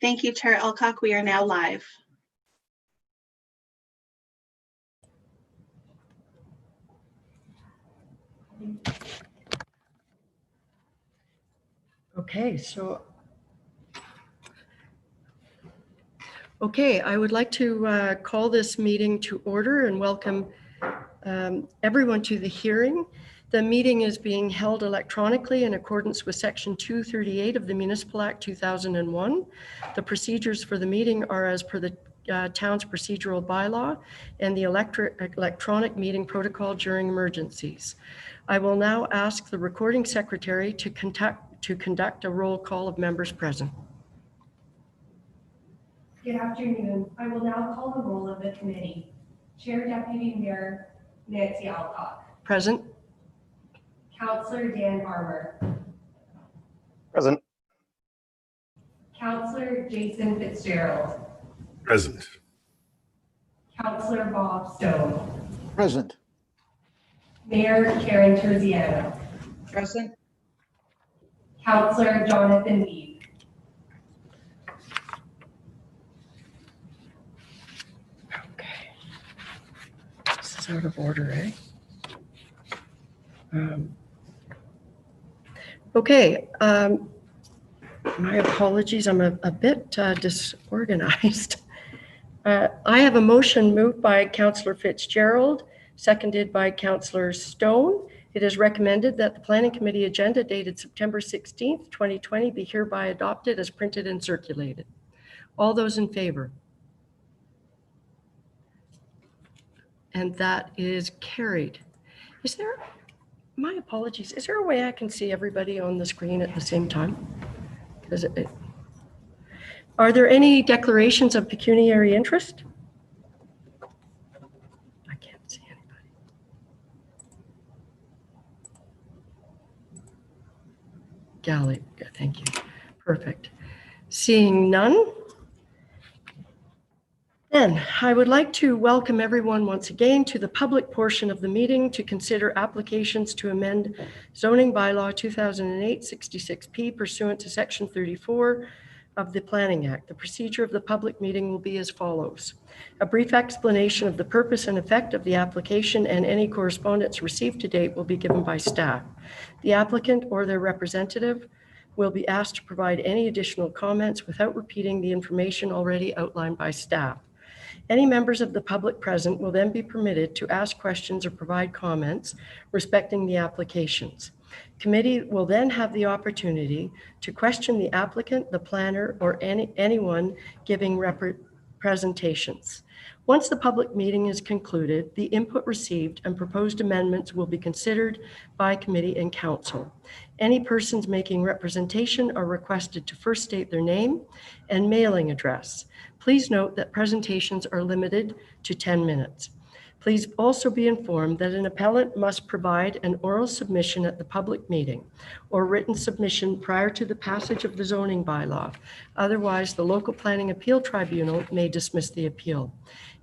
Thank you, Chair Alcock. We are now live. Okay, I would like to call this meeting to order and welcome everyone to the hearing. The meeting is being held electronically in accordance with Section 238 of the Municipal Act 2001. The procedures for the meeting are as per the town's procedural bylaw and the electronic meeting protocol during emergencies. I will now ask the recording secretary to conduct a roll call of members present. Good afternoon. I will now call the roll of the committee. Chair Deputy Mayor Nancy Alcock. Present. Councillor Dan Armour. Present. Councillor Jason Fitzgerald. Present. Councillor Bob Stone. Present. Mayor Karen Terziano. Present. Councillor Jonathan Weed. Okay. This is out of order, eh? Okay. My apologies. I'm a bit disorganized. I have a motion moved by Councillor Fitzgerald, seconded by Councillor Stone. It is recommended that the Planning Committee agenda dated September 16th, 2020 be hereby adopted as printed and circulated. All those in favor? And that is carried. Is there, my apologies, is there a way I can see everybody on the screen at the same time? Are there any declarations of pecuniary interest? I can't see anybody. Galley, thank you. Perfect. Seeing none, then I would like to welcome everyone once again to the public portion of the meeting to consider applications to amend zoning bylaw 2008-66P pursuant to section 34 of the Planning Act. The procedure of the public meeting will be as follows. A brief explanation of the purpose and effect of the application and any correspondence received to date will be given by staff. The applicant or their representative will be asked to provide any additional comments without repeating the information already outlined by staff. Any members of the public present will then be permitted to ask questions or provide comments respecting the applications. Committee will then have the opportunity to question the applicant, the planner, or anyone giving presentations. Once the public meeting is concluded, the input received and proposed amendments will be considered by committee and council. Any persons making representation are requested to first state their name and mailing address. Please note that presentations are limited to 10 minutes. Please also be informed that an appellant must provide an oral submission at the public meeting or written submission prior to the passage of the zoning bylaw. Otherwise, the local planning appeal tribunal may dismiss the appeal.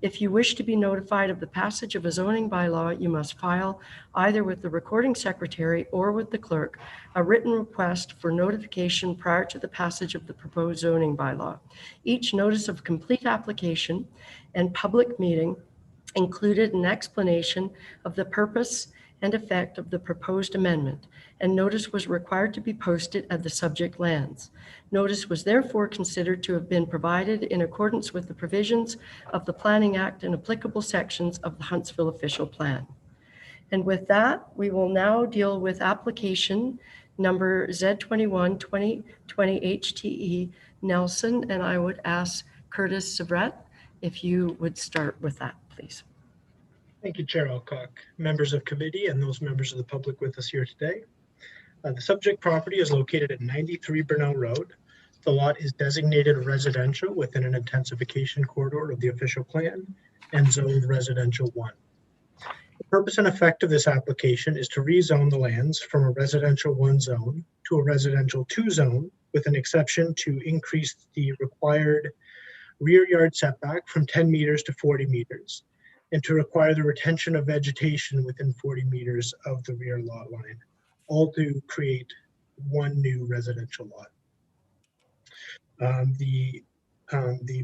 If you wish to be notified of the passage of a zoning bylaw, you must file either with the recording secretary or with the clerk a written request for notification prior to the passage of the proposed zoning bylaw. Each notice of complete application and public meeting included an explanation of the purpose and effect of the proposed amendment, and notice was required to be posted at the subject lands. Notice was therefore considered to have been provided in accordance with the provisions of the Planning Act and applicable sections of the Huntsville Official Plan. And with that, we will now deal with application number Z21-2020 HTE Nelson, and I would ask Curtis Savret if you would start with that, please. Thank you, Chair Alcock, members of committee, and those members of the public with us here today. The subject property is located at 93 Burnell Road. The lot is designated residential within an intensification corridor of the official plan and zoned residential 1. The purpose and effect of this application is to rezone the lands from a residential 1 zone to a residential 2 zone, with an exception to increase the required rear yard setback from 10 meters to 40 meters, and to require the retention of vegetation within 40 meters of the rear lot line, all to create 1 new residential lot. The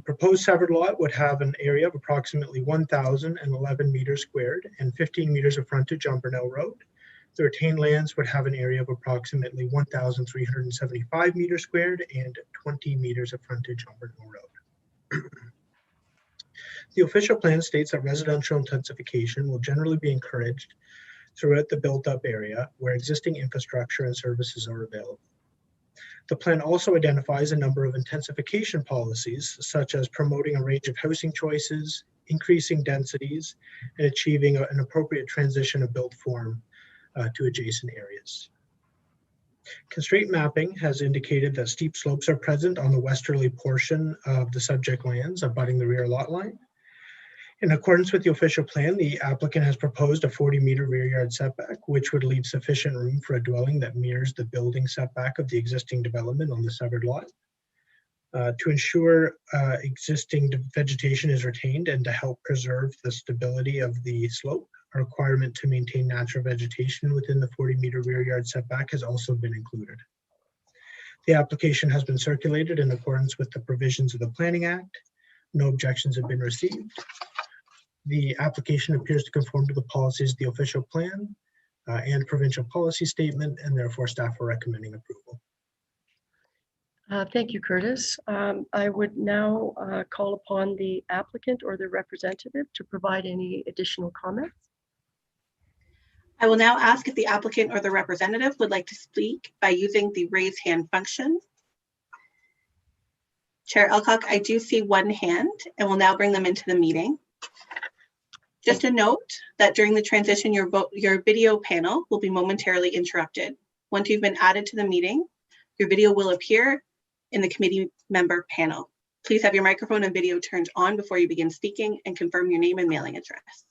proposed severed lot would have an area of approximately 1,011 meters squared and 15 meters of frontage on Burnell Road. The retained lands would have an area of approximately 1,375 meters squared and 20 meters of frontage on Burnell Road. The official plan states that residential intensification will generally be encouraged throughout the built-up area where existing infrastructure and services are available. The plan also identifies a number of intensification policies, such as promoting a range of housing choices, increasing densities, and achieving an appropriate transition of built form to adjacent areas. Constraint mapping has indicated that steep slopes are present on the westerly portion of the subject lands abutting the rear lot line. In accordance with the official plan, the applicant has proposed a 40-meter rear yard setback, which would leave sufficient room for a dwelling that mirrors the building setback of the existing development on the severed lot. To ensure existing vegetation is retained and to help preserve the stability of the slope, a requirement to maintain natural vegetation within the 40-meter rear yard setback has also been included. The application has been circulated in accordance with the provisions of the Planning Act. No objections have been received. The application appears to conform to the policies of the official plan and provincial policy statement, and therefore staff are recommending approval. Thank you, Curtis. I would now call upon the applicant or the representative to provide any additional comments. I will now ask if the applicant or the representative would like to speak by using the raise hand function. Chair Elcock, I do see one hand and will now bring them into the meeting. Just a note that during the transition, your video panel will be momentarily interrupted. Once you've been added to the meeting, your video will appear in the committee member panel. Please have your microphone and video turned on before you begin speaking and confirm your name and mailing address.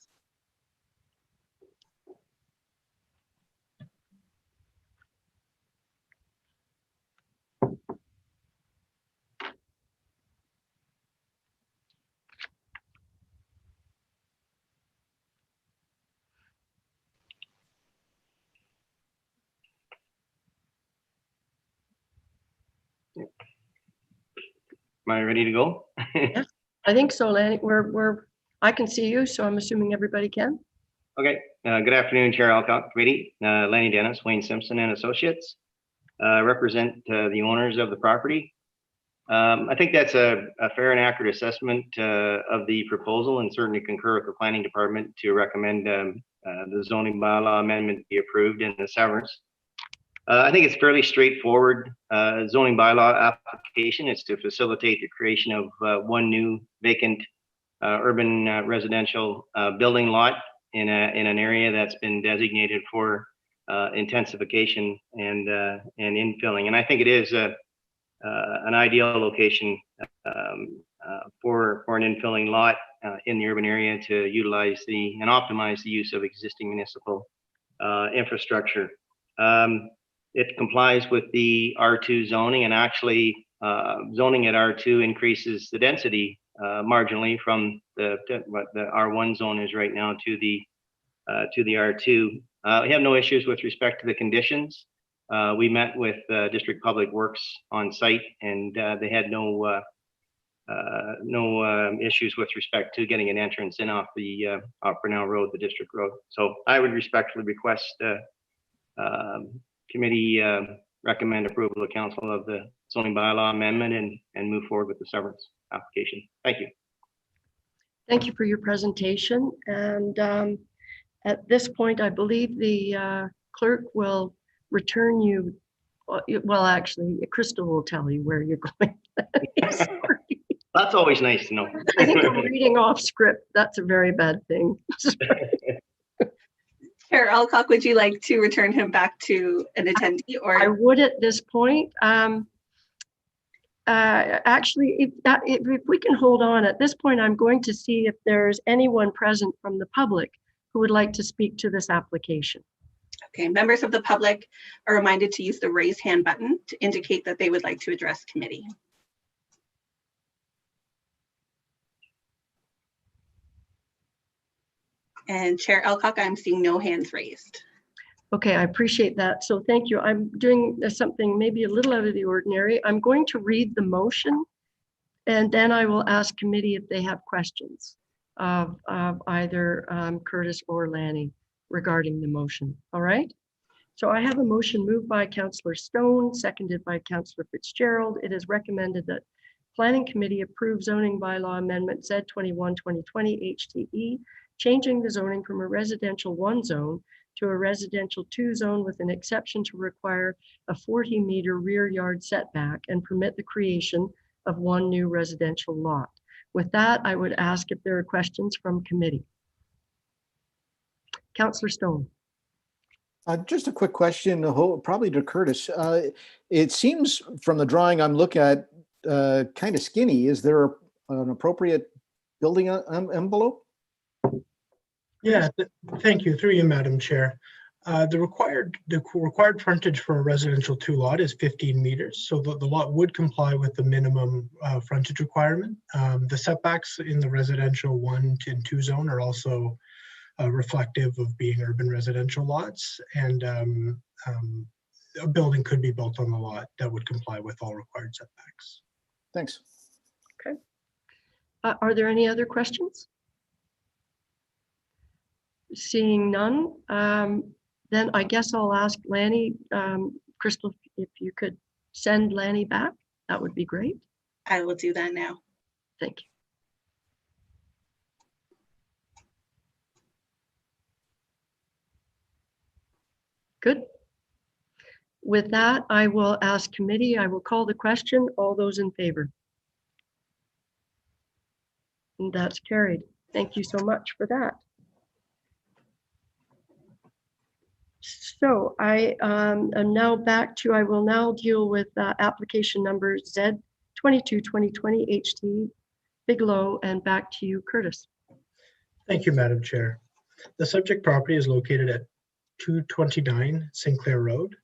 Am I ready to go? Yes, I think so, Lanny. I can see you, so I'm assuming everybody can. Okay. Good afternoon, Chair Alcock Committee, Lenny Dennis, Wayne Simpson and Associates. Represent the owners of the property. I think that's a fair and accurate assessment of the proposal, and certainly concur with the planning department to recommend the zoning bylaw amendment be approved in the severance. I think it's fairly straightforward zoning bylaw application. It's to facilitate the creation of one new vacant urban residential building lot in an area that's been designated for intensification and infilling. And I think it is an ideal location for an infilling lot in the urban area to utilize and optimize the use of existing municipal infrastructure. It complies with the R2 zoning, and actually zoning at R2 increases the density marginally from what the R1 zone is right now to the R2. We have no issues with respect to the conditions. We met with District Public Works on site, and they had no issues with respect to getting an entrance in off Burnell Road, the district road. So I would respectfully request committee recommend approval of council of the zoning bylaw amendment and move forward with the severance application. Thank you. Thank you for your presentation. And at this point, I believe the clerk will return you. Well, actually, Crystal will tell you where you're going. Sorry. That's always nice to know. I think I'm reading off script. That's a very bad thing. Chair Elcock, would you like to return him back to an attendee? Or I would at this point. Actually, if we can hold on at this point, I'm going to see if there's anyone present from the public who would like to speak to this application. okay, members of the public are reminded to use the raise hand button to indicate that they would like to address committee. And Chair Elcock, I'm seeing no hands raised. Okay, I appreciate that. So thank you. I'm doing something maybe a little out of the ordinary. I'm going to read the motion, and then I will ask committee if they have questions of either Curtis or Lanny regarding the motion. All right? So I have a motion moved by Councillor Stone, seconded by Councillor Fitzgerald. It is recommended that Planning Committee approve zoning bylaw amendment Z21-2020 HTE, changing the zoning from a residential 1 zone to a residential 2 zone with an exception to require a 40-meter rear yard setback and permit the creation of 1 new residential lot. With that, I would ask if there are questions from committee. Councillor Stone. Just a quick question, probably to Curtis. It seems from the drawing I'm looking at kind of skinny. Is there an appropriate building envelope? Yeah, thank you. Through you, Madam Chair. The required frontage for a residential 2 lot is 15 meters. So the lot would comply with the minimum frontage requirement. The setbacks in the residential 1 and 2 zone are also reflective of being urban residential lots, and a building could be built on the lot that would comply with all required setbacks. Thanks. Okay. Are there any other questions? Seeing none, then I guess I'll ask Lanny, Crystal, if you could send Lanny back, that would be great. I will do that now. Thank you. Good. With that, I will ask committee, I will call the question. All those in favor? And that's carried. Thank you so much for that. So I am now back to, I will now deal with application number Z22-2020 HT Bigelow, and back to you, Curtis. Thank you, Madam Chair. The subject property is located at 229 Sinclair Road.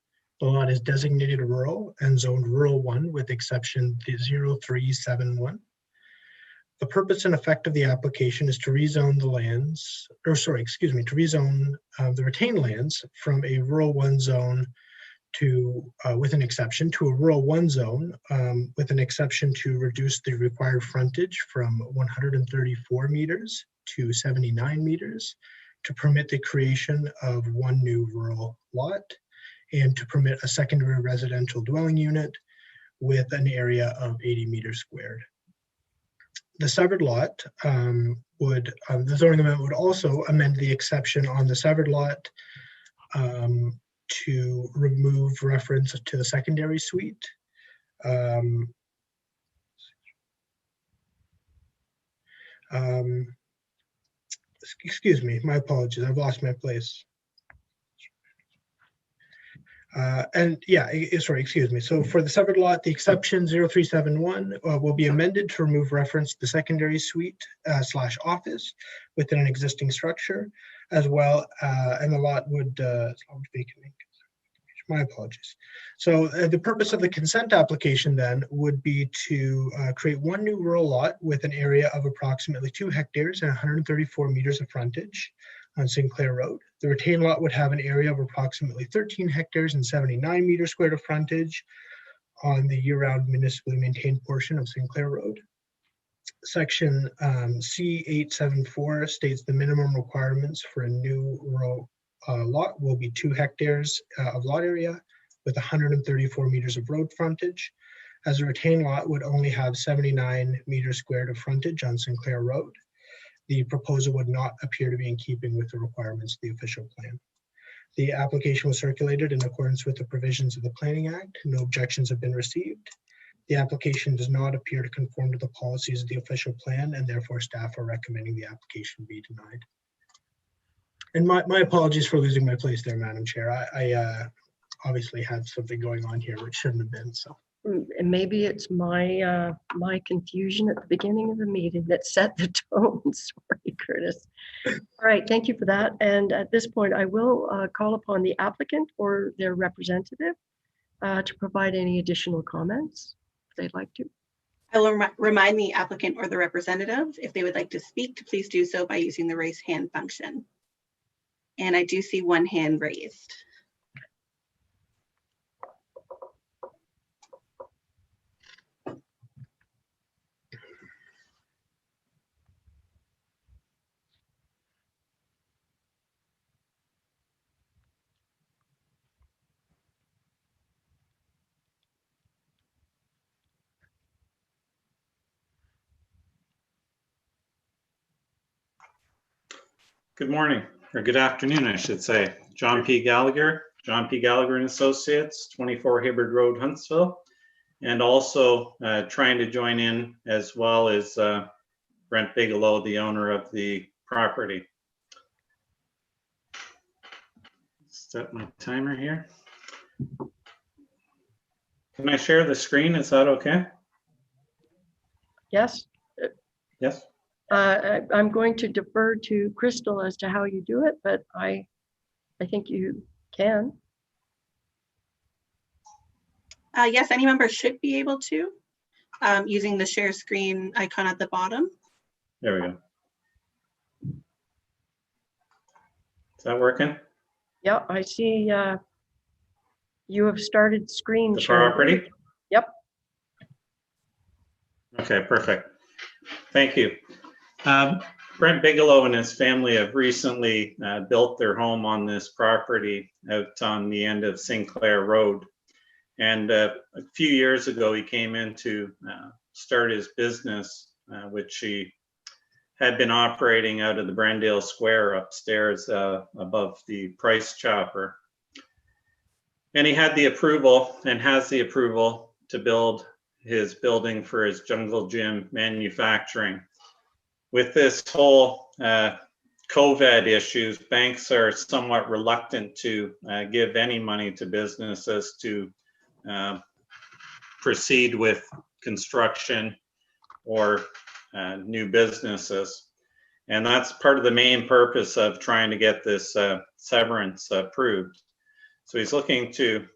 The lot is designated rural and zoned rural 1 with exception 0371. The purpose and effect of the application is to rezone the lands, to rezone the retained lands from a rural 1 zone to, with an exception, to a rural 1 zone, with an exception to reduce the required frontage from 134 meters to 79 meters, to permit the creation of 1 new rural lot, and to permit a secondary residential dwelling unit with an area of 80 meters squared. The severed lot the zoning amendment would also amend the exception on the severed lot to remove reference to the secondary suite. Excuse me, my apologies, I've lost my place. Excuse me. So for the severed lot, the exception 0371 will be amended to remove reference to the secondary suite / office within an existing structure, as well, and the lot would, my apologies. So the purpose of the consent application then would be to create 1 new rural lot with an area of approximately 2 hectares and 134 meters of frontage on Sinclair Road. The retained lot would have an area of approximately 13 hectares and 79 meters squared of frontage on the year-round municipally maintained portion of Sinclair Road. Section C874 states the minimum requirements for a new rural lot will be 2 hectares of lot area with 134 meters of road frontage, as a retained lot would only have 79 meters squared of frontage on Sinclair Road. The proposal would not appear to be in keeping with the requirements of the official plan. The application was circulated in accordance with the provisions of the Planning Act. No objections have been received. The application does not appear to conform to the policies of the official plan, and therefore staff are recommending the application be denied. And my apologies for losing my place there, Madam Chair. I obviously had something going on here which shouldn't have been, so. And maybe it's my my confusion at the beginning of the meeting that set the tone. Sorry, Curtis. All right, thank you for that. And at this point, I will call upon the applicant or their representative to provide any additional comments if they'd like to. I will remind the applicant or the representative if they would like to speak to please do so by using the raise hand function. And I do see 1 hand raised. Good morning, or good afternoon, I should say. John P. Gallagher and Associates, 24 Hibbard Road, Huntsville. And also trying to join in as well as Brent Bigelow, the owner of the property. Set my timer here. Can I share the screen? Is that okay? Yes, Yes. I'm going to defer to Crystal as to how you do it, but I think you can. Yes, any member should be able to using the share screen icon at the bottom. There we go. Is that working? Yeah, I see you have started screen The sharing. property? Yep. Okay, perfect. Thank you. Brent Bigelow and his family have recently built their home on this property out on the end of Sinclair Road. And a few years ago, he came in to start his business, which he had been operating out of the Brendale Square upstairs above the Price Chopper. And he had the approval and has the approval to build his building for his Jungle Gym manufacturing. With this whole COVID issues, banks are somewhat reluctant to give any money to businesses to proceed with construction or new businesses. And that's part of the main purpose of trying to get this severance approved. So he's looking to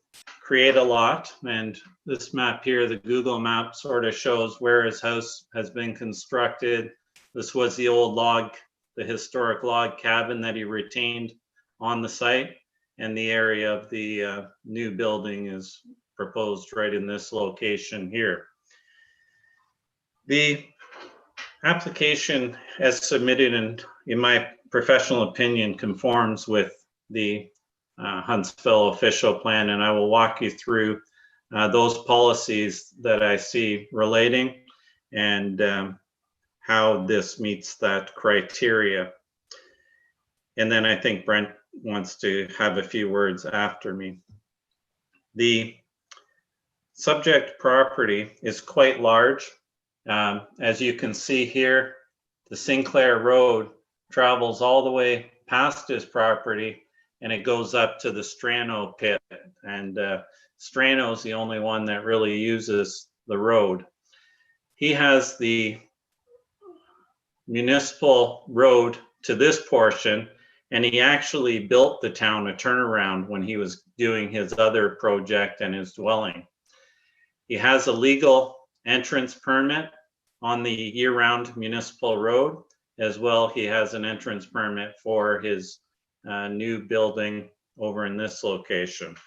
create a lot, and this map here, the Google map, sort of shows where his house has been constructed. This was the old log, the historic log cabin that he retained on the site, and the area of the new building is proposed right in this location here. The application as submitted, in my professional opinion, conforms with the Huntsville official plan, and I will walk you through those policies that I see relating and how this meets that criteria. And then I think Brent wants to have a few words after me. The subject property is quite large. As you can see here, the Sinclair Road travels all the way past his property, and it goes up to the Strano pit. And Strano is the only one that really uses the road. He has the municipal road to this portion, and he actually built the town a turnaround when he was doing his other project and his dwelling. He has a legal entrance permit on the year-round municipal road. As well, he has an entrance permit for his new building over in this location.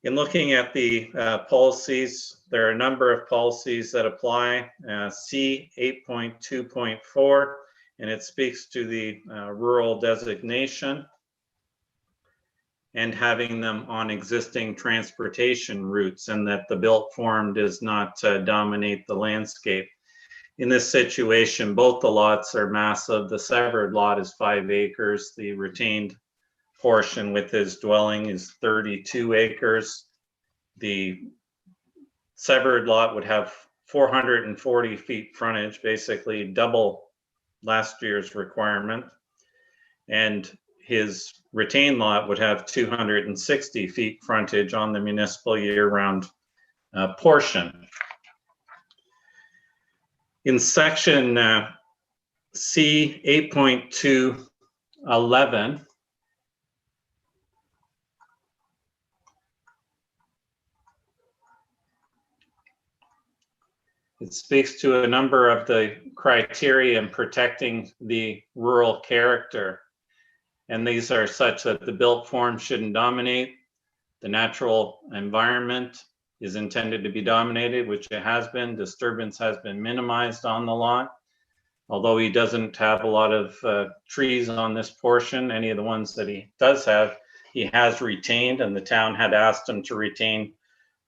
In looking at the policies, there are a number of policies that apply. C 8.2.4, and it speaks to the rural designation and having them on existing transportation routes, and that the built form does not dominate the landscape. In this situation, both the lots are massive. The severed lot is 5 acres. The retained portion with his dwelling is 32 acres. The severed lot would have 440 feet frontage, basically double last year's requirement. And his retained lot would have 260 feet frontage on the municipal year-round portion. In section C 8.211, it speaks to a number of the criteria in protecting the rural character. And these are such that the built form shouldn't dominate. The natural environment is intended to be dominated, which it has been. Disturbance has been minimized on the lot. Although he doesn't have a lot of trees on this portion, any of the ones that he does have, he has retained, and the town had asked him to retain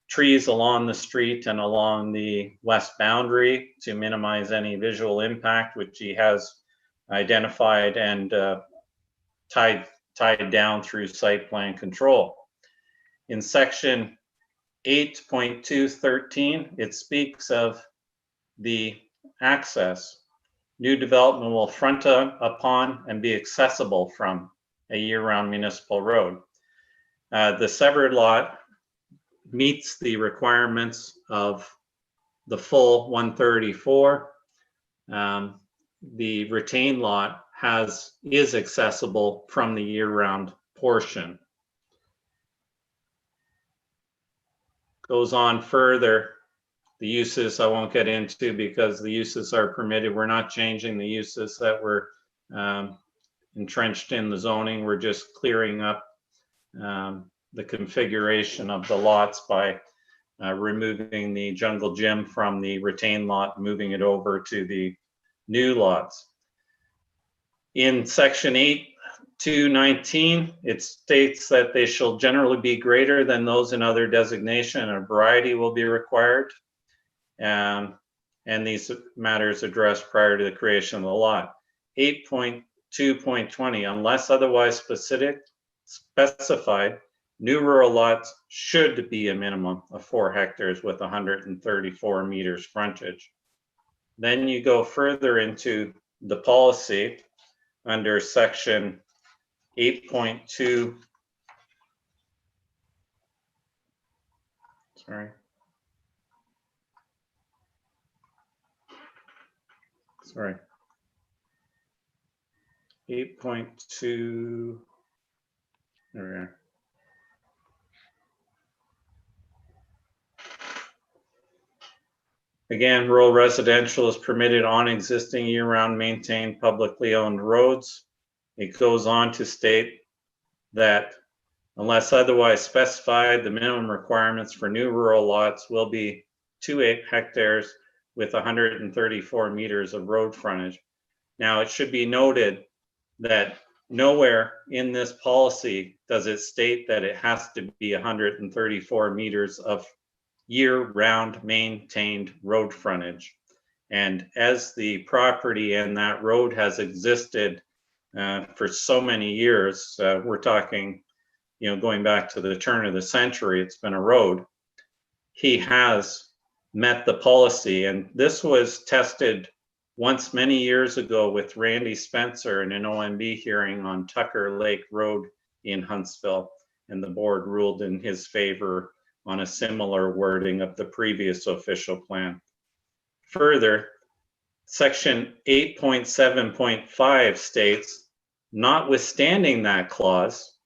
trees along the street and along the west boundary to minimize any visual impact, which he has identified and tied down through site plan control. In section 8.213, it speaks of the access. New development will front upon and be accessible from a year-round municipal road. The severed lot meets the requirements of the full 134. The retained lot is accessible from the year-round portion. Goes on further. The uses I won't get into because the uses are permitted. We're not changing the uses that were entrenched in the zoning. We're just clearing up the configuration of the lots by removing the jungle gym from the retained lot, moving it over to the new lots. In section 8.219, it states that they shall generally be greater than those in other designation, and a variety will be required. And these matters addressed prior to the creation of the lot. 8.2.20, unless otherwise specified, new rural lots should be a minimum of 4 hectares with 134 meters frontage. Then you go further into the policy under section 8.2. Sorry. 8.2. There we are. Again, rural residential is permitted on existing year-round maintained publicly owned roads. It goes on to state that unless otherwise specified, the minimum requirements for new rural lots will be 2 hectares with 134 meters of road frontage. Now, it should be noted that nowhere in this policy does it state that it has to be 134 meters of year-round maintained road frontage. And as the property and that road has existed for so many years, we're talking, going back to the turn of the century, it's been a road. He has met the policy, and this was tested once many years ago with Randy Spencer in an OMB hearing on Tucker Lake Road in Huntsville, and the board ruled in his favor on a similar wording of the previous official plan. Further, section 8.7.5 states, notwithstanding that clause,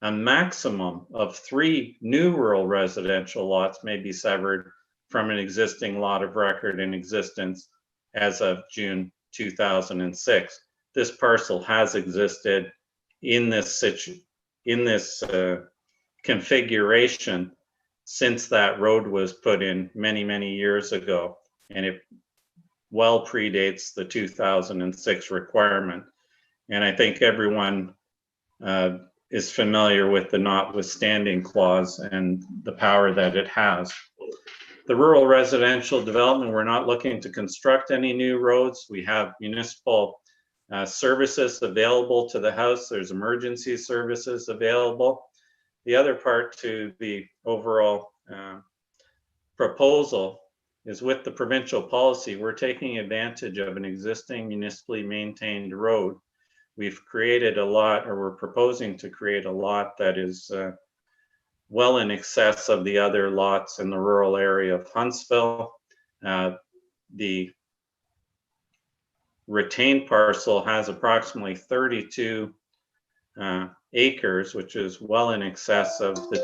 a maximum of 3 new rural residential lots may be severed from an existing lot of record in existence as of June 2006. This parcel has existed in this configuration since that road was put in many, many years ago, and it well predates the 2006 requirement. And I think everyone is familiar with the notwithstanding clause and the power that it has. The rural residential development, we're not looking to construct any new roads. We have municipal services available to the house. There's emergency services available. The other part to the overall proposal is with the provincial policy, we're taking advantage of an existing municipally maintained road. We've created a lot, or we're proposing to create a lot that is well in excess of the other lots in the rural area of Huntsville. The retained parcel has approximately 32 acres, which is well in excess of the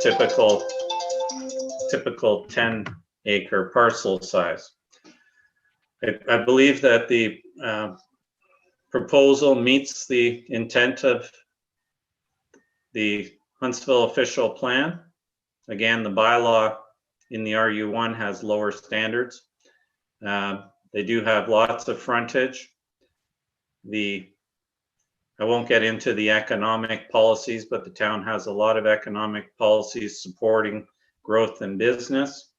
typical 10-acre parcel size. I believe that the proposal meets the intent of the Huntsville official plan. Again, the bylaw in the RU1 has lower standards. They do have lots of frontage. I won't get into the economic policies, but the town has a lot of economic policies supporting growth and business.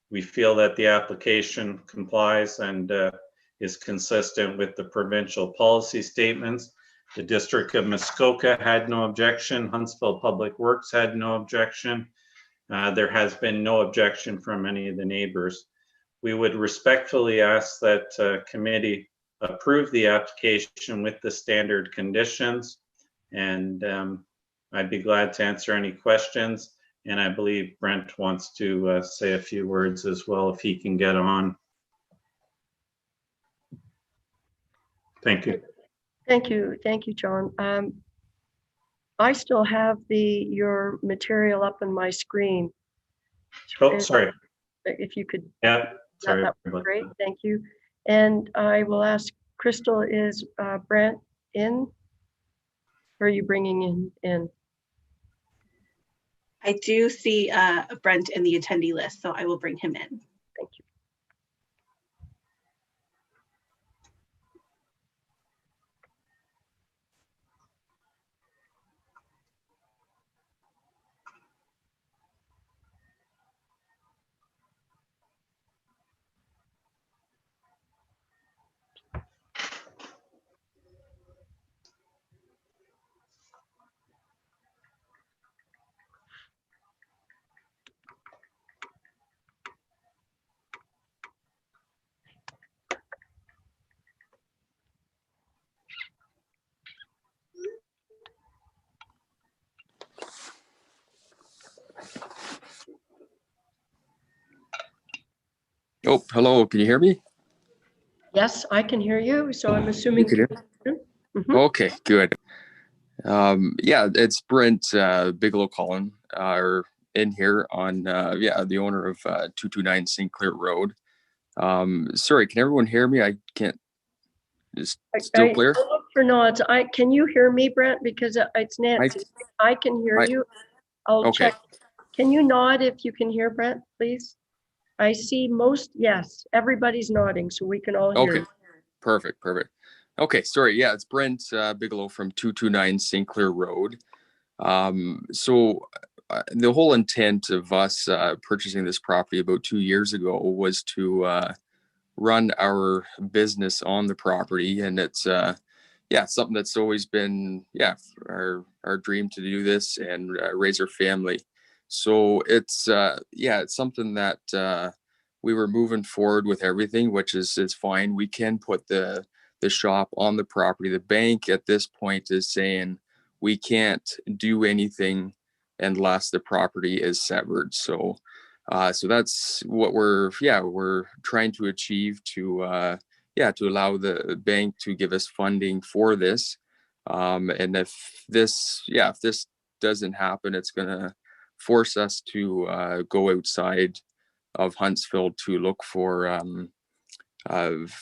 We feel that the application complies and is consistent with the provincial policy statements. The District of Muskoka had no objection. Huntsville Public Works had no objection. There has been no objection from any of the neighbors. We would respectfully ask that committee approve the application with the standard conditions. And I'd be glad to answer any questions. And I believe Brent wants to say a few words as well, if he can get on. Thank you. Thank you, John. I still have your material up on my screen. Oh, sorry. If you could, Yeah, sorry. that would be great. Thank you. And I will ask Crystal, is Brent in? Or are you bringing in? I do see Brent in the attendee list, so I will bring him in. Thank you. Oh, hello. Can you hear me? Yes, I can hear you. So I'm assuming. You can Okay, good. Yeah, it's Brent Bigelow Collin in here on the owner of 229 St. Clair Road. Sorry, can everyone hear me? I can't. Is still clear? I'll look for nods. Can you hear me, Brent? Because it's Nancy. I can hear you. I'll check. Can you nod if you can hear Brent, please? I see yes, everybody's nodding, so we can all hear. Okay, perfect. Okay, sorry. Yeah, it's Brent Bigelow from 229 St. Clair Road. So the whole intent of us purchasing this property about 2 years ago was to run our business on the property, and it's something that's always been our dream to do this and raise our family. So it's something that we were moving forward with everything, which is fine. We can put the shop on the property. The bank at this point is saying we can't do anything unless the property is severed. So that's what we're trying to achieve to allow the bank to give us funding for this. And if this doesn't happen, it's gonna force us to go outside of Huntsville to look for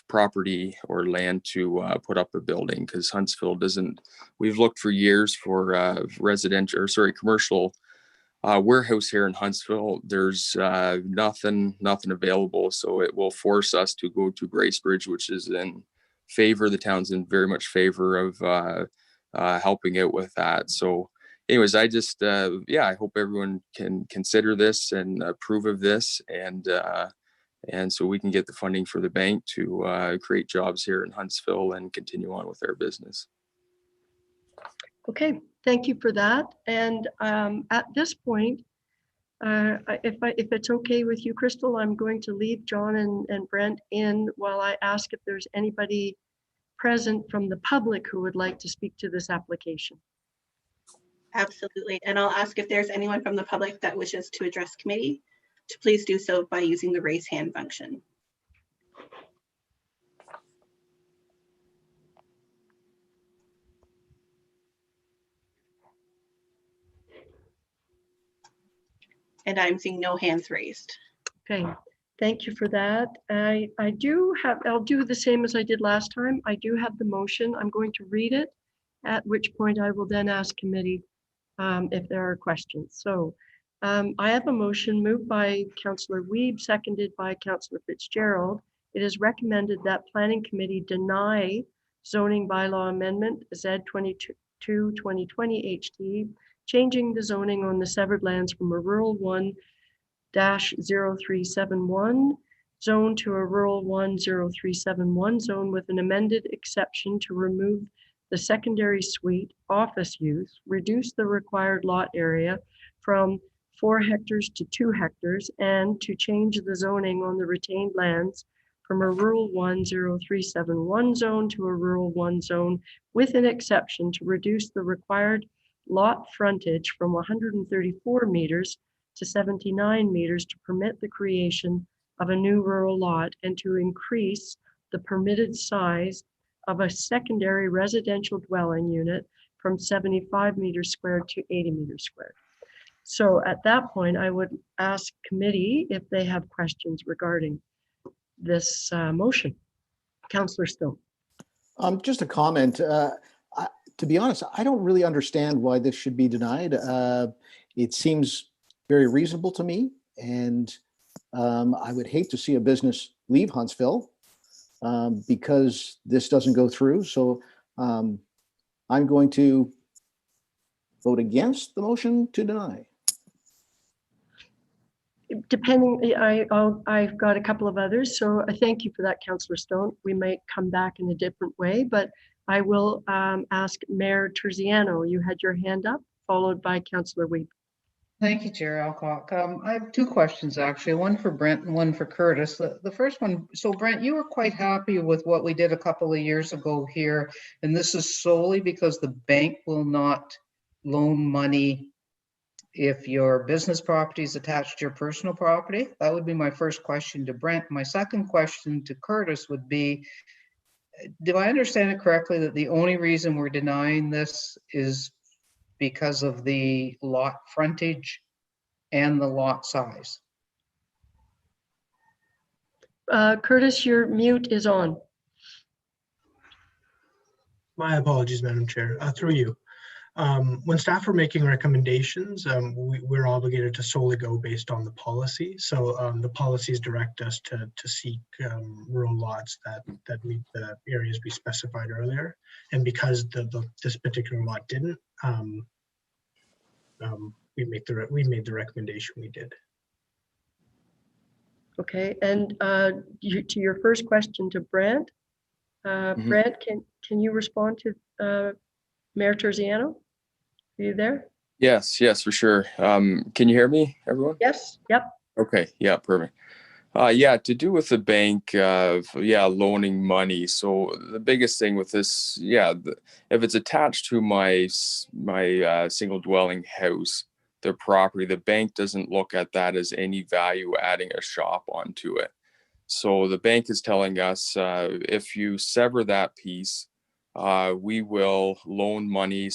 property or land to put up a building, because Huntsville doesn't. We've looked for years for commercial warehouse here in Huntsville. There's nothing available, so it will force us to go to Bracebridge, which is in favor. The town's in very much favor of helping out with that. So anyways, I just I hope everyone can consider this and approve of this, and so we can get the funding for the bank to create jobs here in Huntsville and continue on with our business. Okay, thank you for that. And at this point, if it's okay with you, Crystal, I'm going to leave John and Brent in while I ask if there's anybody present from the public who would like to speak to this application. Absolutely. And I'll ask if there's anyone from the public that wishes to address committee to please do so by using the raise hand function. And I'm seeing no hands raised. Okay, thank you for that. I'll do the same as I did last time. I do have the motion. I'm going to read it, at which point I will then ask committee if there are questions. So I have a motion moved by Councillor Wiebe, seconded by Councillor Fitzgerald. It is recommended that Planning Committee deny zoning bylaw amendment Z22 2020 HT, changing the zoning on the severed lands from a rural 1-0371 zone to a rural 10371 zone with an amended exception to remove the secondary suite office use, reduce the required lot area from 4 hectares to 2 hectares, and to change the zoning on the retained lands from a rural 10371 zone to a rural 1 zone with an exception to reduce the required lot frontage from 134 meters to 79 meters to permit the creation of a new rural lot and to increase the permitted size of a secondary residential dwelling unit from 75 meters squared to 80 meters squared. So at that point, I would ask committee if they have questions regarding this motion. Councillor Stone. Just a comment. To be honest, I don't really understand why this should be denied. It seems very reasonable to me, and I would hate to see a business leave Huntsville because this doesn't go through. So I'm going to vote against the motion to deny. Depending, I've got a couple of others, so I thank you for that, Councillor Stone. We might come back in a different way, but I will ask Mayor Terziano. You had your hand up, followed by Councillor Weeb. Thank you, Chair Alcock. I have 2 questions, actually, one for Brent and one for Curtis. The first one, so Brent, you were quite happy with what we did a couple of years ago here, and this is solely because the bank will not loan money if your business property is attached to your personal property. That would be my first question to Brent. My second question to Curtis would be, do I understand it correctly that the only reason we're denying this is because of the lot frontage and the lot size? Curtis, your mute is on. My apologies, Madam Chair. Through you. When staff are making recommendations, we're obligated to solely go based on the policy. So the policies direct us to seek rural lots that meet the areas we specified earlier. And because this particular lot didn't, we made the recommendation we did. Okay, and to your first question to Brent, Brent, can you respond to Mayor Terziano? Are you there? Yes, for sure. Can you hear me, everyone? Yes, yep. Okay, yeah, perfect. Yeah, to do with the bank, loaning money. So the biggest thing with this, if it's attached to my single dwelling house, the property, the bank doesn't look at that as any value adding a shop onto it. So the bank is telling us if you sever that piece, we will loan money,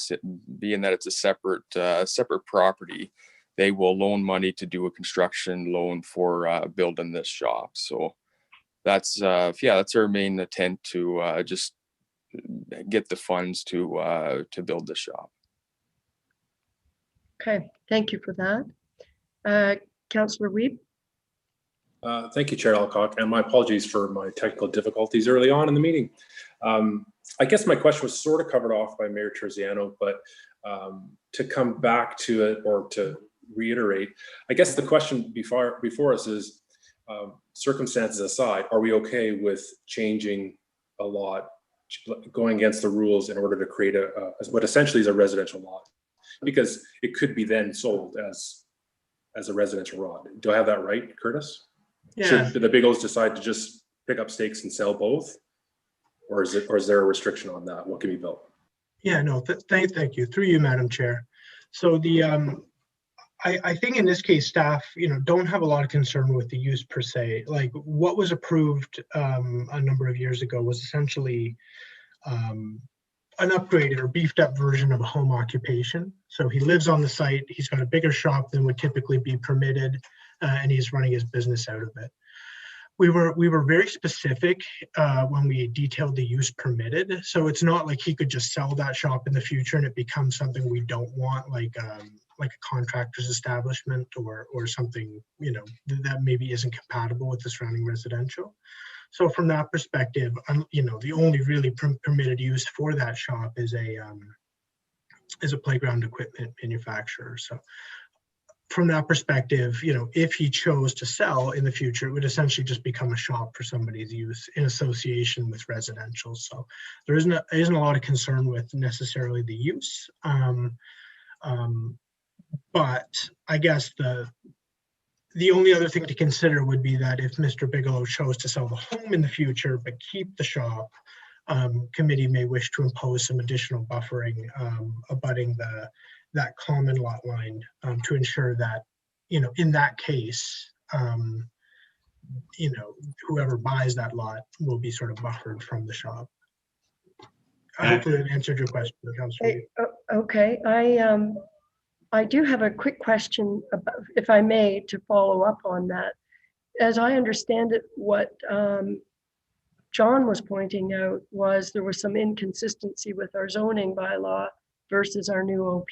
being that it's a separate property. They will loan money to do a construction loan for building this shop. So that's our main intent, to just get the funds to build the shop. Okay, thank you for that. Councillor Weeb. Thank you, Chair Alcock, and my apologies for my technical difficulties early on in the meeting. I guess my question was sort of covered off by Mayor Terziano, but to come back to it, or to reiterate, I guess the question before us is, circumstances aside, are we okay with changing a lot, going against the rules in order to create what essentially is a residential lot? Because it could be then sold as a residential lot. Do I have that right, Curtis? Yeah. Should the Biggles decide to just pick up stakes and sell both? Or is there a restriction on that? What can be built? Yeah, no, thank you. Through you, Madam Chair. So I think in this case, staff, don't have a lot of concern with the use per se. Like what was approved a number of years ago was essentially an upgraded or beefed up version of a home occupation. So he lives on the site, he's got a bigger shop than would typically be permitted, and he's running his business out of it. We were very specific when we detailed the use permitted. So it's not like he could just sell that shop in the future and it becomes something we don't want, like a contractor's establishment or something, that maybe isn't compatible with the surrounding residential. So from that perspective, the only really permitted use for that shop is a playground equipment manufacturer. So from that perspective, if he chose to sell in the future, it would essentially just become a shop for somebody's use in association with residential. So there isn't a lot of concern with necessarily the use. But I guess the only other thing to consider would be that if Mr. Bigelow chose to sell the home in the future but keep the shop, committee may wish to impose some additional buffering abutting that common lot line to ensure that, in that case, whoever buys that lot will be sort of buffered from the shop. Hopefully that answered your question, Councillor. Okay, I do have a quick question, about, if I may, to follow up on that. As I understand it, what John was pointing out was there was some inconsistency with our zoning bylaw versus our new OP.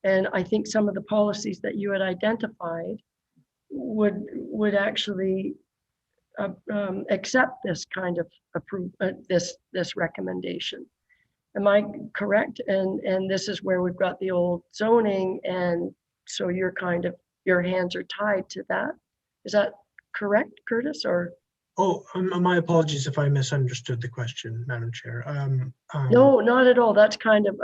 And I think some of the policies that you had identified would actually accept this kind of this recommendation. Am I correct? And this is where we've got the old zoning, and so your hands are tied to that. Is that correct, Curtis? Or Oh, my apologies if I misunderstood the question, Madam Chair. no, not at all. That's kind of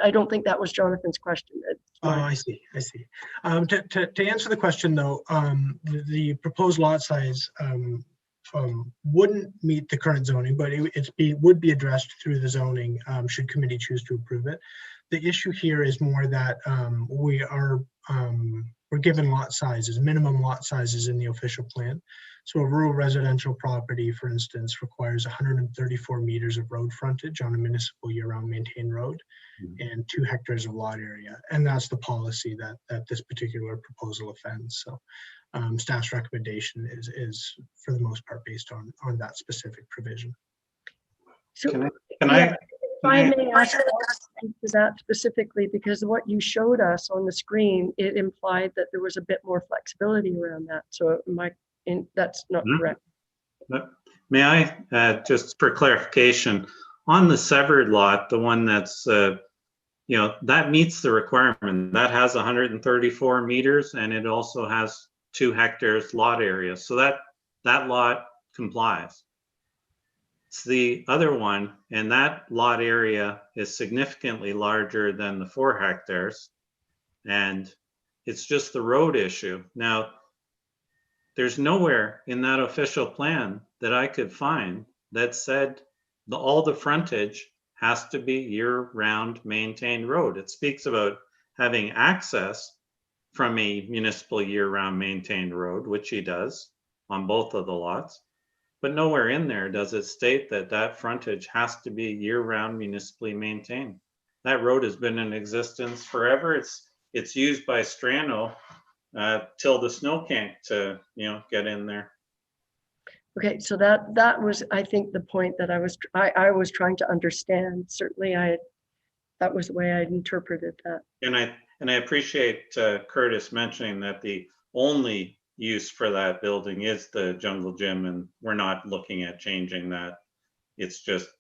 I don't think that was Jonathan's question. Oh, I see. To answer the question though, the proposed lot size wouldn't meet the current zoning, but it would be addressed through the zoning should committee choose to approve it. The issue here is more that we're given lot sizes, minimum lot sizes in the official plan. So a rural residential property, for instance, requires 134 meters of road frontage on a municipal year-round maintained road and 2 hectares of lot area. And that's the policy that this particular proposal offends. So staff's recommendation is for the most part based on that specific provision. So Can if I may ask to that specifically, because what you showed us on the screen, it implied that there was a bit more flexibility around that. So that's not correct. May I, just for clarification, on the severed lot, the one that's, that meets the requirement. That has 134 meters and it also has 2 hectares lot area. So that lot complies. It's the other one, and that lot area is significantly larger than the 4 hectares. And it's just the road issue. Now, there's nowhere in that official plan that I could find that said all the frontage has to be year-round maintained road. It speaks about having access from a municipal year-round maintained road, which he does on both of the lots. But nowhere in there does it state that frontage has to be year-round municipally maintained. That road has been in existence forever. It's used by Strano till the snow can't get in there. Okay, so that was, I think, the point that I was trying to understand. Certainly, that was the way I interpreted that. And I appreciate Curtis mentioning that the only use for that building is the jungle gym, and we're not looking at changing that. It's just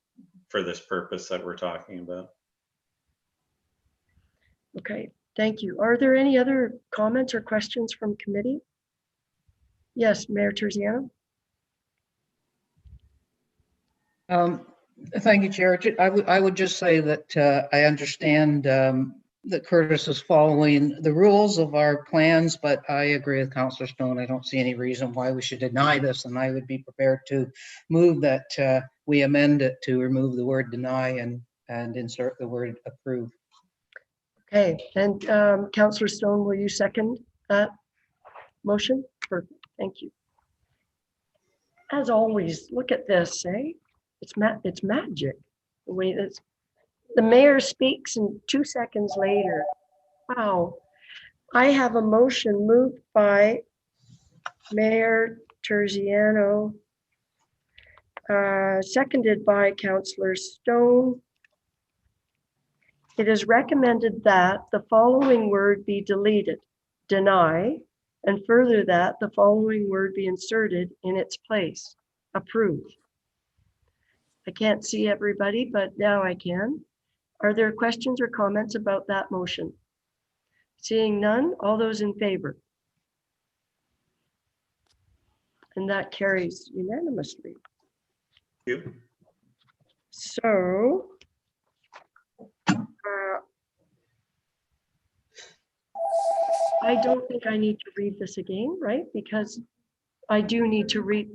for this purpose that we're talking about. Okay, thank you. Are there any other comments or questions from committee? Yes, Mayor Terziano. Thank you, Chair. I would just say that I understand that Curtis is following the rules of our plans, but I agree with Councillor Stone. I don't see any reason why we should deny this, and I would be prepared to move that we amend it to remove the word deny and insert the word approve. Okay, and Councillor Stone, will you second that motion? Perfect, thank you. As always, look at this, eh? It's magic. The way the mayor speaks and 2 seconds later. Wow. I have a motion moved by Mayor Terziano, seconded by Councillor Stone. It is recommended that the following word be deleted, deny, and further that the following word be inserted in its place, approve. I can't see everybody, but now I can. Are there questions or comments about that motion? Seeing none, all those in favor? And that carries unanimously. Thank you. So I don't think I need to read this again, right? Because I do need to read.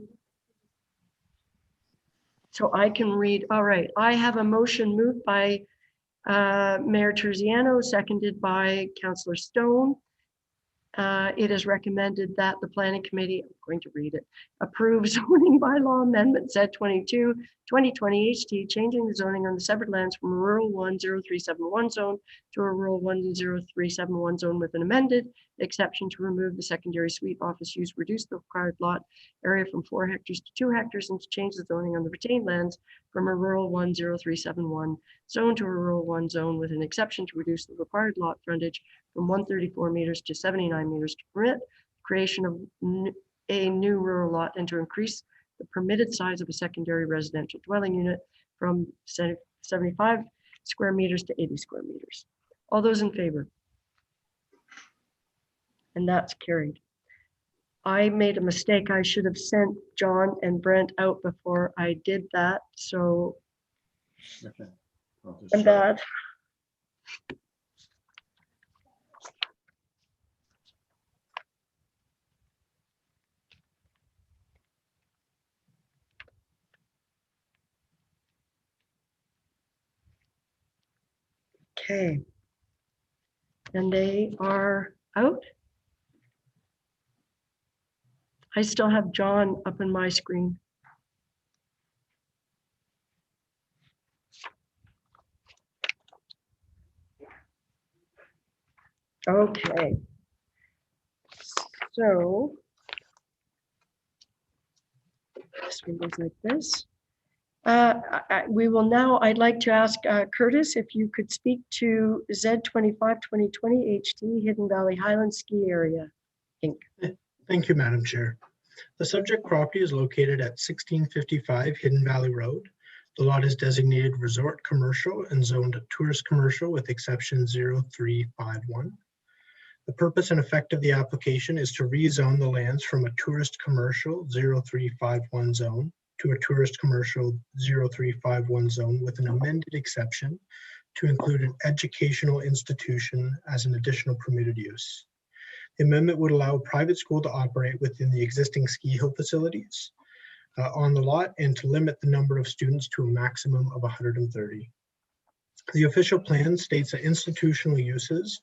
So I can read, all right, I have a motion moved by Mayor Terziano, seconded by Councillor Stone. It is recommended that the planning committee, I'm going to read it, approve zoning bylaw amendment Z 22, 2020 HT, changing the zoning on the severed lands from a rural 10371 zone to a rural 10371 zone with an amended exception to remove the secondary suite office use, reduce the required lot area from 4 hectares to 2 hectares, and to change the zoning on the retained lands from a rural 10371 zone to a rural 1 zone with an exception to reduce the required lot frontage from 134 meters to 79 meters to permit creation of a new rural lot and to increase the permitted size of a secondary residential dwelling unit from 75 square meters to 80 square meters. All those in favor? And that's carried. I made a mistake. I should have sent John and Brent out before I did that. So Okay. I'm bad. Okay. And they are out. I still have John up in my screen. Okay. So this one goes like this. We will now, I'd like to ask Curtis if you could speak to Z25 2020 HT Hidden Valley Highland Ski Area, Inc. Thank you, Madam Chair. The subject property is located at 1655 Hidden Valley Road. The lot is designated resort commercial and zoned tourist commercial with exception 0351. The purpose and effect of the application is to rezone the lands from a tourist commercial 0351 zone to a tourist commercial 0351 zone with an amended exception to include an educational institution as an additional permitted use. The amendment would allow a private school to operate within the existing ski hill facilities on the lot and to limit the number of students to a maximum of 130. The official plan states that institutional uses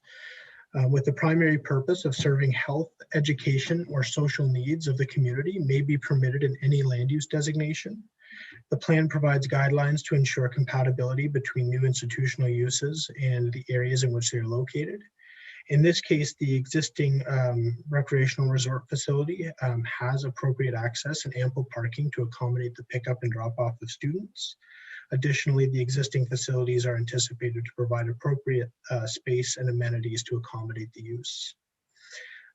with the primary purpose of serving health, education, or social needs of the community may be permitted in any land use designation. The plan provides guidelines to ensure compatibility between new institutional uses and the areas in which they are located. In this case, the existing recreational resort facility has appropriate access and ample parking to accommodate the pickup and drop off of students. Additionally, the existing facilities are anticipated to provide appropriate space and amenities to accommodate the use.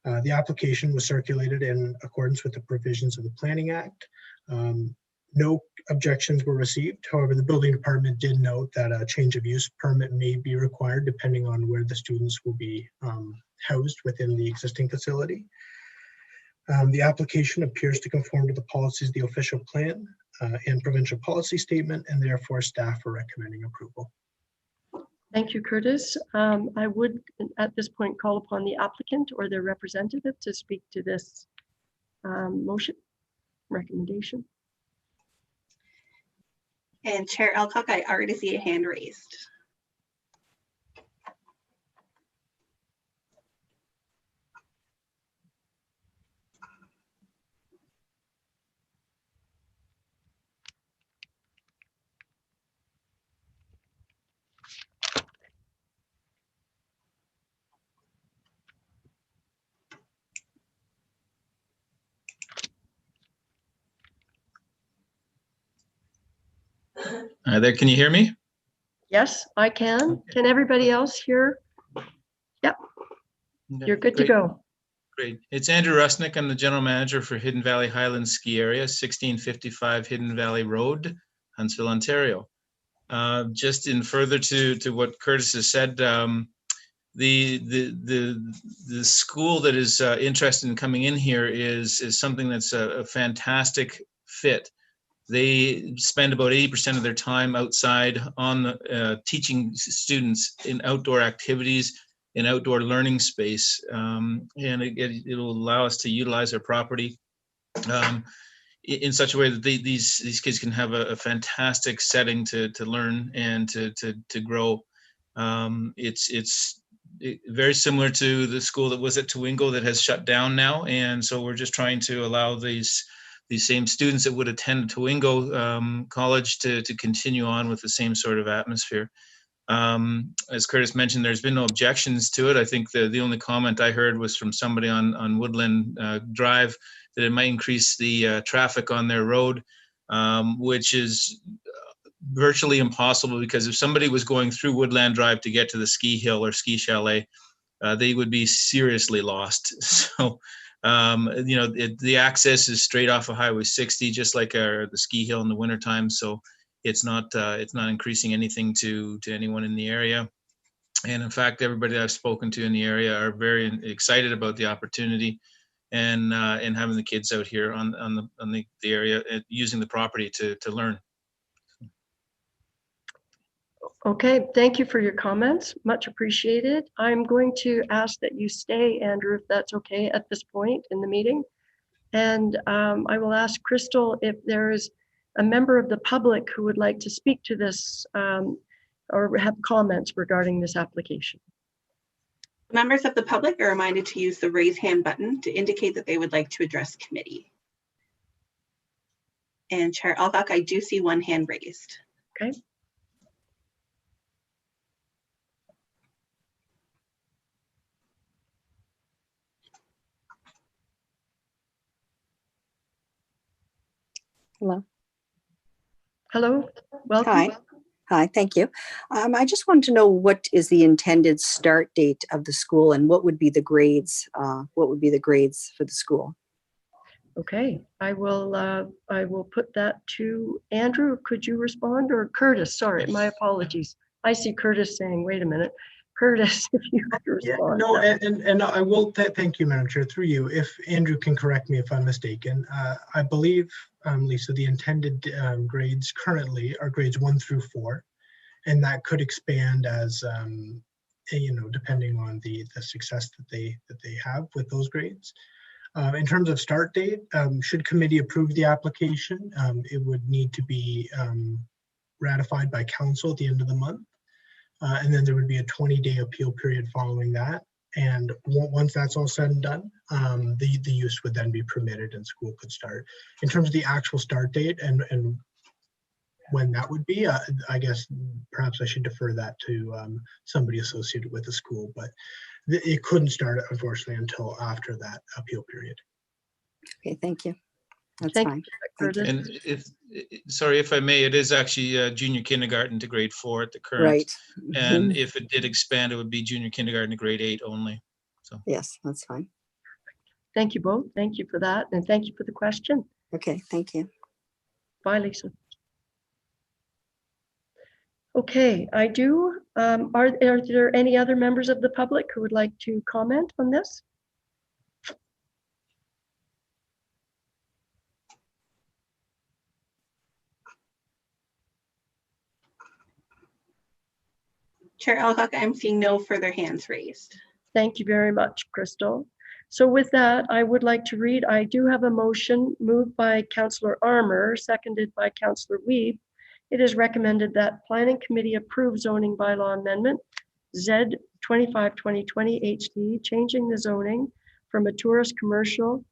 The application was circulated in accordance with the provisions of the Planning Act. No objections were received. However, the building department did note that a change of use permit may be required depending on where the students will be housed within the existing facility. The application appears to conform to the policies of the official plan and provincial policy statement, and therefore staff are recommending approval. Thank you, Curtis. I would at this point call upon the applicant or their representative to speak to this motion recommendation. And Chair Alcock, I already see a hand raised. Hi there, can you hear me? Yes, I can. Can everybody else hear? Yep, you're good to go. Great. It's Andrew Rusnick. I'm the general manager for Hidden Valley Highlands Ski Area, 1655 Hidden Valley Road, Huntsville, Ontario. Just in further to what Curtis has said, the school that is interested in coming in here is something that's a fantastic fit. They spend about 80% of their time outside on teaching students in outdoor activities, in outdoor learning space, and it'll allow us to utilize our property in such a way that these kids can have a fantastic setting to learn and to grow. It's very similar to the school that was at Towingo that has shut down now, and so we're just trying to allow these same students that would attend Towingo College to continue on with the same sort of atmosphere. As Curtis mentioned, there's been no objections to it. I think the only comment I heard was from somebody on Woodland Drive that it might increase the traffic on their road, which is virtually impossible, because if somebody was going through Woodland Drive to get to the ski hill or ski chalet, they would be seriously lost. So, the access is straight off of Highway 60, just like the ski hill in the wintertime. So it's not increasing anything to anyone in the area. And in fact, everybody that I've spoken to in the area are very excited about the opportunity and having the kids out here on the area, using the property to learn. Okay, thank you for your comments. Much appreciated. I'm going to ask that you stay, Andrew, if that's okay at this point in the meeting. And I will ask Crystal if there is a member of the public who would like to speak to this or have comments regarding this application. Members of the public are reminded to use the raise hand button to indicate that they would like to address committee. And Chair Alcock, I do see one hand raised. Okay. Hello. Hello, welcome. Hi. Hi, thank you. I just wanted to know what is the intended start date of the school and what would be the grades? What would be the grades for the school? Okay, I will put that to Andrew. Could you respond, or Curtis? Sorry, my apologies. I see Curtis saying, wait a minute. Curtis, if you could respond. No, and I will thank you, Madam Chair, through you. If Andrew can correct me if I'm mistaken, I believe, Lisa, the intended grades currently are grades 1 through 4, and that could expand as depending on the success that they have with those grades. In terms of start date, should committee approve the application, it would need to be ratified by council at the end of the month. And then there would be a 20-day appeal period following that. And once that's all said and done, the use would then be permitted and school could start. In terms of the actual start date and when that would be, I guess perhaps I should defer that to somebody associated with the school, but it couldn't start, unfortunately, until after that appeal period. Okay, thank you. That's Thank fine. you. And if I may, it is actually junior kindergarten to grade 4 at the current. Right. And Mhm. if it did expand, it would be junior kindergarten to grade 8 only. So Yes, that's fine. Thank you both. Thank you for that. And thank you for the question. Okay, thank you. Bye, Lisa. Okay, I do. Are there any other members of the public who would like to comment on this? Chair Alcock, I'm seeing no further hands raised. Thank you very much, Crystal. So with that, I would like to read, I do have a motion moved by Councillor Armour, seconded by Councillor Wiebe. It is recommended that Planning Committee approve zoning bylaw amendment Z 25-2020 HD, changing the zoning from a tourist commercial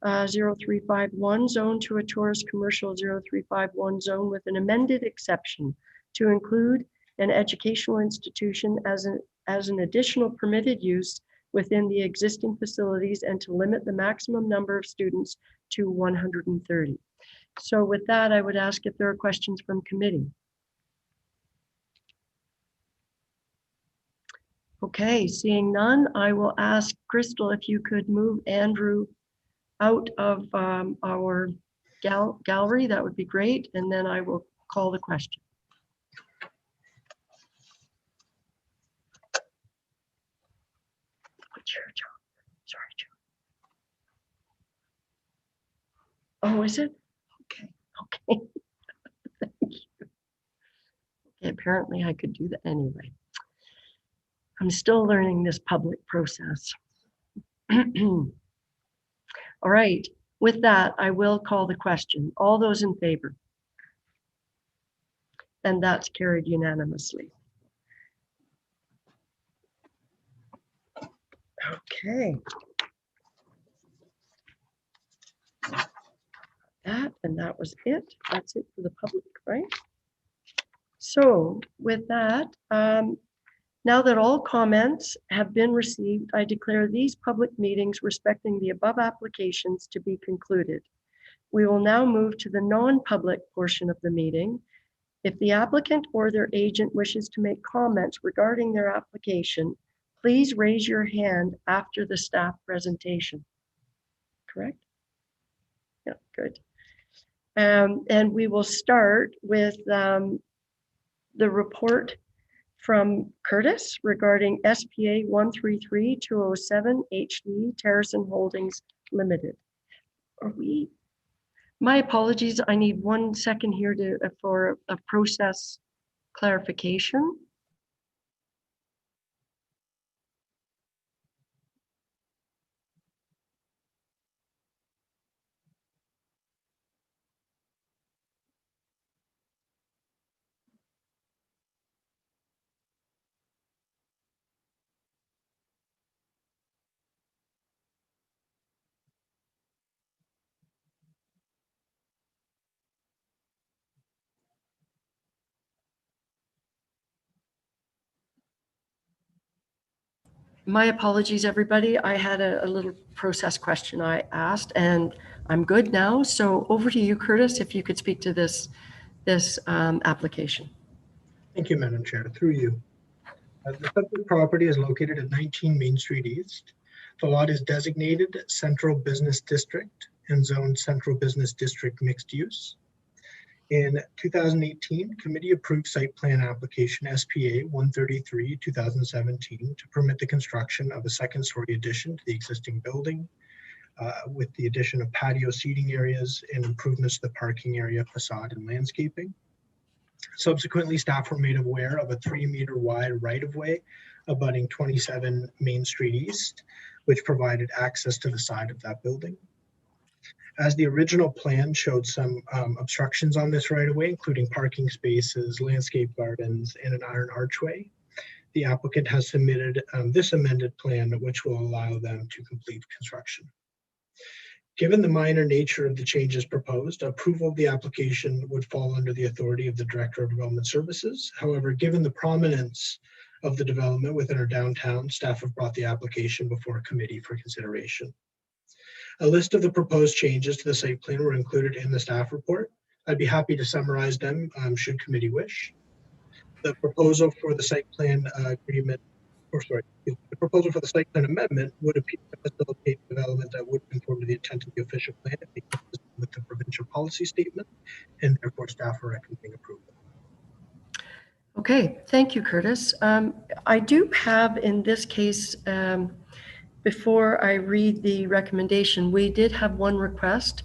0351 zone to a tourist commercial 0351 zone with an amended exception to include an educational institution as an additional permitted use within the existing facilities and to limit the maximum number of students to 130. So with that, I would ask if there are questions from committee. Okay, seeing none, I will ask Crystal if you could move Andrew out of our gallery. That would be great. And then I will call the question. Oh, is it? Okay, okay. Thank you. Okay, apparently I could do that anyway. I'm still learning this public process. All right, with that, I will call the question. All those in favor? And that's carried unanimously. Okay. That was it. That's it for the public, right? So with that, now that all comments have been received, I declare these public meetings respecting the above applications to be concluded. We will now move to the non-public portion of the meeting. If the applicant or their agent wishes to make comments regarding their application, please raise your hand after the staff presentation. Correct? Yeah, good. And we will start with the report from Curtis regarding SPA 133207 HD Terracin Holdings Limited. Are we? My apologies. I need 1 second here for a process clarification. My apologies, everybody. I had a little process question I asked, and I'm good now. So over to you, Curtis, if you could speak to this application. Thank you, Madam Chair. Through you. The subject property is located at 19 Main Street East. The lot is designated Central Business District and zoned Central Business District mixed use. In 2018, committee approved site plan application SPA 133-2017 to permit the construction of a second-story addition to the existing building with the addition of patio seating areas and improvements to the parking area, facade, and landscaping. Subsequently, staff were made aware of a 3-meter wide right-of-way abutting 27 Main Street East, which provided access to the side of that building. As the original plan showed some obstructions on this right-of-way, including parking spaces, landscape gardens, and an iron archway, the applicant has submitted this amended plan, which will allow them to complete construction. Given the minor nature of the changes proposed, approval of the application would fall under the authority of the Director of Development Services. However, given the prominence of the development within our downtown, staff have brought the application before a committee for consideration. A list of the proposed changes to the site plan were included in the staff report. I'd be happy to summarize them should committee wish. The proposal for the site plan agreement, the proposal for the site plan amendment would appear to facilitate development that would conform to the intent of the official plan and be consistent with the provincial policy statement, and therefore staff are recommending approval. Okay, thank you, Curtis. I do have in this case, before I read the recommendation, we did have one request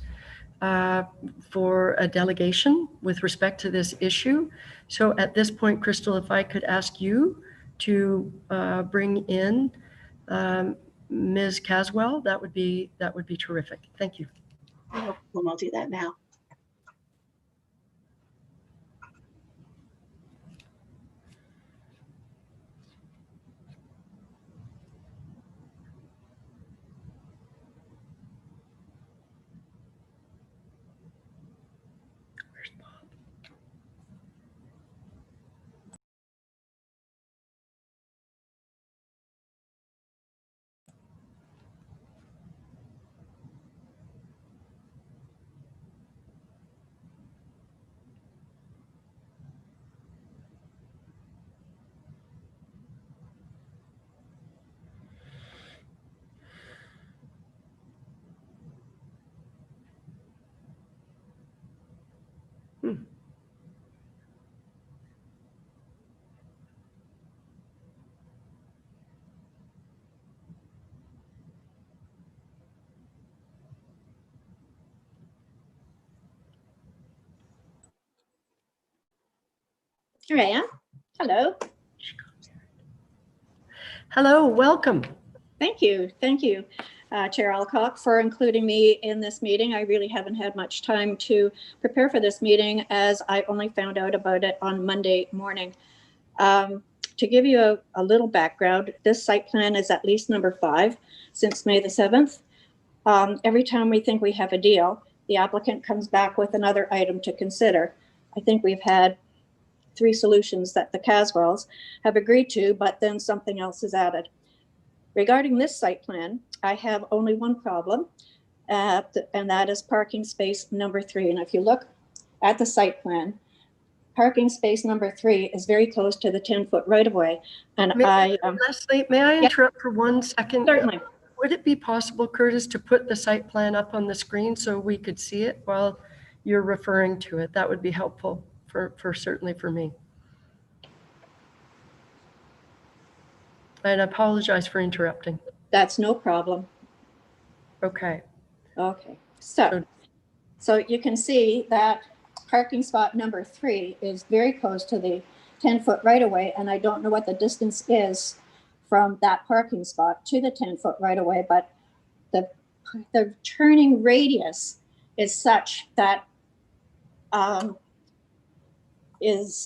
for a delegation with respect to this issue. So at this point, Crystal, if I could ask you to bring in Ms. Caswell, that would be terrific. Thank you. No problem. I'll do that now. Where's Bob? Here I am. Hello. Hello, welcome. Thank you. Thank you, Chair Alcock, for including me in this meeting. I really haven't had much time to prepare for this meeting, as I only found out about it on Monday morning. To give you a little background, this site plan is at least number 5 since May the 7th. Every time we think we have a deal, the applicant comes back with another item to consider. I think we've had 3 solutions that the Caswells have agreed to, but then something else is added. Regarding this site plan, I have only one problem, and that is parking space number 3. And if you look at the site plan, parking space number 3 is very close to the 10-foot right-of-way. And Leslie, may I interrupt for 1 second? Certainly. Would it be possible, Curtis, to put the site plan up on the screen so we could see it while you're referring to it? That would be helpful for certainly for me. And I apologize for interrupting. That's no problem. Okay. Okay. So you can see that parking spot number 3 is very close to the 10-foot right-of-way, and I don't know what the distance is from that parking spot to the 10-foot right-of-way, but the turning radius is such that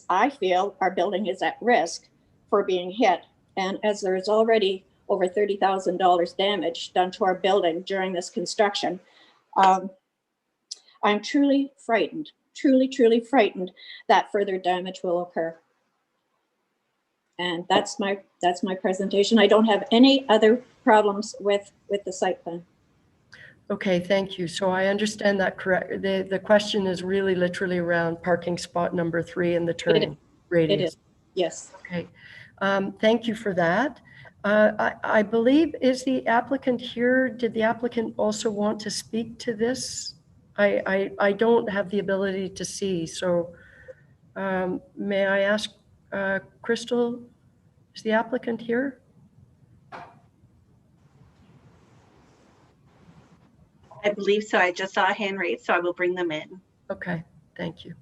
I feel our building is at risk for being hit. And as there is already over $30,000 damage done to our building during this construction, I'm truly frightened, truly frightened that further damage will occur. And that's my presentation. I don't have any other problems with the site plan. Okay, thank you. So I understand that correct. The question is really literally around parking spot number 3 and the turning radius. It is, yes. Okay, thank you for that. I believe, is the applicant here? Did the applicant also want to speak to this? I don't have the ability to see, so may I ask Crystal, is the applicant here? I believe so. I just saw a hand raised, so I will bring them in. Okay, thank you.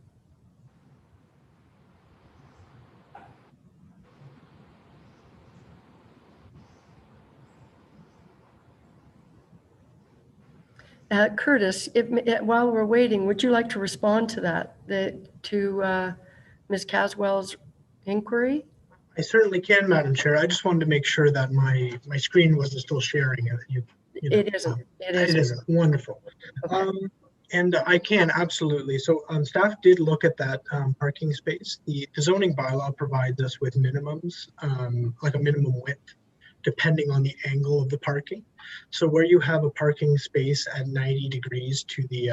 Curtis, while we're waiting, would you like to respond to that, to Ms. Caswell's inquiry? I certainly can, Madam Chair. I just wanted to make sure that my screen wasn't still sharing. It isn't. It isn't. Wonderful. Okay. And I can, absolutely. So staff did look at that parking space. The zoning bylaw provides us with minimums, like a minimum width, depending on the angle of the parking. So where you have a parking space at 90 degrees to the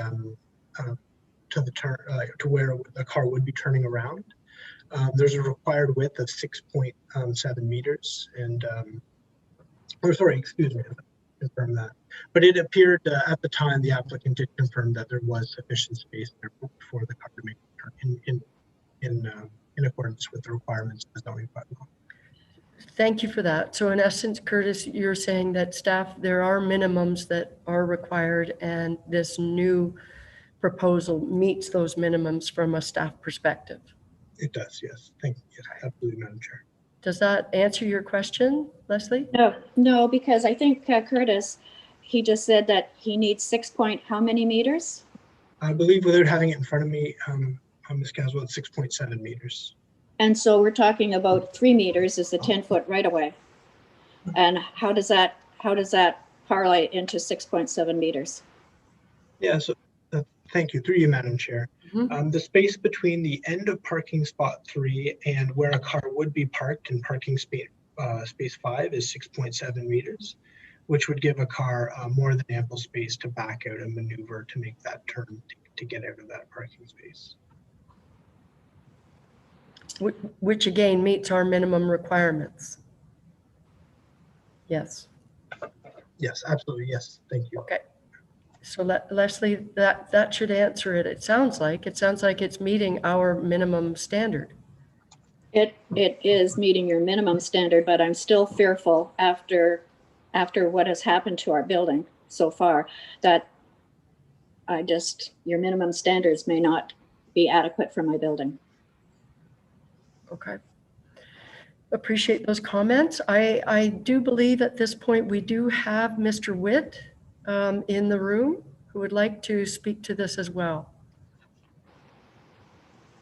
turn, to where the car would be turning around, there's a required width of 6.7 meters. And, or sorry, excuse me, confirm that. But it appeared at the time the applicant did confirm that there was sufficient space there for the car to make a turn in accordance with the requirements of the zoning bylaw. Thank you for that. So in essence, Curtis, you're saying that staff, there are minimums that are required, and this new proposal meets those minimums from a staff perspective. It does, yes. Thank you. Yes, absolutely, Madam Chair. Does that answer your question, Leslie? No, because I think Curtis, he just said that he needs 6 point how many meters? I believe without having it in front of me, Ms. Caswell, it's 6.7 meters. And so we're talking about 3 meters is the 10-foot right-of-way. And how does that parlay into 6.7 meters? Yeah, so thank you. Through you, Madam Chair. Mm-hmm. The space between the end of parking spot 3 and where a car would be parked in parking space 5 is 6.7 meters, which would give a car more than ample space to back out and maneuver to make that turn to get out of that parking space. Which again meets our minimum requirements. Yes. Yes, absolutely. Yes. Thank you. Okay. So Leslie, that should answer it. It sounds like it's meeting our minimum standard. It is meeting your minimum standard, but I'm still fearful after what has happened to our building so far that your minimum standards may not be adequate for my building. Okay. Appreciate those comments. I do believe at this point we do have Mr. Witt in the room who would like to speak to this as well.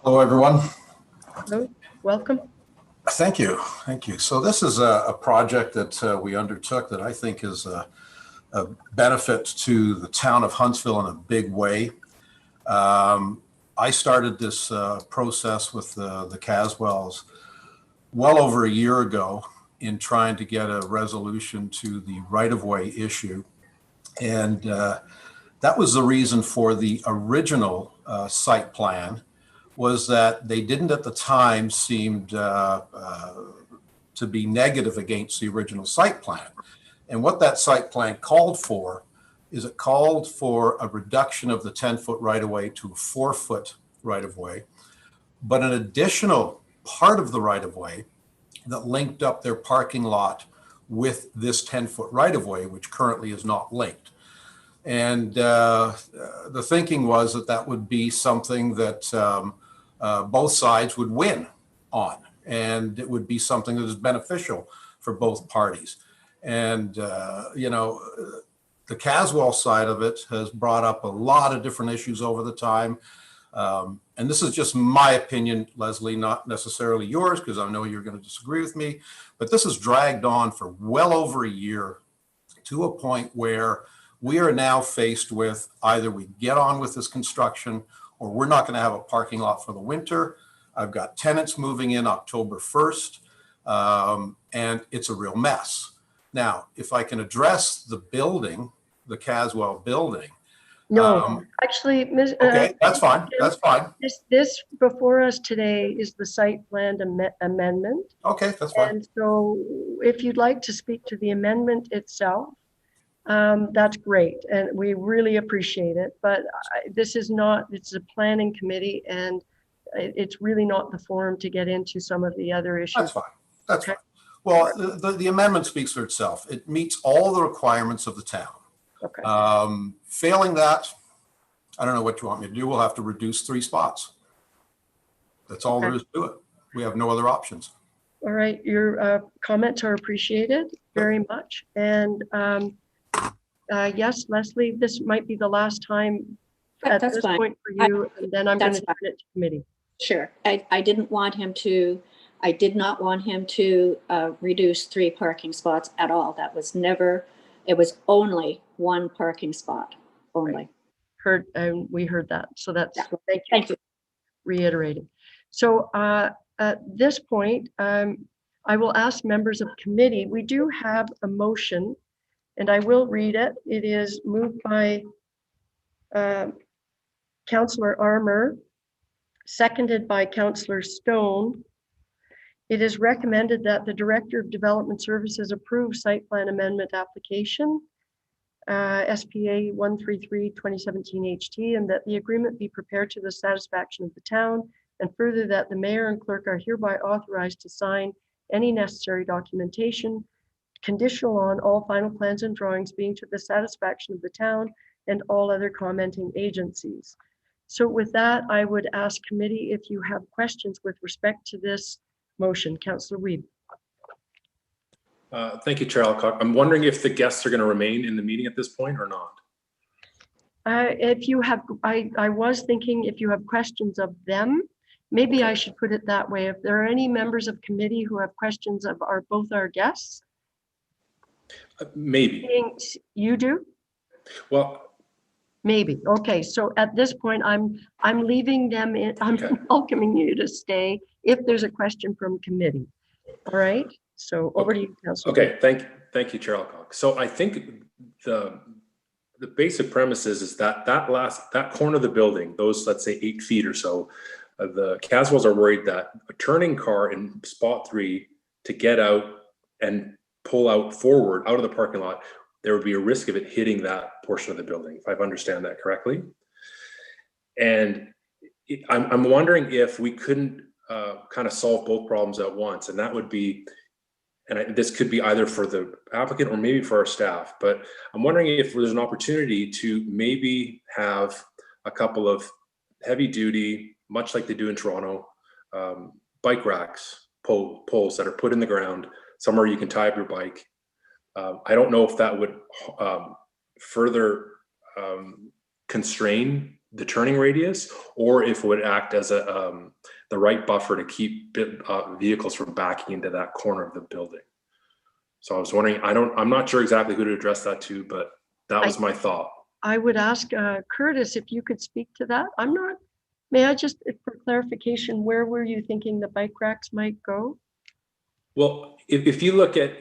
Hello, everyone. Hello, welcome. Thank you. Thank you. So this is a project that we undertook that I think is a benefit to the town of Huntsville in a big way. I started this process with the Caswells well over a year ago in trying to get a resolution to the right-of-way issue. And that was the reason for the original site plan, was that they didn't at the time seemed to be negative against the original site plan. And what that site plan called for is it called for a reduction of the 10-foot right-of-way to a 4-foot right-of-way, but an additional part of the right-of-way that linked up their parking lot with this 10-foot right-of-way, which currently is not linked. And the thinking was that that would be something that both sides would win on, and it would be something that is beneficial for both parties. And, you know, the Caswell side of it has brought up a lot of different issues over the time. And this is just my opinion, Leslie, not necessarily yours, because I know you're going to disagree with me, but this has dragged on for well over a year to a point where we are now faced with either we get on with this construction or we're not going to have a parking lot for the winter. I've got tenants moving in October 1st, and it's a real mess. Now, if I can address the building, the Caswell building. No, actually, Ms. Okay, that's fine. That's fine. This before us today is the site plan amendment. Okay, that's fine. And so if you'd like to speak to the amendment itself, that's great. And we really appreciate it. But this is not, it's a planning committee, and it's really not the forum to get into some of the other issues. That's fine. That's fine. Well, the amendment speaks for itself. It meets all the requirements of the town. Okay. Failing that, I don't know what you want me to do. We'll have to reduce 3 spots. That's all there is to it. We have no other options. All right. Your comments are appreciated very much. And yes, Leslie, this might be the last time at That's this fine. point for you, and then I'm going to turn it to committee. Sure. I didn't want him to, I did not want him to reduce 3 parking spots at all. That was never, it was only 1 parking spot, only. Heard, and we heard that. So that's, Yeah. thank you. Thank you. Reiterating. So at this point, I will ask members of committee, we do have a motion, and I will read it. It is moved by Councillor Armour, seconded by Councillor Stone. It is recommended that the Director of Development Services approve site plan amendment application, SPA 133-2017 HT, and that the agreement be prepared to the satisfaction of the town, and further that the mayor and clerk are hereby authorized to sign any necessary documentation conditional on all final plans and drawings being to the satisfaction of the town and all other commenting agencies. So with that, I would ask committee if you have questions with respect to this motion. Councillor Weed. Thank you, Chair Alcock. I'm wondering if the guests are going to remain in the meeting at this point or not. If you have, I was thinking if you have questions of them, maybe I should put it that way. If there are any members of committee who have questions of both our guests. Maybe. You do? Well, maybe. Okay. So at this point, I'm leaving them in. I'm welcoming you to stay if there's a question from committee. All right. So over to you, Councillor. Okay. Thank you, Chair Alcock. So I think the basic premise is that that corner of the building, those, let's say 8 feet or so, the Caswells are worried that a turning car in spot 3 to get out and pull out forward out of the parking lot, there would be a risk of it hitting that portion of the building, if I understand that correctly. And I'm wondering if we couldn't kind of solve both problems at once, and that would be, and this could be either for the applicant or maybe for our staff, but I'm wondering if there's an opportunity to maybe have a couple of heavy duty, much like they do in Toronto, bike racks, poles that are put in the ground, somewhere you can tie up your bike. I don't know if that would further constrain the turning radius, or if it would act as the right buffer to keep vehicles from backing into that corner of the building. So I was wondering, I'm not sure exactly who to address that to, but that was my thought. I would ask Curtis if you could speak to that. May I just, for clarification, where were you thinking the bike racks might go? Well, if you look at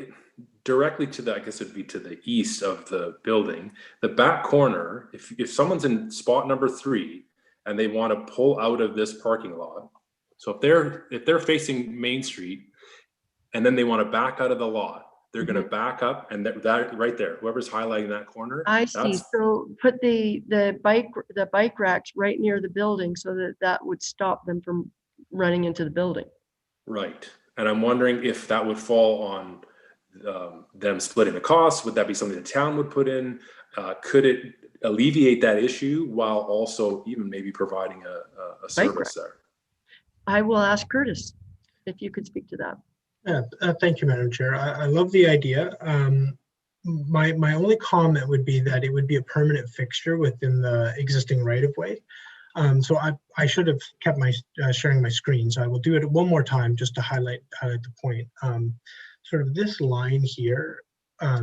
directly to the, I guess it'd be to the east of the building, the back corner, if someone's in spot number 3 and they want to pull out of this parking lot, so if they're facing Main Street and then they want to back out of the lot, they're going to back up, and that right there, whoever's highlighting that corner. I see. So put the bike racks right near the building so that would stop them from running into the building. Right. And I'm wondering if that would fall on them splitting the costs. Would that be something the town would put in? Could it alleviate that issue while also even maybe providing a service there? I will ask Curtis if you could speak to that. Yeah, thank you, Madam Chair. I love the idea. My only comment would be that it would be a permanent fixture within the existing right-of-way. So I should have kept my sharing my screen. So I will do it one more time just to highlight the point. Sort of this line here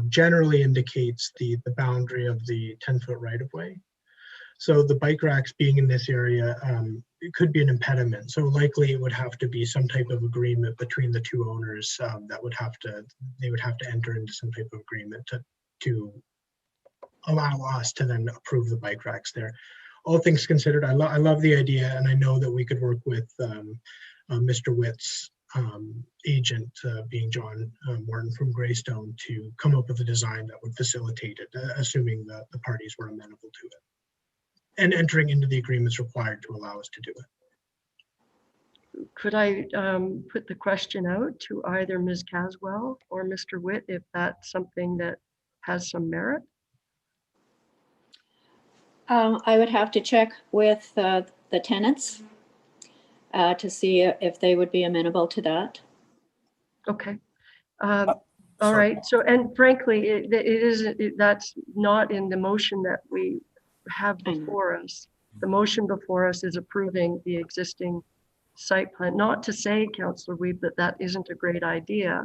generally indicates the boundary of the 10-foot right-of-way. So the bike racks being in this area, it could be an impediment. So likely it would have to be some type of agreement between the two owners they would have to enter into some type of agreement to allow us to then approve the bike racks there. All things considered, I love the idea, and I know that we could work with Mr. Witt's agent, being John Morton from Greystone, to come up with a design that would facilitate it, assuming that the parties were amenable to it, and entering into the agreements required to allow us to do it. Could I put the question out to either Ms. Caswell or Mr. Witt if that's something that has some merit? I would have to check with the tenants to see if they would be amenable to that. Okay. All right. So, and frankly, that's not in the motion that we have before us. The motion before us is approving the existing site plan. Not to say, Councillor Weeb, that that isn't a great idea,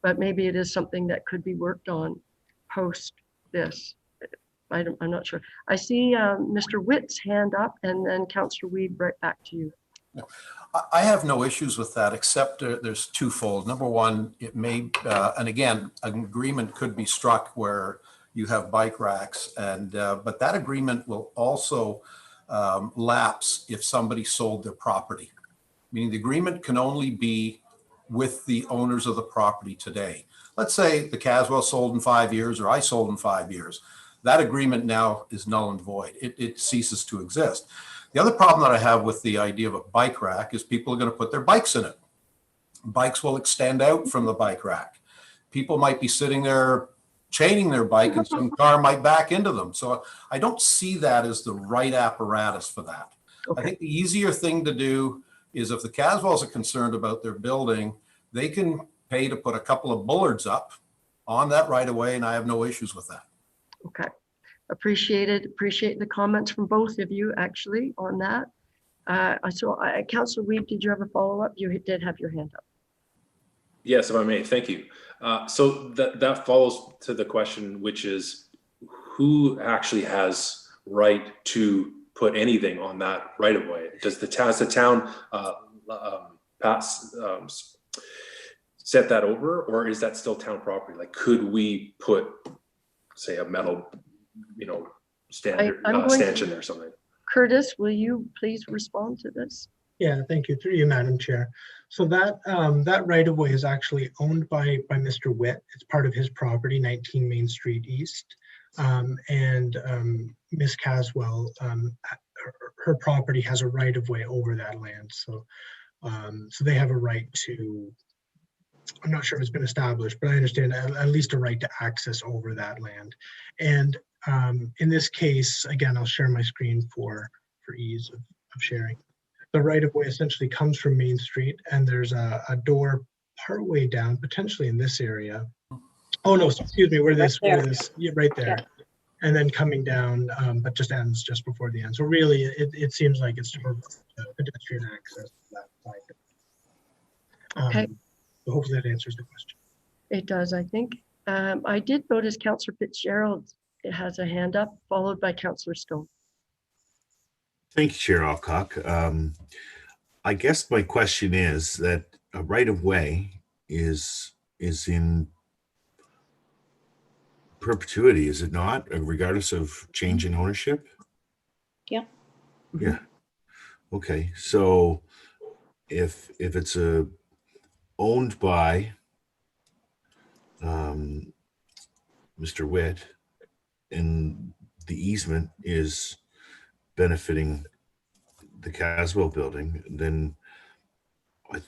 but maybe it is something that could be worked on post this. I'm not sure. I see Mr. Witt's hand up, and then Councillor Weeb, right back to you. No, I have no issues with that, except there's twofold. Number one, it may, and again, an agreement could be struck where you have bike racks, and but that agreement will also lapse if somebody sold their property. Meaning the agreement can only be with the owners of the property today. Let's say the Caswell sold in 5 years, or I sold in 5 years. That agreement now is null and void. It ceases to exist. The other problem that I have with the idea of a bike rack is people are going to put their bikes in it. Bikes will extend out from the bike rack. People might be sitting there chaining their bike and some car might back into them. So I don't see that as the right apparatus for that. Okay. I think the easier thing to do is if the Caswells are concerned about their building, they can pay to put a couple of bullards up on that right away, and I have no issues with that. Okay. Appreciate the comments from both of you actually on that. Councillor Weeb, did you have a follow-up? You did have your hand up. Yes, if I may, thank you. So that follows to the question, which is who actually has right to put anything on that right of way? Does the town set that over, or is that still town property? Like, could we put, say, a metal, stanchion or something? Curtis, will you please respond to this? Yeah, thank you. Through you, Madam Chair. So that right of way is actually owned by Mr. Witt. It's part of his property, 19 Main Street East. And Ms. Caswell, her property has a right of way over that land. So they have a right to, I'm not sure if it's been established, but I understand at least a right to access over that land. And in this case, again, I'll share my screen for ease of sharing. the right-of-way essentially comes from Main Street, and there's a door partway down, potentially in this area. Oh, no, excuse me, where this, yeah, right there. Yeah. And then coming down, but just ends just before the end. So really, it seems like it's for pedestrian access to that side. Okay. So hopefully that answers the question. It does, I think. I did notice Councillor Fitzgerald has a hand up, followed by Councillor Stone. Thank you, Chair Alcock. I guess my question is that a right-of-way is in perpetuity, is it not, regardless of change in ownership? Yeah. Yeah. Okay, so if it's owned by Mr. Witt and the easement is benefiting the Caswell building, then I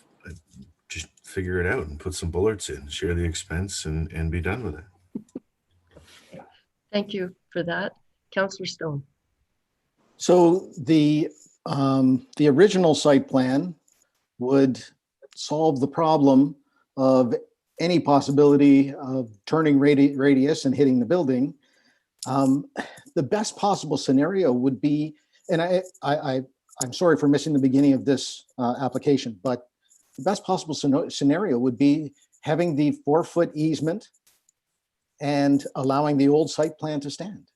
just figure it out and put some bullets in, share the expense and be done with it. Thank you for that. Councillor Stone. So the original site plan would solve the problem of any possibility of turning radius and hitting the building. The best possible scenario would be, and I'm sorry for missing the beginning of this application, but the best possible scenario would be having the 4-foot easement and allowing the old site plan to stand.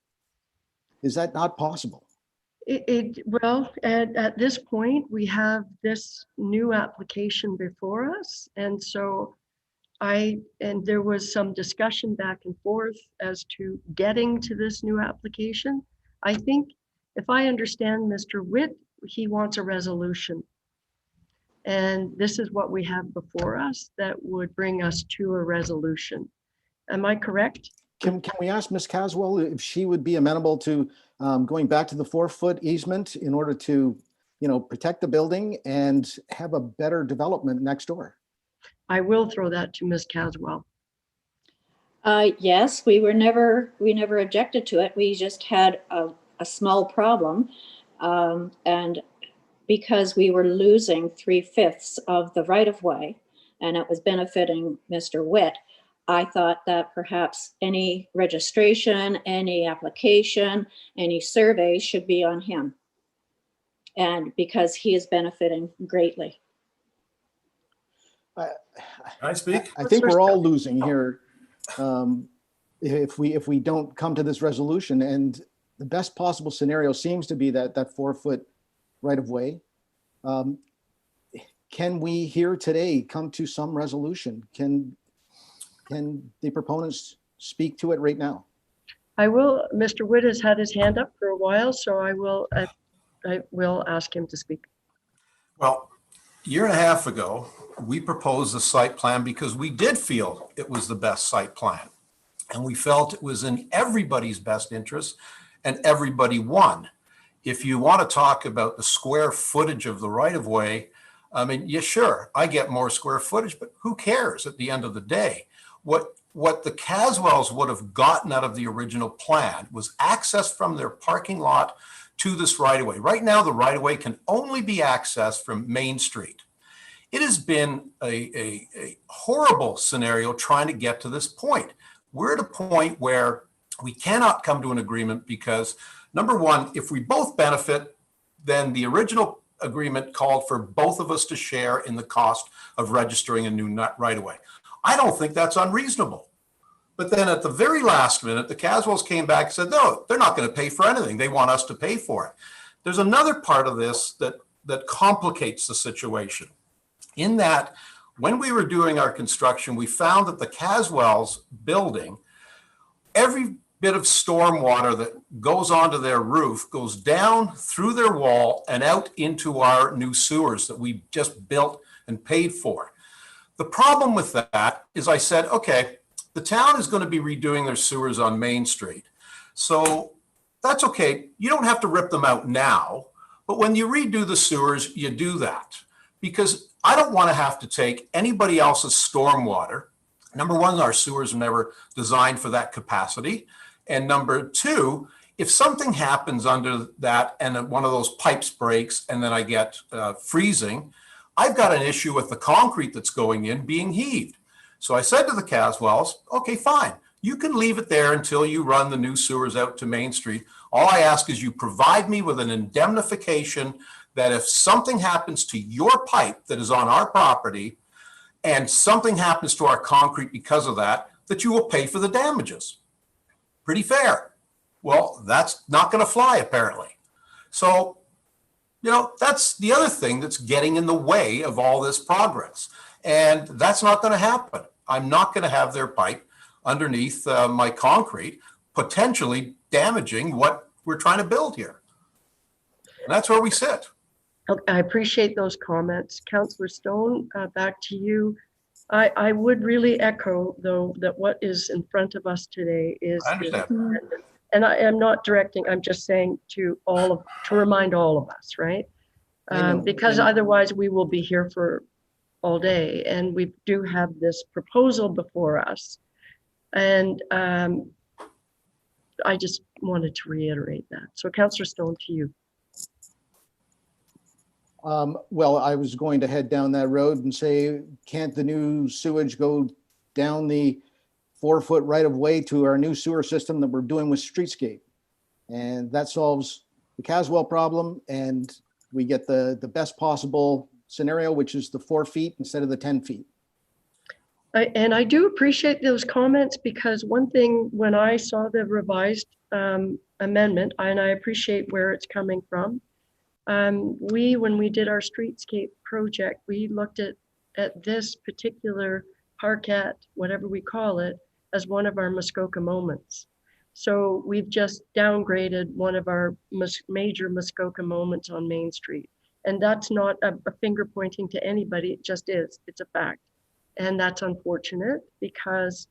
Is that not possible? Well, at this point, we have this new application before us. And so there was some discussion back and forth as to getting to this new application. I think if I understand Mr. Witt, he wants a resolution. And this is what we have before us that would bring us to a resolution. Am I correct? Can we ask Ms. Caswell if she would be amenable to going back to the 4-foot easement in order to, protect the building and have a better development next door? I will throw that to Ms. Caswell. Yes, we never objected to it. We just had a small problem. And because we were losing 3/5 of the right-of-way and it was benefiting Mr. Witt, I thought that perhaps any registration, any application, any survey should be on him. And because he is benefiting greatly. Can I speak? I think we're all losing here if we don't come to this resolution. And the best possible scenario seems to be that 4-foot right-of-way. Can we here today come to some resolution? Can the proponents speak to it right now? I will. Mr. Witt has had his hand up for a while, so I will ask him to speak. Well, a year and a half ago, we proposed a site plan because we did feel it was the best site plan. And we felt it was in everybody's best interest and everybody won. If you want to talk about the square footage of the right-of-way, I mean, yeah, sure, I get more square footage, but who cares at the end of the day? What the Caswells would have gotten out of the original plan was access from their parking lot to this right-of-way. Right now, the right-of-way can only be accessed from Main Street. It has been a horrible scenario trying to get to this point. We're at a point where we cannot come to an agreement because, number one, if we both benefit, then the original agreement called for both of us to share in the cost of registering a new right-of-way. I don't think that's unreasonable. But then at the very last minute, the Caswells came back and said, no, they're not going to pay for anything. They want us to pay for it. There's another part of this that complicates the situation. In that, when we were doing our construction, we found that the Caswells building, every bit of stormwater that goes onto their roof goes down through their wall and out into our new sewers that we just built and paid for. The problem with that is I said, okay, the town is going to be redoing their sewers on Main Street. So that's okay. You don't have to rip them out now, but when you redo the sewers, you do that. Because I don't want to have to take anybody else's stormwater. Number one, our sewers are never designed for that capacity. And number two, If something happens under that and one of those pipes breaks and then I get freezing, I've got an issue with the concrete that's going in being heaved. So I said to the Caswells, okay, fine. You can leave it there until you run the new sewers out to Main Street. All I ask is you provide me with an indemnification that if something happens to your pipe that is on our property and something happens to our concrete because of that, that you will pay for the damages. Pretty fair. Well, that's not going to fly, apparently. So, you know, that's the other thing that's getting in the way of all this progress. And that's not going to happen. I'm not going to have their pipe underneath my concrete, potentially damaging what we're trying to build here. And that's where we sit. I appreciate those comments. Councillor Stone, back to you. I would really echo, though, that what is in front of us today is, I understand. and I am not directing, I'm just saying to remind all of us, right? Because otherwise we will be here for all day, and we do have this proposal before us. And I just wanted to reiterate that. So Councillor Stone, to you. Well, I was going to head down that road and say, can't the new sewage go down the 4-foot right of way to our new sewer system that we're doing with Streetscape? And that solves the Caswell problem, and we get the best possible scenario, which is the 4 feet instead of the 10 feet. And I do appreciate those comments, because one thing, when I saw the revised amendment, and I appreciate where it's coming from, when we did our streetscape project, we looked at this particular parquet, whatever we call it, as one of our Muskoka moments. So we've just downgraded one of our major Muskoka moments on Main Street. And that's not a finger pointing to anybody, it just is, it's a fact. And that's unfortunate, because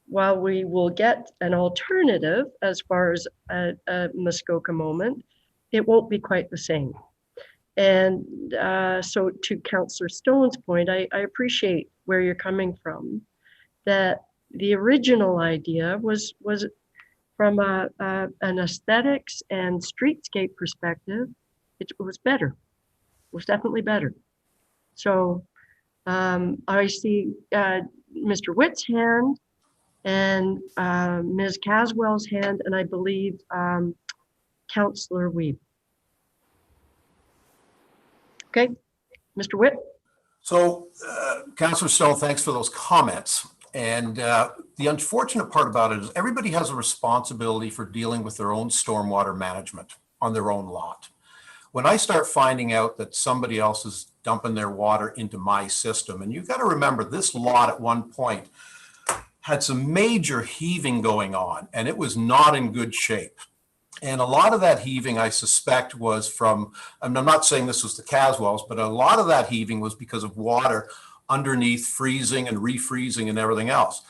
while we will get an alternative as far as a Muskoka moment, it won't be quite the same. And so to Councillor Stone's point, I appreciate where you're coming from, that the original idea was from an aesthetics and streetscape perspective, it was better. It was definitely better. So I see Mr. Witt's hand and Ms. Caswell's hand, and I believe Councillor Wiebe. Okay, Mr. Witt. So, Councillor Stone, thanks for those comments. And the unfortunate part about it is everybody has a responsibility for dealing with their own stormwater management on their own lot. When I start finding out that somebody else is dumping their water into my system, and you've got to remember, this lot at one point had some major heaving going on, and it was not in good shape. And a lot of that heaving, I suspect, was from, and I'm not saying this was the Caswells, but a lot of that heaving was because of water underneath freezing and refreezing and everything else.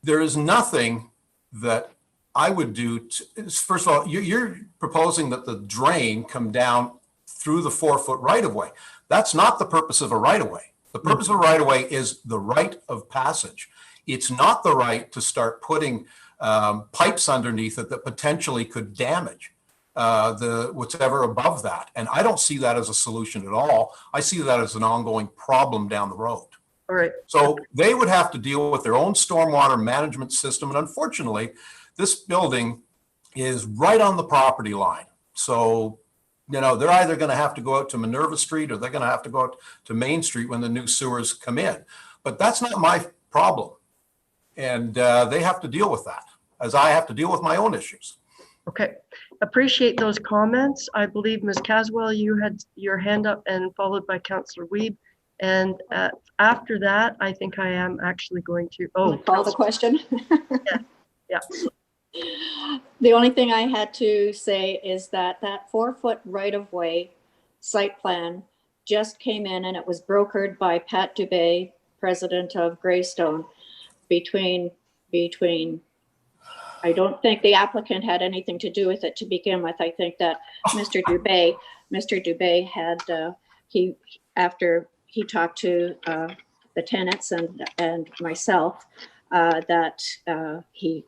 There is nothing that I would do to, first of all, you're proposing that the drain come down through the 4-foot right-of-way. That's not the purpose of a right-of-way. The purpose of a right-of-way is the right of passage. It's not the right to start putting pipes underneath it that potentially could damage whatever above that. And I don't see that as a solution at all. I see that as an ongoing problem down the road. All right. So they would have to deal with their own stormwater management system. And unfortunately, this building is right on the property line. So, you know, they're either going to have to go out to Minerva Street or they're going to have to go out to Main Street when the new sewers come in. But that's not my problem. And they have to deal with that, as I have to deal with my own issues. Okay, appreciate those comments. I believe Ms. Caswell, you had your hand up, and followed by Councillor Wiebe. And after that, I think I am actually going to call the question. Yeah. The only thing I had to say is that 4-foot right-of-way site plan just came in, and it was brokered by Pat Dubé, president of Greystone, between I don't think the applicant had anything to do with it to begin with. I think that Mr. Dubé had after he talked to the tenants and myself, that he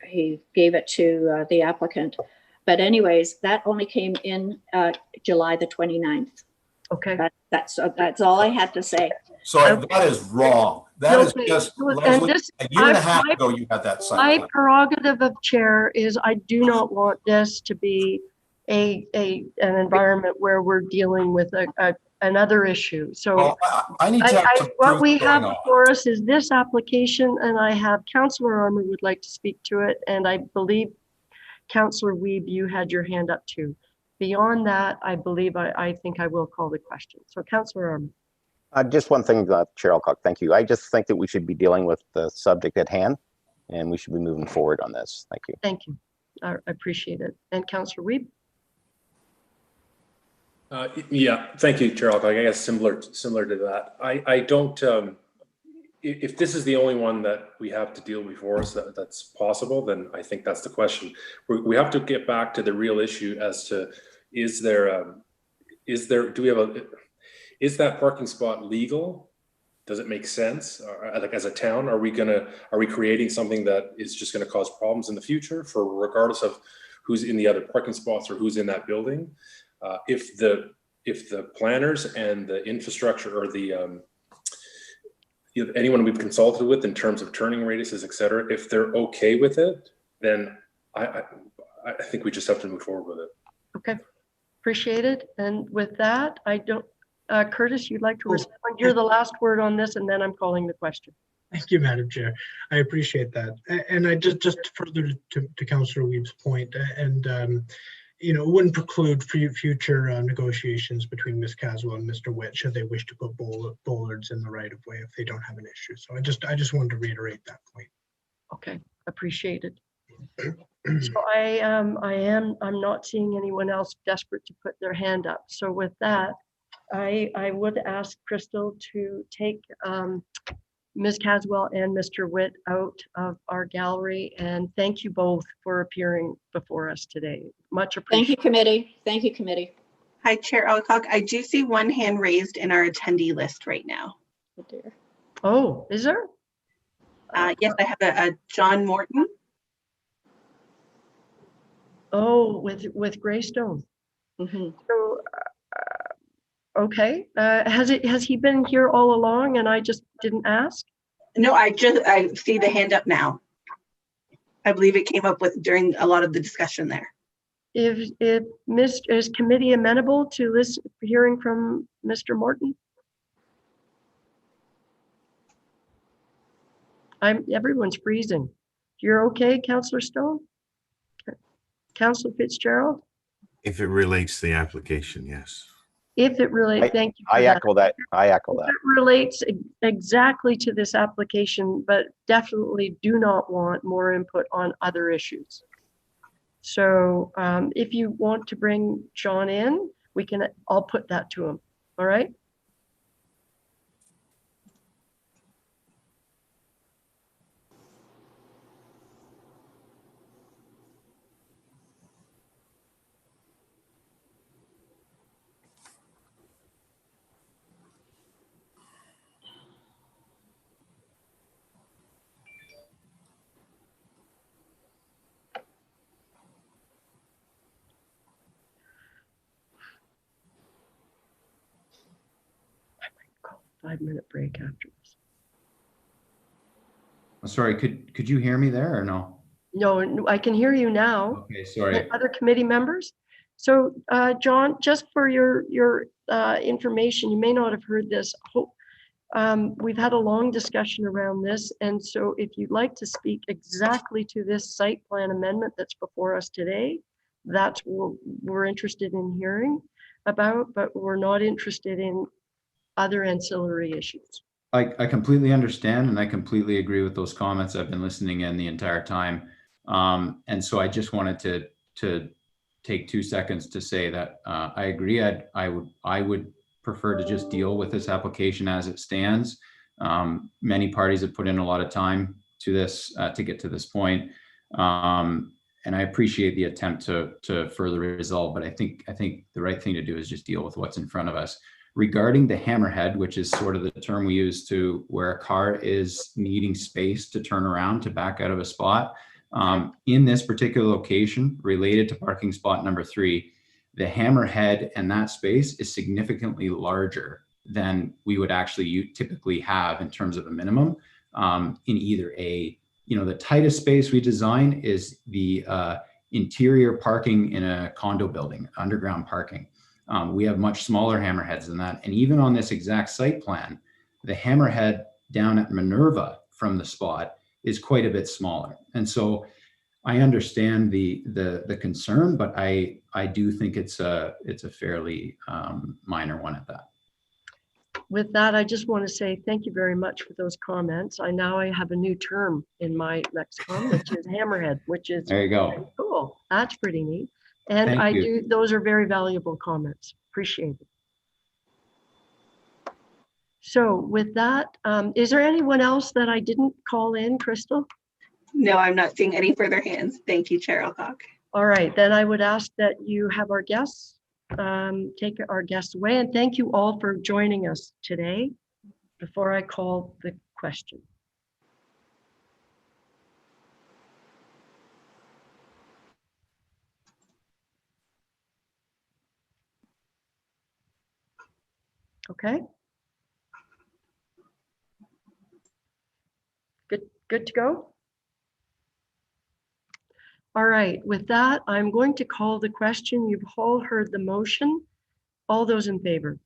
he gave it to the applicant. But anyways, that only came in July the 29th. Okay. That's all I had to say. So that is wrong. That is just, And Leslie, this, a year and a half ago, you had that site my plan. prerogative of chair is I do not want this to be an environment where we're dealing with another issue. So Well, I need to have some what truth we going have on. before us is this application, and I have Councillor Armour would like to speak to it, and I believe Councillor Weeb, you had your hand up too. Beyond that, I believe I think I will call the question. So Councillor Armour. Just one thing, Chair Alcock, thank you. I just think that we should be dealing with the subject at hand, and we should be moving forward on this. Thank you. Thank you. I appreciate it. And Councillor Weeb. Yeah, thank you, Chair Alcock. I guess similar to that. I don't. If this is the only one that we have to deal before us that's possible, then I think that's the question. We have to get back to the real issue as to is that parking spot legal? Does it make sense? Like as a town, are we creating something that is just going to cause problems in the future for regardless of who's in the other parking spots or who's in that building? If the planners and the infrastructure or the anyone we've consulted with in terms of turning radiuses, et cetera, if they're okay with it, then I think we just have to move forward with it. Okay, appreciate it. And with that, I don't, Curtis, you'd like to respond? You're the last word on this, and then I'm calling the question. Thank you, Madam Chair. I appreciate that. And I just further to Councillor Weeb's point, and you know, it wouldn't preclude future negotiations between Ms. Caswell and Mr. Witt should they wish to put bollards in the right of way if they don't have an issue. So I just wanted to reiterate that point. Okay, appreciated. So I'm not seeing anyone else desperate to put their hand up. So with that, I would ask Crystal to take Ms. Caswell and Mr. Witt out of our gallery, and thank you both for appearing before us today. Much appreciated. Thank you, committee. Thank you, committee. Hi, Chair Alcock. I do see one hand raised in our attendee list right now. Oh, dear. Oh, is there? Yes, I have a John Morton. Oh, with Greystone. Mm-hmm. So, okay. Has he been here all along and I just didn't ask? No, I see the hand up now. I believe it came up during a lot of the discussion there. Is committee amenable to hearing from Mr. Morton? Everyone's freezing. You're okay, Councillor Stone? Councillor Fitzgerald? If it relates to the application, yes. If it relates, thank you. I echo that. I echo If that. it relates exactly to this application, but definitely do not want more input on other issues. So if you want to bring John in, I'll put that to him. All right. I might call 5-minute break after this. Sorry, could you hear me there or no? No, I can hear you now. Okay, sorry. Other committee members. So John, just for your information, you may not have heard this. We've had a long discussion around this. And so if you'd like to speak exactly to this site plan amendment that's before us today, that's what we're interested in hearing about, but we're not interested in other ancillary issues. I completely understand and I completely agree with those comments. I've been listening in the entire time. And so I just wanted to take 2 seconds to say that I agree. I would prefer to just deal with this application as it stands. Many parties have put in a lot of time to this to get to this point. And I appreciate the attempt to further resolve, but I think the right thing to do is just deal with what's in front of us. Regarding the hammerhead, which is sort of the term we use to where a car is needing space to turn around to back out of a spot, In this particular location related to parking spot number 3, the hammerhead and that space is significantly larger than we would actually typically have in terms of a minimum in either the tightest space we design is the interior parking in a condo building, underground parking. We have much smaller hammerheads than that. And even on this exact site plan, the hammerhead down at Minerva from the spot is quite a bit smaller. And so I understand the concern, but I do think it's a fairly minor one at that. With that, I just want to say thank you very much for those comments. I have a new term in my lexicon, which is hammerhead, which is there you go. Cool. That's pretty neat. And Thank you. those are very valuable comments. Appreciate it. So with that, is there anyone else that I didn't call in, Crystal? No, I'm not seeing any further hands. Thank you, Chair Alcock. All right, then I would ask that you have our guests, take our guests away, and thank you all for joining us today before I call the question. Okay. Good to go? All right, with that, I'm going to call the question. You've all heard the motion. All those in favor?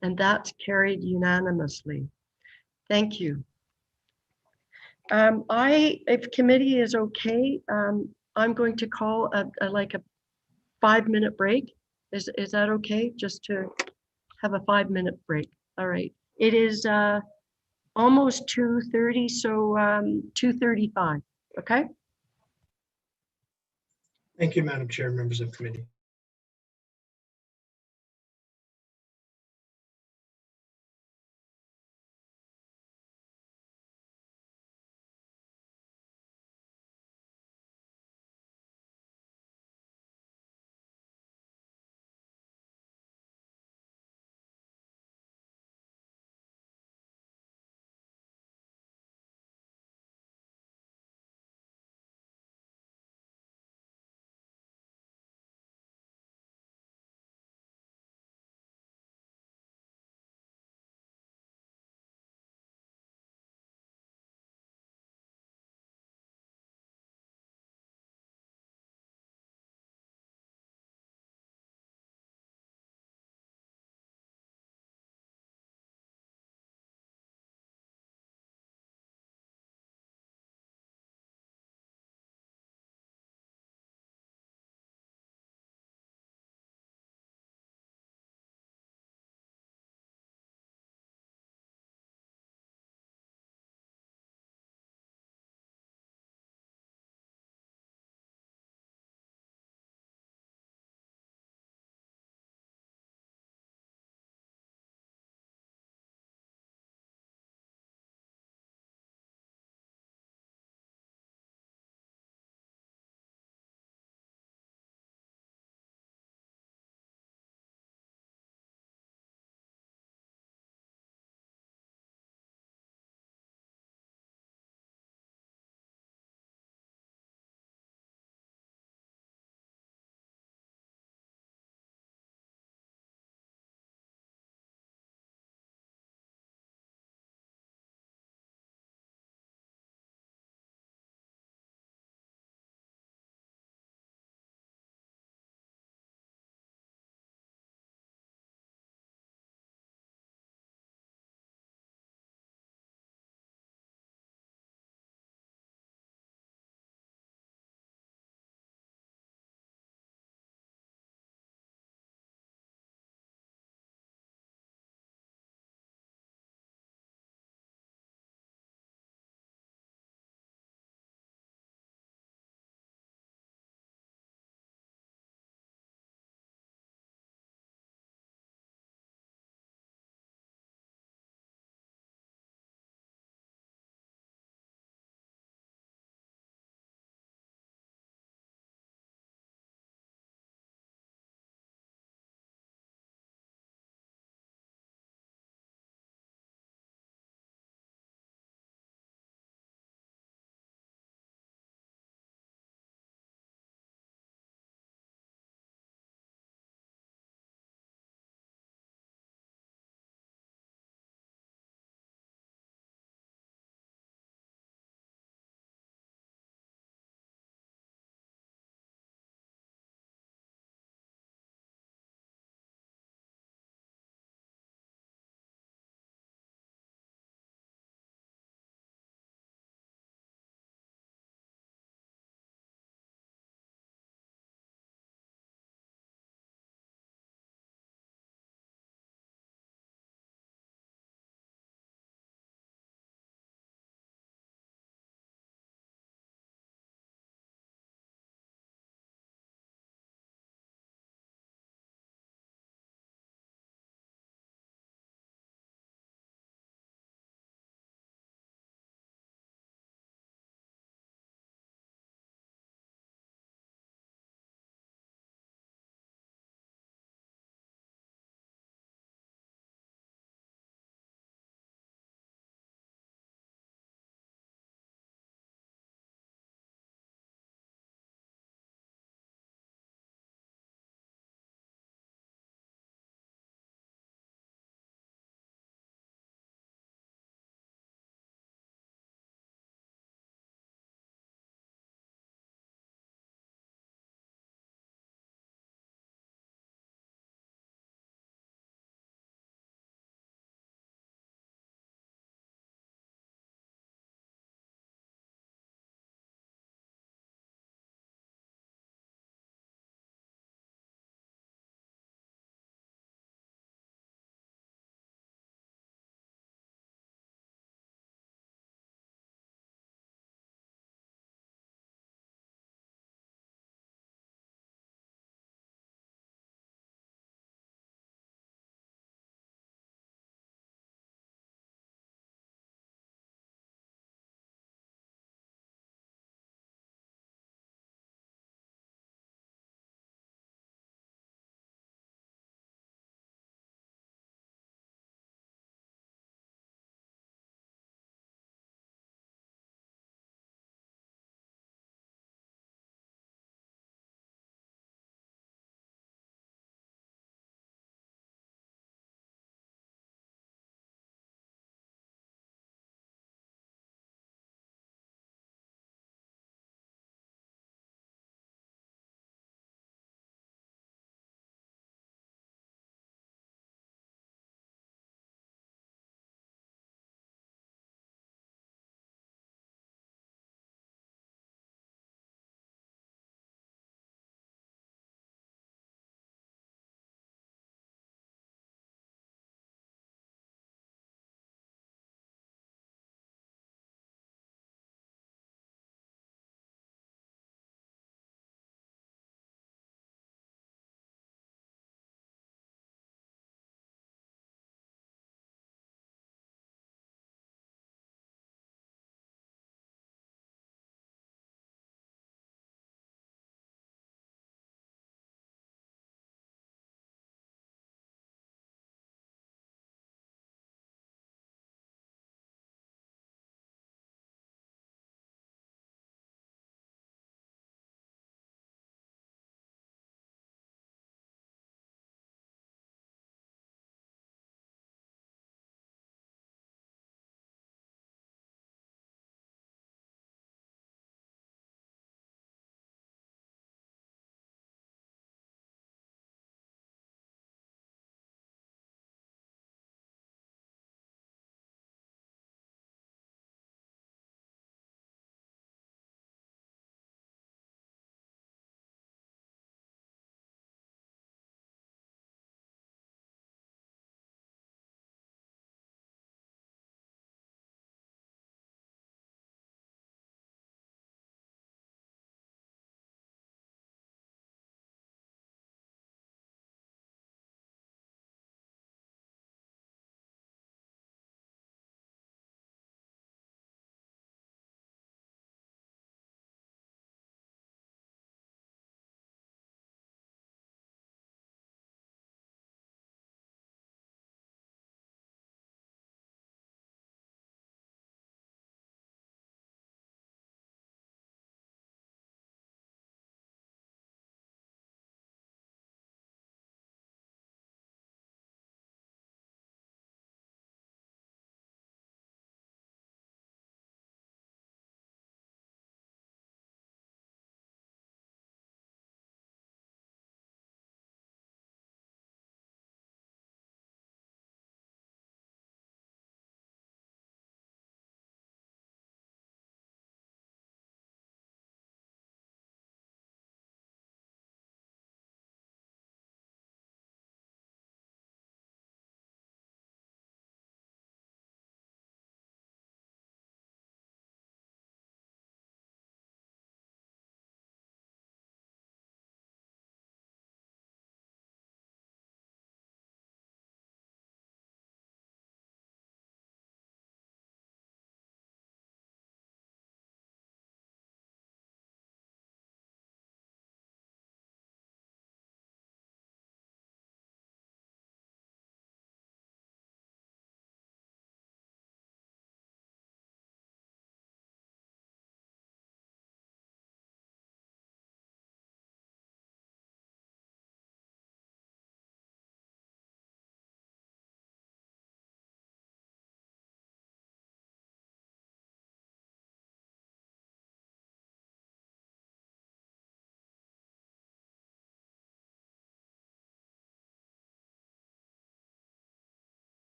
And that's carried unanimously. Thank you. If committee is okay, I'm going to call a 5-minute break. Is that okay? Just to have a 5-minute break. All right. It is almost 2:30, so 2:35. Okay. Thank you, Madam Chair, members of committee.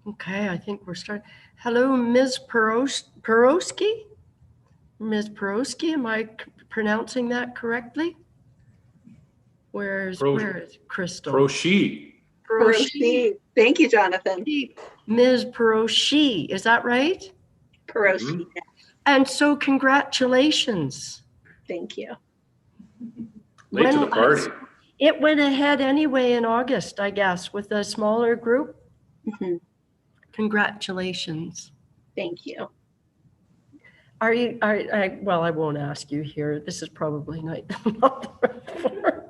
Okay, I think we're starting. Hello, Ms. Peroski? Ms. Peroski, am I pronouncing that correctly? Where is Crystal? Proshi. Peroshi. Thank you, Jonathan. Ms. Peroshi, is that right? Peroshi. And so congratulations. Thank you. Late to the party. It went ahead anyway in August, I guess, with a smaller group. Congratulations. Thank you. Are you, well, I won't ask you here. This is probably not the right forum.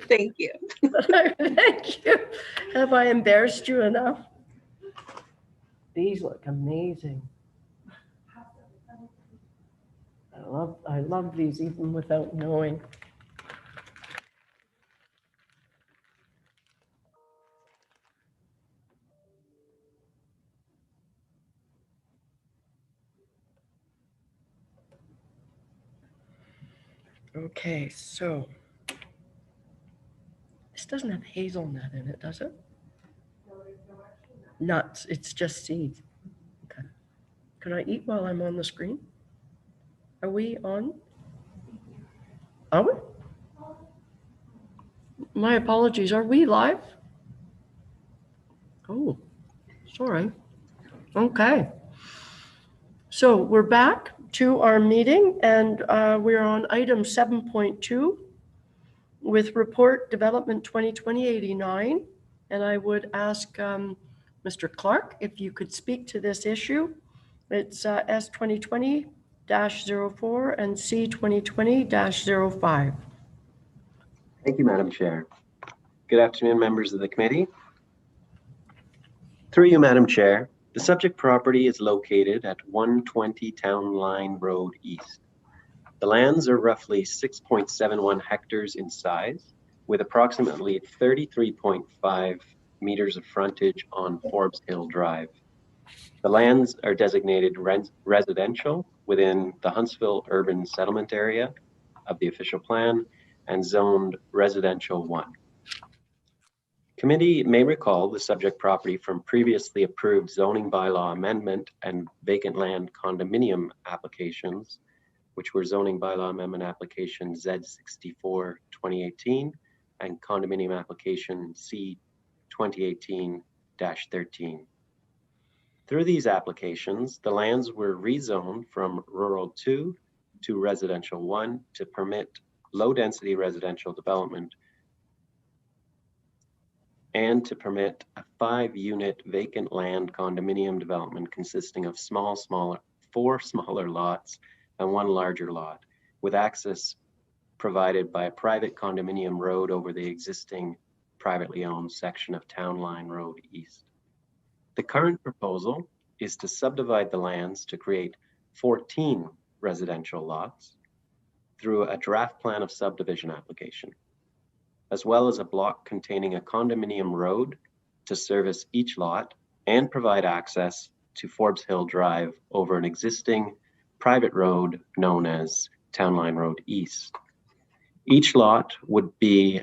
Thank you. Thank you. Have I embarrassed you enough? These look amazing. I love these even without knowing. Okay, so this doesn't have hazelnut in it, does it? Nuts, it's just seeds. Okay. Can I eat while I'm on the screen? Are we on? Are we? My apologies, are we live? Oh, sorry. Okay. So we're back to our meeting and we're on item 7.2 with report development 2020-89. And I would ask Mr. Clark if you could speak to this issue. It's S 2020-04 and C 2020-05. Thank you, Madam Chair. Good afternoon, members of the committee. Through you, Madam Chair, the subject property is located at 120 Town Line Road East. The lands are roughly 6.71 hectares in size, with approximately 33.5 meters of frontage on Forbes Hill Drive. The lands are designated residential within the Huntsville Urban Settlement Area of the official plan and zoned residential 1. Committee may recall the subject property from previously approved zoning bylaw amendment and vacant land condominium applications, which were zoning bylaw amendment application Z64 2018 and condominium application C 2018-13. Through these applications, the lands were rezoned from rural 2 to residential 1 to permit low density residential development and to permit a 5-unit vacant land condominium development consisting of 4 smaller lots and 1 larger lot, with access provided by a private condominium road over the existing privately owned section of Town Line Road East. The current proposal is to subdivide the lands to create 14 residential lots through a draft plan of subdivision application, as well as a block containing a condominium road to service each lot and provide access to Forbes Hill Drive over an existing private road known as Town Line Road East. Each lot would be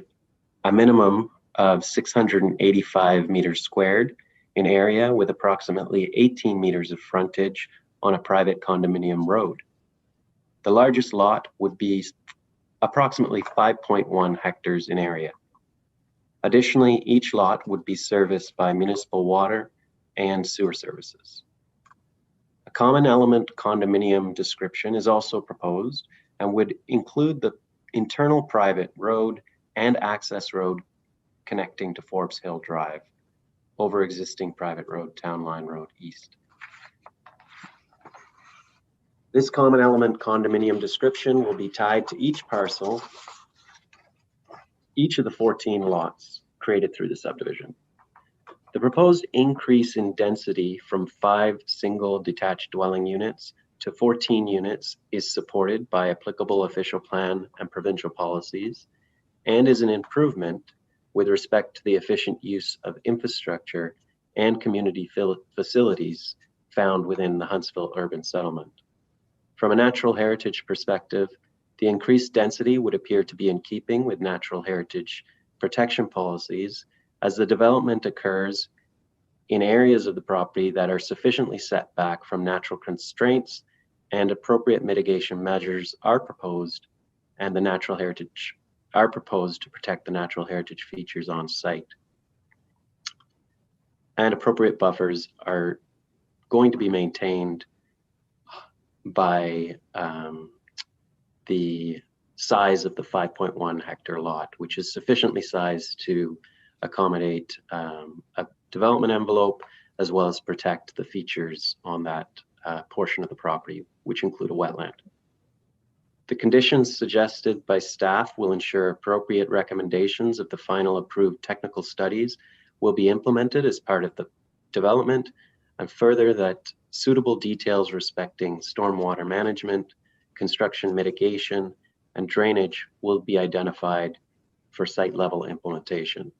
a minimum of 685 meters squared in area with approximately 18 meters of frontage on a private condominium road. The largest lot would be approximately 5.1 hectares in area. Additionally, each lot would be serviced by municipal water and sewer services. A common element condominium description is also proposed and would include the internal private road and access road connecting to Forbes Hill Drive over existing private road, Town Line Road East. This common element condominium description will be tied to each parcel, each of the 14 lots created through the subdivision. The proposed increase in density from 5 single detached dwelling units to 14 units is supported by applicable official plan and provincial policies and is an improvement with respect to the efficient use of infrastructure and community facilities found within the Huntsville urban settlement. From a natural heritage perspective, the increased density would appear to be in keeping with natural heritage protection policies as the development occurs in areas of the property that are sufficiently set back from natural constraints, and appropriate mitigation measures are proposed and the natural heritage are proposed to protect the natural heritage features on site. And appropriate buffers are going to be maintained by the size of the 5.1 hectare lot, which is sufficiently sized to accommodate a development envelope, as well as protect the features on that portion of the property, which include a wetland. The conditions suggested by staff will ensure appropriate recommendations of the final approved technical studies will be implemented as part of the development, and further that suitable details respecting stormwater management, construction mitigation, and drainage will be identified for site level implementation.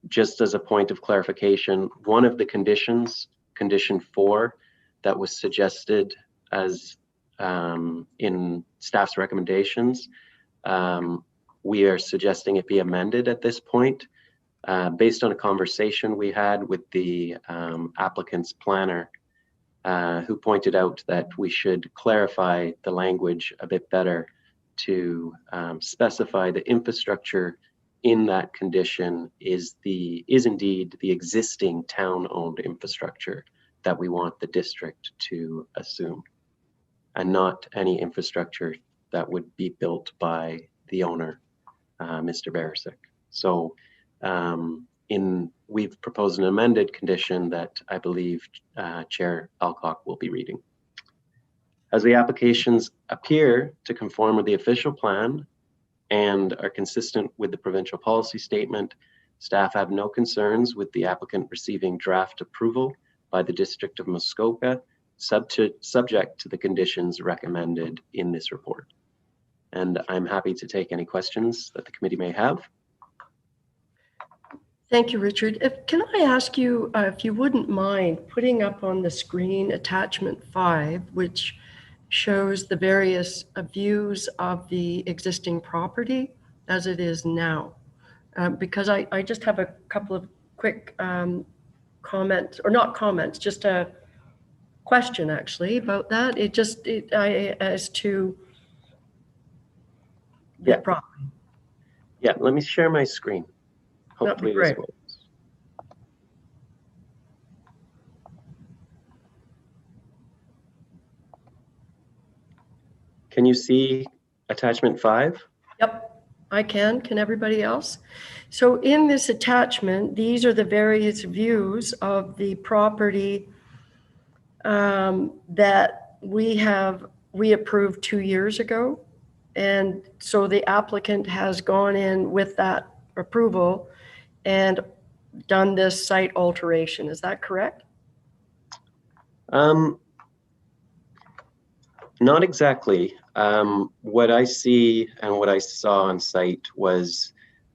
Just as a point of clarification, one of the conditions, condition 4, that was suggested as in staff's recommendations, we are suggesting it be amended at this point based on a conversation we had with the applicant's planner, who pointed out that we should clarify the language a bit better to specify the infrastructure in that condition is indeed the existing town-owned infrastructure that we want the district to assume, and not any infrastructure that would be built by the owner, Mr. Barisic. So we've proposed an amended condition that I believe Chair Alcock will be reading. As the applications appear to conform with the official plan and are consistent with the provincial policy statement, staff have no concerns with the applicant receiving draft approval by the District of Muskoka, subject to the conditions recommended in this report. And I'm happy to take any questions that the committee may have. Thank you, Richard. Can I ask you, if you wouldn't mind putting up on the screen attachment 5, which shows the various views of the existing property as it is now? Because I just have a couple of quick comments, or not comments, just a question actually about that. As to the property. Yeah, let me share my screen. Hopefully this works. Can you see attachment 5? Yep, I can. Can everybody else? So in this attachment, these are the various views of the property that we approved 2 years ago. And so the applicant has gone in with that approval and done this site alteration. Is that correct? Not exactly. What I see and what I saw on site was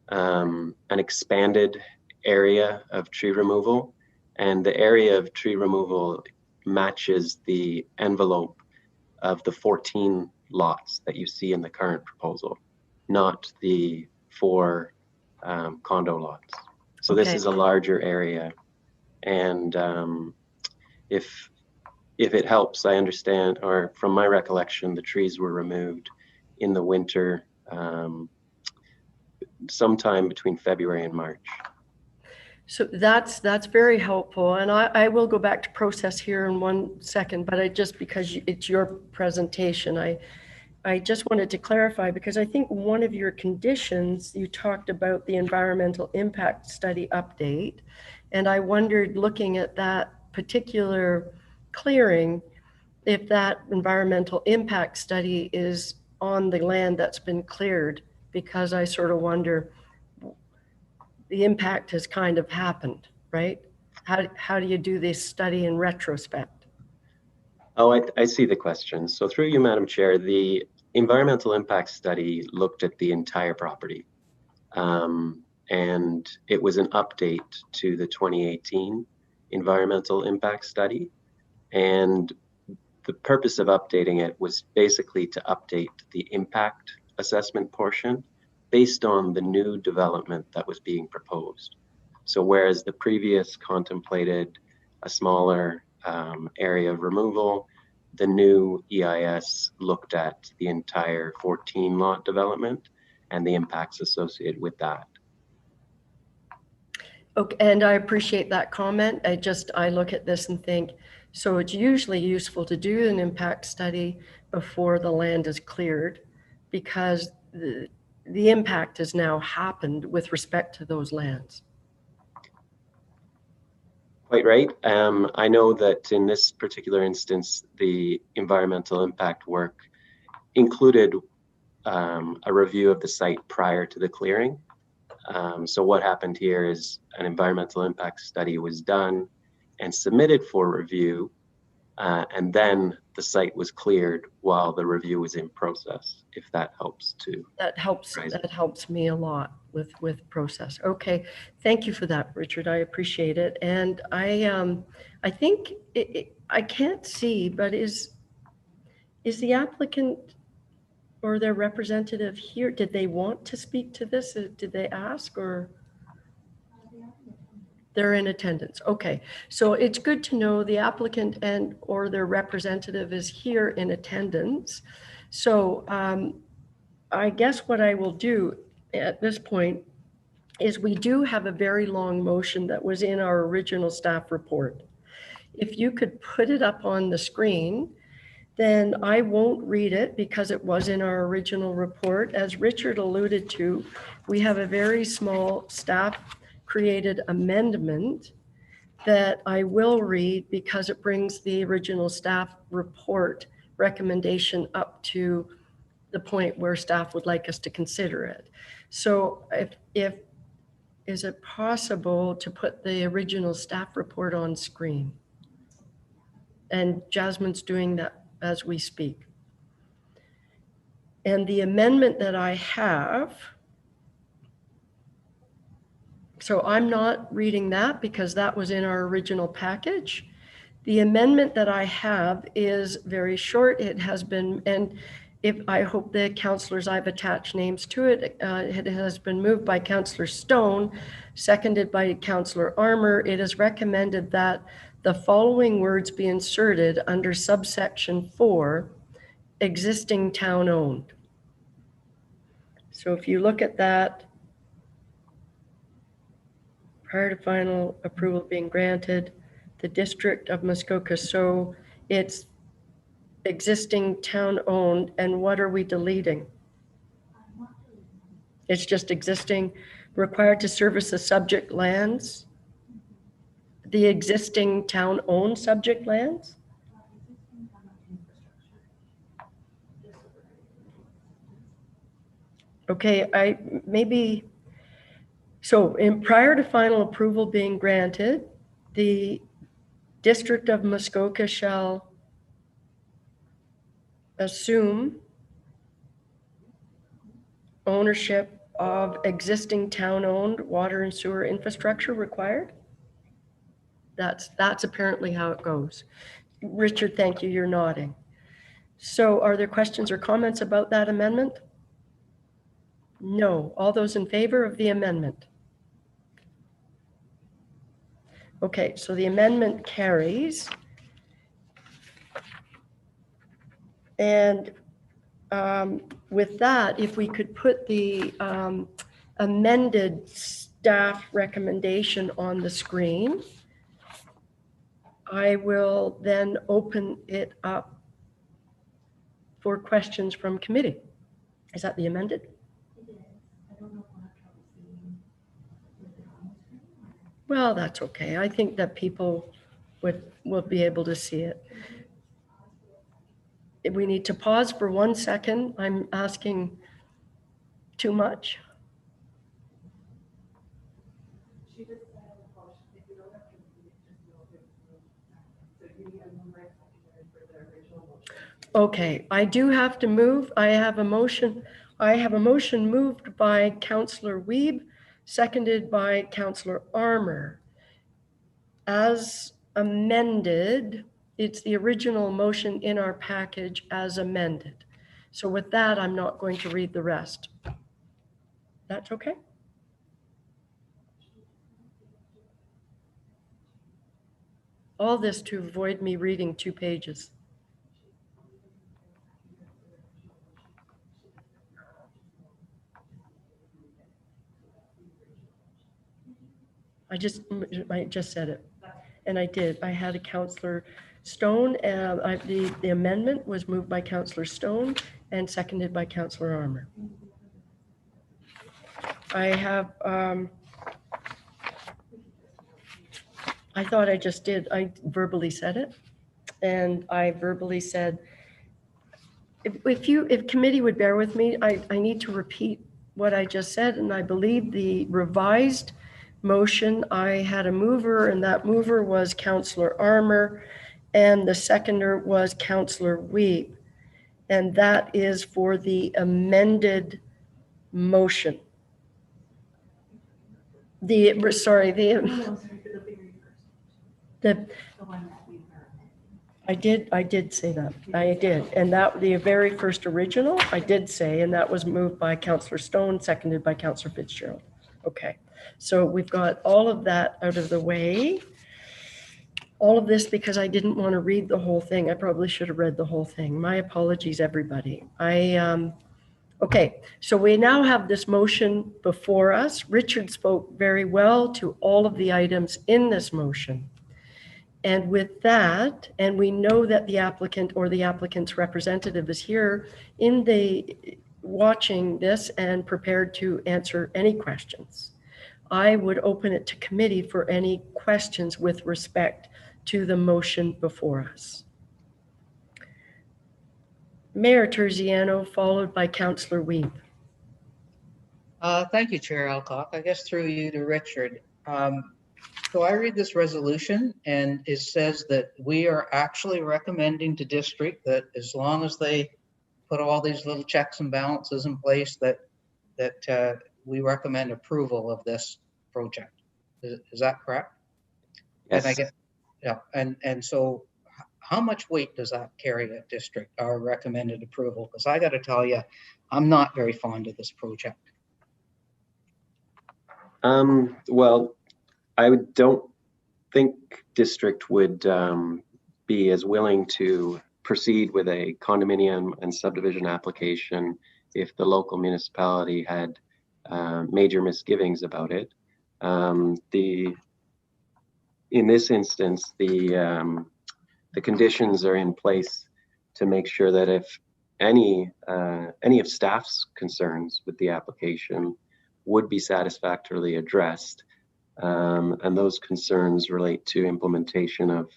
an expanded area of tree removal, and the area of tree removal matches the envelope of the 14 lots that you see in the current proposal, not the 4 condo lots. So this is a larger area, and if it helps, I understand, or from my recollection, the trees were removed in the winter, sometime between February and March. So that's very helpful, and I will go back to process here in 1 second, but just because it's your presentation, I just wanted to clarify, because I think one of your conditions, you talked about the environmental impact study update, and I wondered, looking at that particular clearing, if that environmental impact study is on the land that's been cleared, because I sort of wonder, the impact has kind of happened, right? How do you do this study in retrospect? Oh, I see the question. So through you, Madam Chair, the environmental impact study looked at the entire property. And it was an update to the 2018 environmental impact study. And the purpose of updating it was basically to update the impact assessment portion based on the new development that was being proposed. So whereas the previous contemplated a smaller area of removal, the new EIS looked at the entire 14 lot development and the impacts associated with that. Okay, and I appreciate that comment. I look at this and think, so it's usually useful to do an impact study before the land is cleared, because the impact has now happened with respect to those lands. Quite right. I know that in this particular instance, the environmental impact work included a review of the site prior to the clearing. So what happened here is an environmental impact study was done and submitted for review, and then the site was cleared while the review was in process, if that helps too. That helps me a lot with process. Okay, thank you for that, Richard. I appreciate it. And I think I can't see, but is the applicant or their representative here? Did they want to speak to this? Did they ask, or? They're in attendance. Okay, so it's good to know the applicant and or their representative is here in attendance. So I guess what I will do at this point is we do have a very long motion that was in our original staff report. If you could put it up on the screen, then I won't read it because it was in our original report. As Richard alluded to, we have a very small staff created amendment that I will read because it brings the original staff report recommendation up to the point where staff would like us to consider it. So if is it possible to put the original staff report on screen? And Jasmine's doing that as we speak. And the amendment that I have, so I'm not reading that because that was in our original package. The amendment that I have is very short. It has been, and if I hope the councillors, I've attached names to it. It has been moved by Councillor Stone, seconded by Councillor Armour. It is recommended that the following words be inserted under subsection 4, existing town owned. So if you look at that, prior to final approval being granted, the District of Muskoka. So it's existing town owned, and what are we deleting? It's just existing, required to service the subject lands, the existing town owned subject lands? Okay, so prior to final approval being granted, the District of Muskoka shall assume ownership of existing town-owned water and sewer infrastructure required. That's apparently how it goes. Richard, thank you, you're nodding. So are there questions or comments about that amendment? No. All those in favor of the amendment? Okay, so the amendment carries. And with that, if we could put the amended staff recommendation on the screen, I will then open it up for questions from committee. Is that the amended? Well, that's okay. I think that people will be able to see it. We need to pause for 1 second. I'm asking too much. Okay, I do have to move. I have a motion moved by Councillor Wiebe, seconded by Councillor Armour. As amended, it's the original motion in our package as amended. So with that, I'm not going to read the rest. That's okay? All this to avoid me reading 2 pages. I just said it, and I did. I had a Councillor Stone, and the amendment was moved by Councillor Stone and seconded by Councillor Armour. I have, I thought I just did. I verbally said it, and I verbally said, if committee would bear with me, I need to repeat what I just said, and I believe the revised motion, I had a mover, and that mover was Councillor Armour, and the seconder was Councillor Wiebe, and that is for the amended motion. I did say that. I did. And that the very first original, I did say, and that was moved by Councillor Stone, seconded by Councillor Fitzgerald. Okay. So we've got all of that out of the way. All of this because I didn't want to read the whole thing. I probably should have read the whole thing. My apologies, everybody. Okay, so we now have this motion before us. Richard spoke very well to all of the items in this motion. And with that, and we know that the applicant or the applicant's representative is here watching this and prepared to answer any questions. I would open it to committee for any questions with respect to the motion before us. Mayor Terziano, followed by Councillor Wiebe. Thank you, Chair Alcock. I guess through you to Richard. So I read this resolution and it says that we are actually recommending to district that as long as they put all these little checks and balances in place that we recommend approval of this project. Is that correct? Yes. And I guess, yeah. And so how much weight does that carry at district, our recommended approval? Because I got to tell you, I'm not very fond of this project. Well, I don't think district would be as willing to proceed with a condominium and subdivision application if the local municipality had major misgivings about it. In this instance, the conditions are in place to make sure that if any of staff's concerns with the application would be satisfactorily addressed, and those concerns relate to implementation of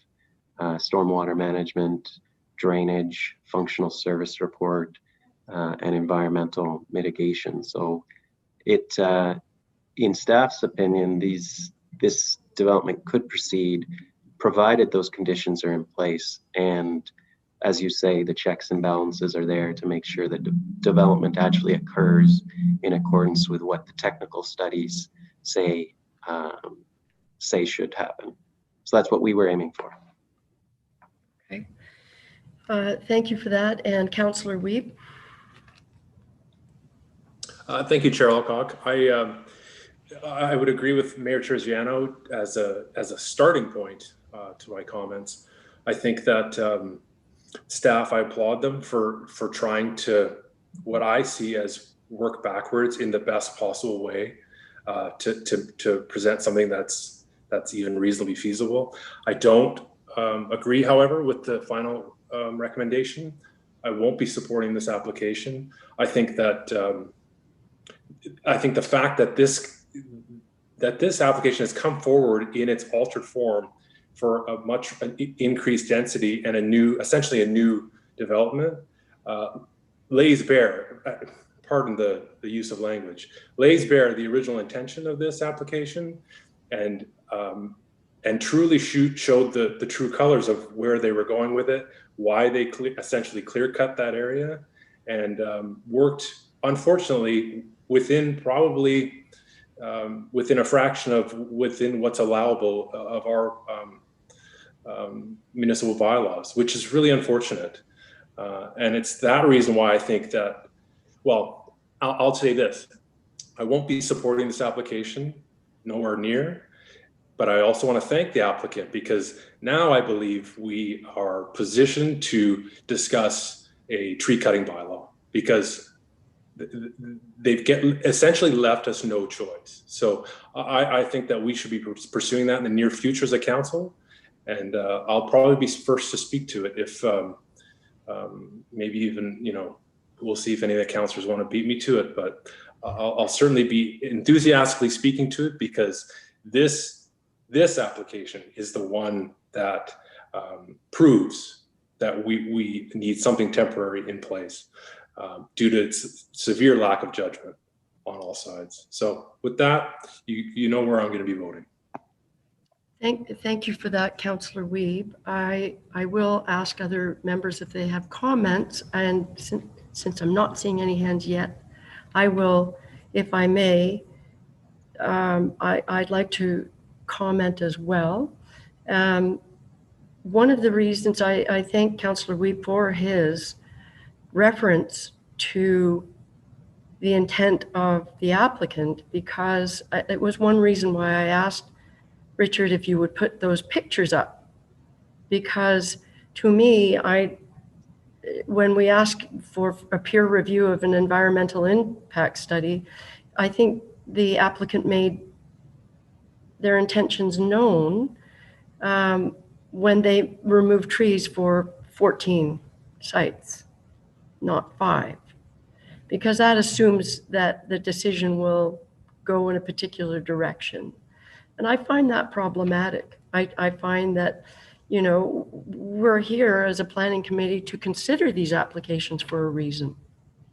stormwater management, drainage, functional service report, and environmental mitigation. So in staff's opinion, this development could proceed provided those conditions are in place. And as you say, the checks and balances are there to make sure that development actually occurs in accordance with what the technical studies say should happen. So that's what we were aiming for. Okay. Thank you for that. And Councillor Wiebe. Thank you, Chair Alcock. I would agree with Mayor Terziano as a starting point to my comments. I think that staff, I applaud them for trying to, what I see as work backwards in the best possible way to present something that's even reasonably feasible. I don't agree, however, with the final recommendation. I won't be supporting this application. I think that the fact that this application has come forward in its altered form for a much increased density and essentially a new development lays bare, pardon the use of language, lays bare the original intention of this application and truly showed the true colors of where they were going with it, why they essentially clear cut that area, and worked, unfortunately, within a fraction of what's allowable of our municipal bylaws, which is really unfortunate. And it's that reason why I think that, well, I'll say this, I won't be supporting this application, nowhere near. But I also want to thank the applicant, because now I believe we are positioned to discuss a tree cutting bylaw, because they've essentially left us no choice. So I think that we should be pursuing that in the near future as a council. And I'll probably be first to speak to it if maybe even, we'll see if any of the councillors want to beat me to it, but I'll certainly be enthusiastically speaking to it, because this application is the one that proves that we need something temporary in place due to its severe lack of judgment on all sides. So with that, you know where I'm going to be voting. Thank you for that, Councillor Wiebe. I will ask other members if they have comments, and since I'm not seeing any hands yet, I will, if I may, I'd like to comment as well. One of the reasons I thank Councillor Wiebe for his reference to the intent of the applicant, because it was one reason why I asked Richard if you would put those pictures up, because to me, when we ask for a peer review of an environmental impact study, I think the applicant made their intentions known when they removed trees for 14 sites, not 5, because that assumes that the decision will go in a particular direction. And I find that problematic. I find that, we're here as a planning committee to consider these applications for a reason.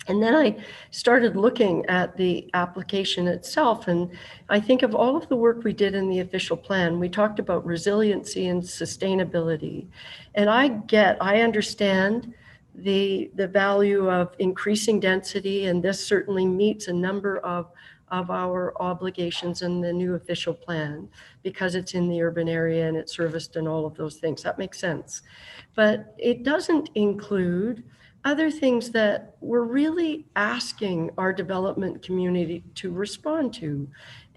And then I started looking at the application itself, and I think of all of the work we did in the official plan. We talked about resiliency and sustainability. And I understand the value of increasing density, and this certainly meets a number of our obligations in the new official plan, because it's in the urban area and it's serviced and all of those things. That makes sense. But it doesn't include other things that we're really asking our development community to respond to.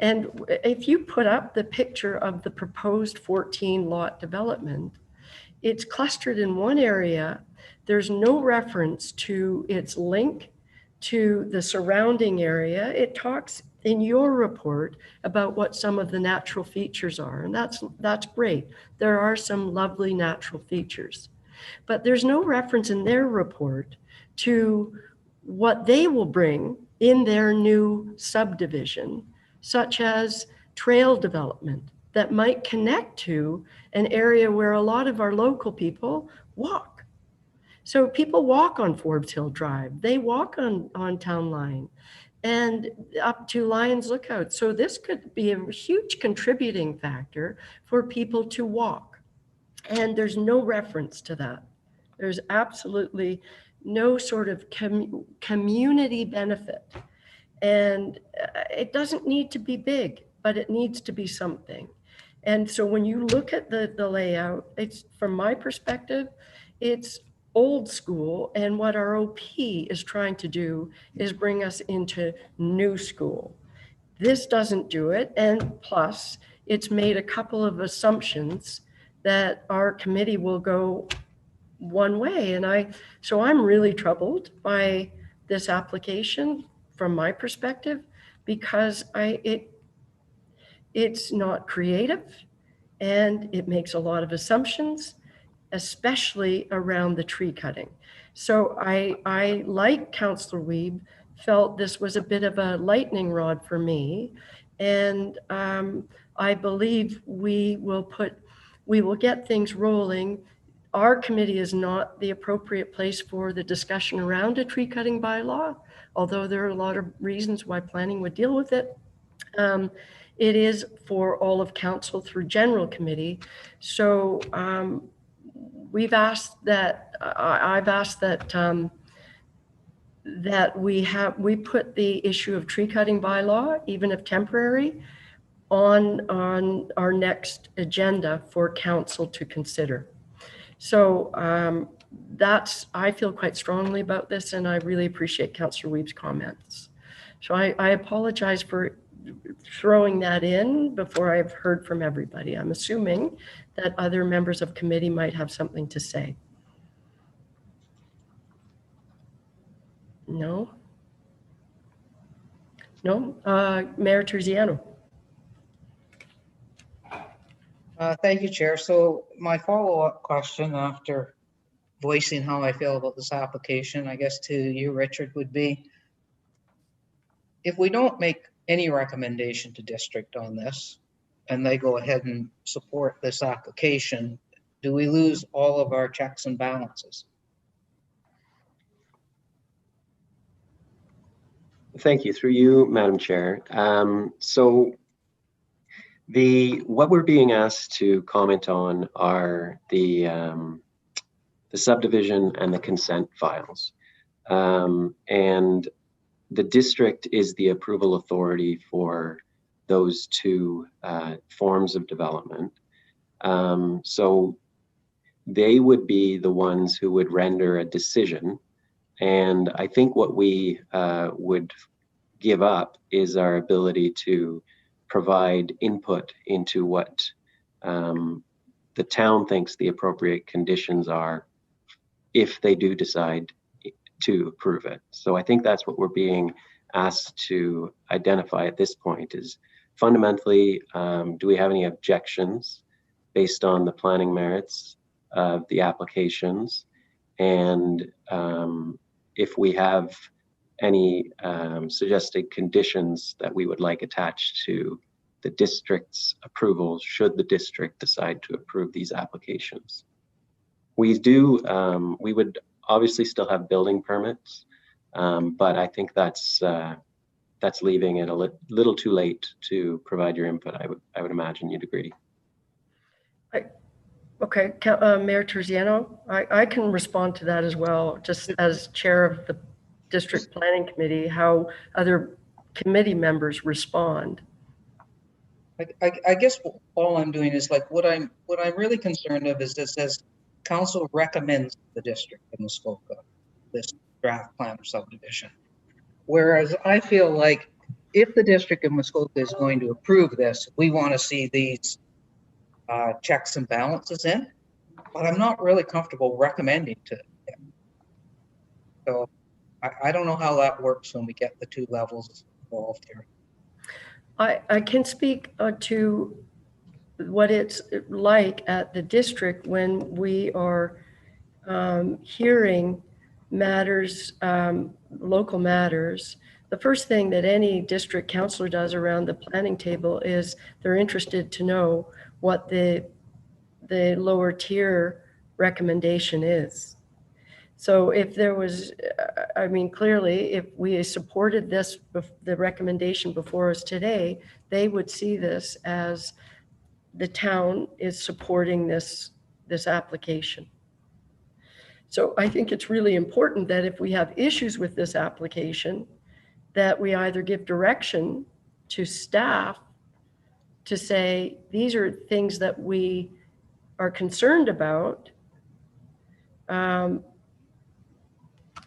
And if you put up the picture of the proposed 14 lot development, it's clustered in one area. There's no reference to its link to the surrounding area. It talks in your report about what some of the natural features are, and that's great. There are some lovely natural features, but there's no reference in their report to what they will bring in their new subdivision, such as trail development that might connect to an area where a lot of our local people walk. So people walk on Forbes Hill Drive, they walk on Town Line and up to Lions Lookout. So this could be a huge contributing factor for people to walk. And there's no reference to that. There's absolutely no sort of community benefit. And it doesn't need to be big, but it needs to be something. And so when you look at the layout, it's, from my perspective, it's old school. And what our OP is trying to do is bring us into new school. This doesn't do it. And plus, it's made a couple of assumptions that our committee will go one way. And so I'm really troubled by this application from my perspective, because it's not creative and it makes a lot of assumptions, especially around the tree cutting. So I like Councillor Wiebe, felt this was a bit of a lightning rod for me. And I believe we will get things rolling. Our committee is not the appropriate place for the discussion around a tree cutting bylaw, although there are a lot of reasons why planning would deal with it. It is for all of council through general committee. So I've asked that that we put the issue of tree cutting bylaw, even if temporary, on our next agenda for council to consider. So I feel quite strongly about this, and I really appreciate Councillor Wiebe's comments. So I apologize for throwing that in before I've heard from everybody. I'm assuming that other members of committee might have something to say. No? No? Mayor Terziano. Thank you, Chair. So my follow-up question after voicing how I feel about this application, I guess to you, Richard, would be, if we don't make any recommendation to district on this and they go ahead and support this application, do we lose all of our checks and balances? Thank you. Through you, Madam Chair. So what we're being asked to comment on are the subdivision and the consent files. And the district is the approval authority for those two forms of development. So they would be the ones who would render a decision. And I think what we would give up is our ability to provide input into what the town thinks the appropriate conditions are if they do decide to approve it. So I think that's what we're being asked to identify at this point is fundamentally, do we have any objections based on the planning merits of the applications? And if we have any suggested conditions that we would like attached to the district's approval, should the district decide to approve these applications. We would obviously still have building permits, but I think that's leaving it a little too late to provide your input. I would imagine you'd agree. Okay, Mayor Terziano, I can respond to that as well, just as chair of the district planning committee, how other committee members respond. I guess all I'm doing is like what I'm really concerned of is this says council recommends the district in the scope of this draft plan of subdivision. Whereas I feel like if the district in Muskoka is going to approve this, we want to see these checks and balances in, but I'm not really comfortable recommending to them. So I don't know how that works when we get the two levels involved here. I can speak to what it's like at the district when we are hearing matters, local matters. The first thing that any district councillor does around the planning table is they're interested to know what the lower tier recommendation is. So if there was, I mean, clearly, if we supported this, the recommendation before us today, they would see this as the town is supporting this application. So I think it's really important that if we have issues with this application, that we either give direction to staff to say, these are things that we are concerned about.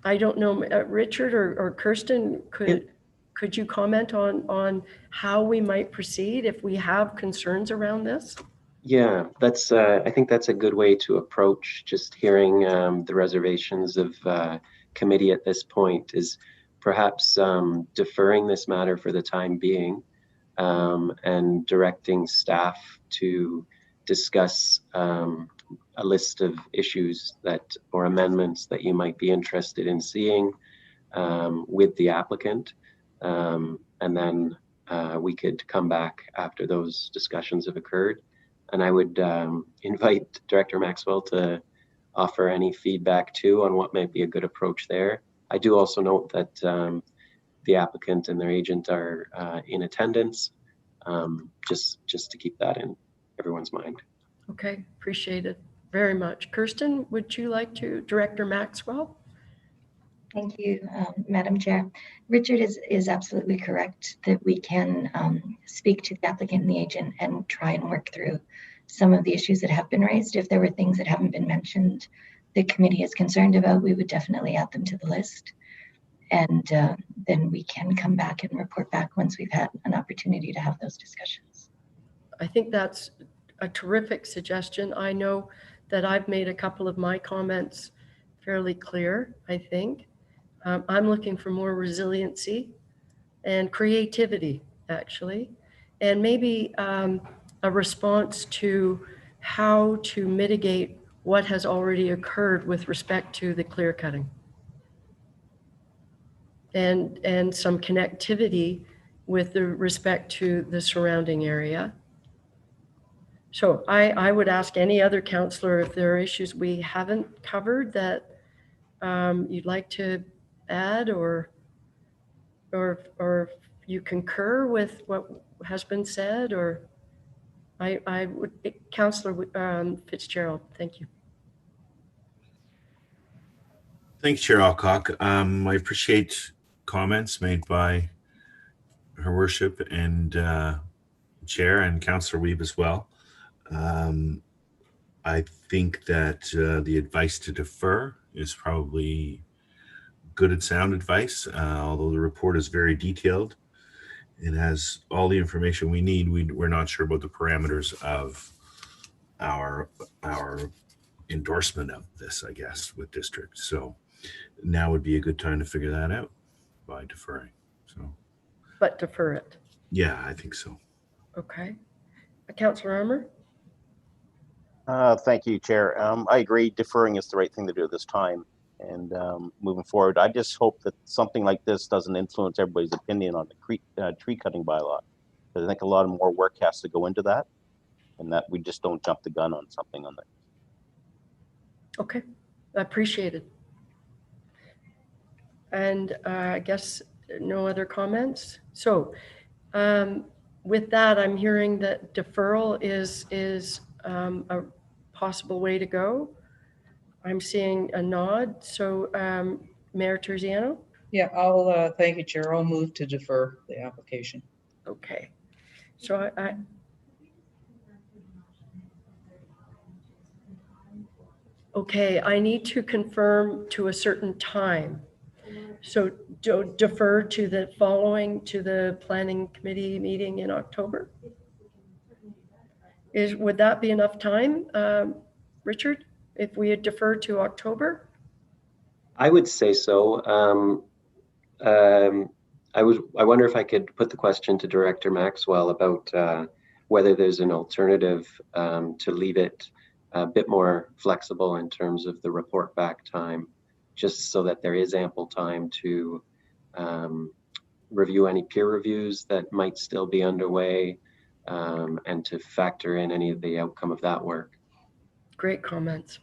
I don't know, Richard or Kirsten, could you comment on how we might proceed if we have concerns around this? Yeah, that's. I think that's a good way to approach just hearing the reservations of committee at this point is perhaps deferring this matter for the time being and directing staff to discuss a list of issues or amendments that you might be interested in seeing with the applicant. And then we could come back after those discussions have occurred. And I would invite Director Maxwell to offer any feedback too on what might be a good approach there. I do also note that the applicant and their agent are in attendance, just to keep that in everyone's mind. Okay, appreciate it very much. Kirsten, would you like to, Director Maxwell? Thank you, Madam Chair. Richard is absolutely correct that we can speak to the applicant and the agent and try and work through some of the issues that have been raised. If there were things that haven't been mentioned the committee is concerned about, we would definitely add them to the list. And then we can come back and report back once we've had an opportunity to have those discussions. I think that's a terrific suggestion. I know that I've made a couple of my comments fairly clear, I think. I'm looking for more resiliency and creativity, actually, and maybe a response to how to mitigate what has already occurred with respect to the clear cutting. And some connectivity with the respect to the surrounding area. So I would ask any other councillor if there are issues we haven't covered that you'd like to add, or you concur with what has been said, or I would, Councillor Fitzgerald, thank you. Thanks, Chair Alcock. I appreciate comments made by Her Worship and Chair and Councillor Weeb as well. I think that the advice to defer is probably good and sound advice, although the report is very detailed. It has all the information we need. We're not sure about the parameters of our endorsement of this, I guess, with district. So now would be a good time to figure that out by deferring. So, but defer it. Yeah, I think so. Okay. Councillor Armour? Thank you, Chair. I agree deferring is the right thing to do at this time. And moving forward, I just hope that something like this doesn't influence everybody's opinion on the tree cutting bylaw. Because I think a lot of more work has to go into that, and that we just don't jump the gun on something on that. Okay, I appreciate it. And I guess no other comments. So with that, I'm hearing that deferral is a possible way to go. I'm seeing a nod. So Mayor Terziano? Yeah, I'll, thank you, Chair. I'll move to defer the application. Okay. So okay, I need to confirm to a certain time. So defer to the following, to the planning committee meeting in October? Would that be enough time, Richard, if we had deferred to October? I would say so. I wonder if I could put the question to Director Maxwell about whether there's an alternative to leave it a bit more flexible in terms of the report back time, just so that there is ample time to review any peer reviews that might still be underway, and to factor in any of the outcome of that work. Great comments.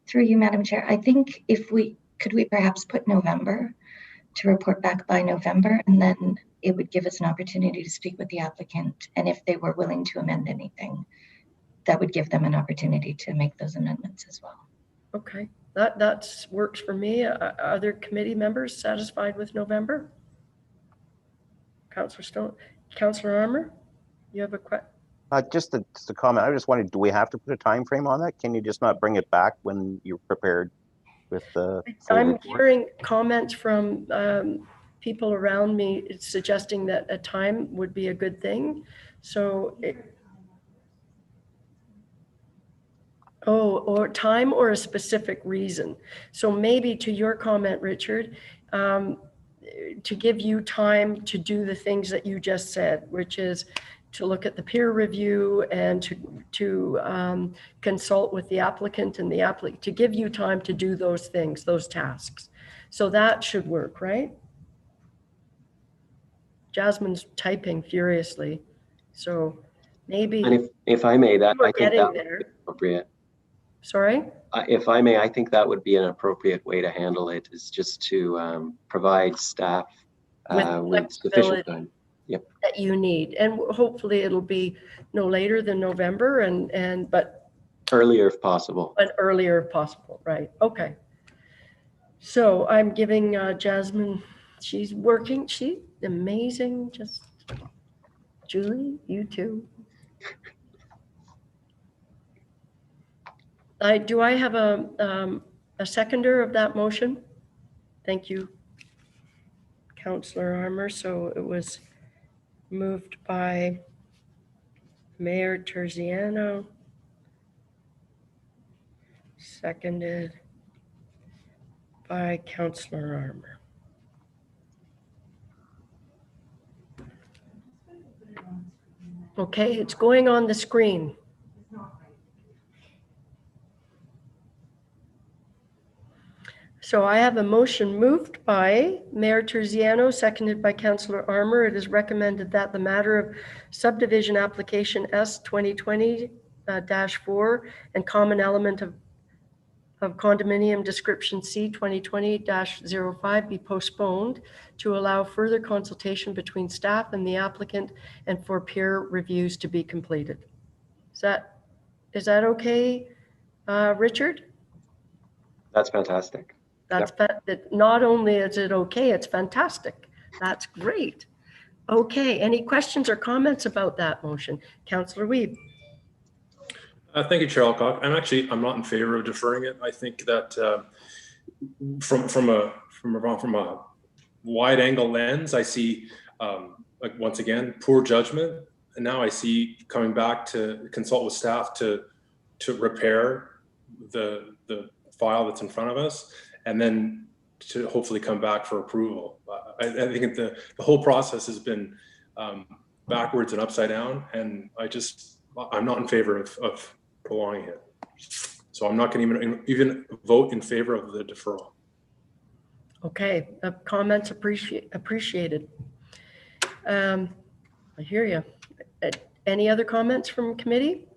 Through you, Madam Chair, I think could we perhaps put November to report back by November, and then it would give us an opportunity to speak with the applicant, and if they were willing to amend anything, that would give them an opportunity to make those amendments as well. Okay, that works for me. Are other committee members satisfied with November? Councillor Stone, Councillor Armour, you have a question? Just a comment. I just wondered, do we have to put a time frame on that? Can you just not bring it back when you're prepared with the full I'm report? hearing comments from people around me suggesting that a time would be a good thing. So or time or a specific reason. So maybe to your comment, Richard, to give you time to do the things that you just said, which is to look at the peer review and to consult with the applicant and to give you time to do those things, those tasks. So that should work, right? Jasmine's typing furiously. So maybe. And if I may, I think that would be appropriate. Sorry? If I may, I think that would be an appropriate way to handle it, is just to provide staff with sufficient time. Yep. That you need, and hopefully it'll be no later than November, but earlier if possible. But earlier if possible, right? Okay. So I'm giving Jasmine. She's working. She's amazing. Just Julie, you too. Do I have a seconder of that motion? Thank you, Councillor Armour. So it was moved by Mayor Terziano, seconded by Councillor Armour. Okay, it's going on the screen. So I have a motion moved by Mayor Terziano, seconded by Councillor Armour. It is recommended that the matter of subdivision application S 2020-4 and common element of condominium description C 2020-05 be postponed to allow further consultation between staff and the applicant and for peer reviews to be completed. Is that okay, Richard? That's fantastic. Not only is it okay, it's fantastic. That's great. Okay, any questions or comments about that motion? Councillor Wiebe. Thank you, Chair Alcock. I'm not in favor of deferring it. I think that from a wide angle lens, I see like once again poor judgment, and now I see coming back to consult with staff to repair the file that's in front of us, and then to hopefully come back for approval. I think the whole process has been backwards and upside down, and I'm not in favor of prolonging it. So I'm not going to even vote in favor of the deferral. Okay, comments appreciated. I hear you. Any other comments from committee?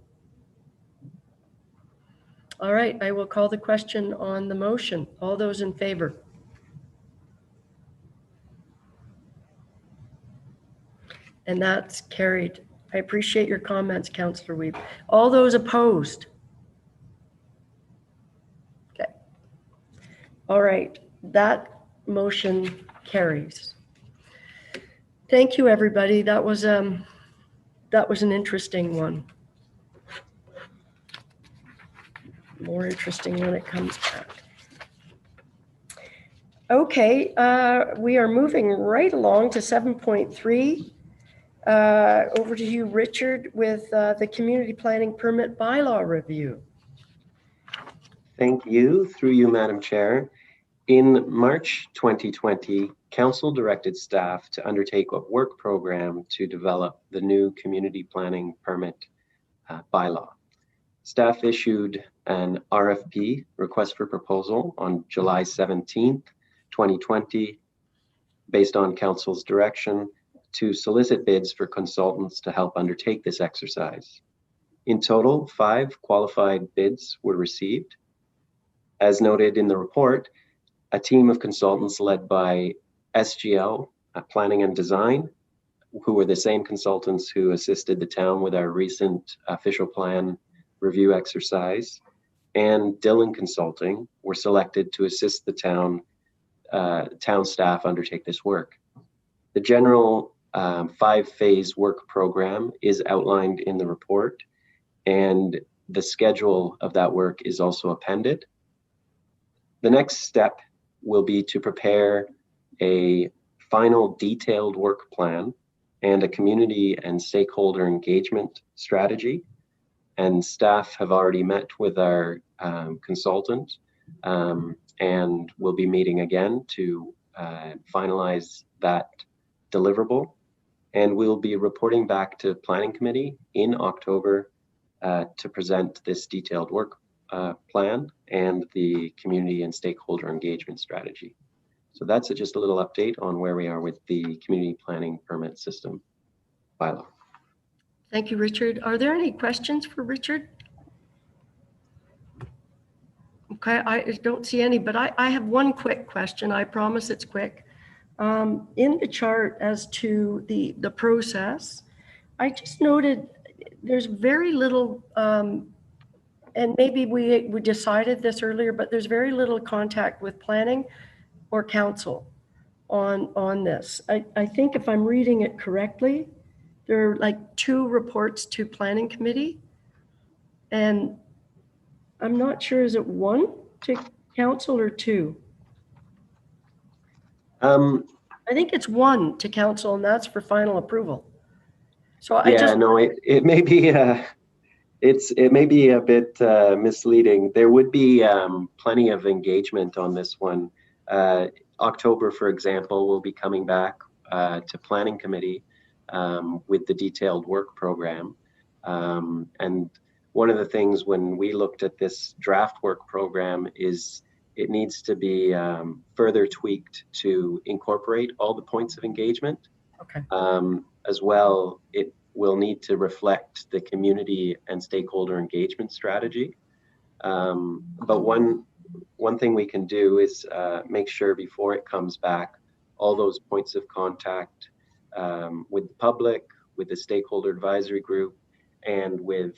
All right, I will call the question on the motion. All those in favor? And that's carried. I appreciate your comments, Councillor Wiebe. All those opposed? Okay. All right, that motion carries. Thank you, everybody. That was an interesting one. More interesting when it comes back. Okay, we are moving right along to 7.3. Over to you, Richard, with the community planning permit bylaw review. Thank you. Through you, Madam Chair. In March 2020, Council directed staff to undertake a work program to develop the new community planning permit bylaw. Staff issued an RFP, request for proposal, on July 17th, 2020, based on Council's direction, to solicit bids for consultants to help undertake this exercise. In total, 5 qualified bids were received. As noted in the report, a team of consultants led by SGL Planning and Design, who were the same consultants who assisted the town with our recent official plan review exercise, and Dillon Consulting were selected to assist the town staff undertake this work. The general 5-phase work program is outlined in the report, and the schedule of that work is also appended. The next step will be to prepare a final detailed work plan and a community and stakeholder engagement strategy. And staff have already met with our consultant and will be meeting again to finalize that deliverable. And we'll be reporting back to Planning Committee in October to present this detailed work plan and the community and stakeholder engagement strategy. So that's just a little update on where we are with the community planning permit system bylaw. Thank you, Richard. Are there any questions for Richard? Okay, I don't see any, but I have one quick question. I promise it's quick. In the chart as to the process, I just noted there's very little, and maybe we decided this earlier, but there's very little contact with planning or council on this. I think if I'm reading it correctly, there are like 2 reports to planning committee, and I'm not sure, is it 1 to council or 2? I think it's one to council, and that's for final approval. So it may be it may be a bit misleading. There would be plenty of engagement on this one. October, for example, will be coming back to planning committee with the detailed work program. And one of the things when we looked at this draft work program is it needs to be further tweaked to incorporate all the points of engagement. Okay. As well, it will need to reflect the community and stakeholder engagement strategy. But one thing we can do is make sure before it comes back, all those points of contact with the public, with the stakeholder advisory group, and with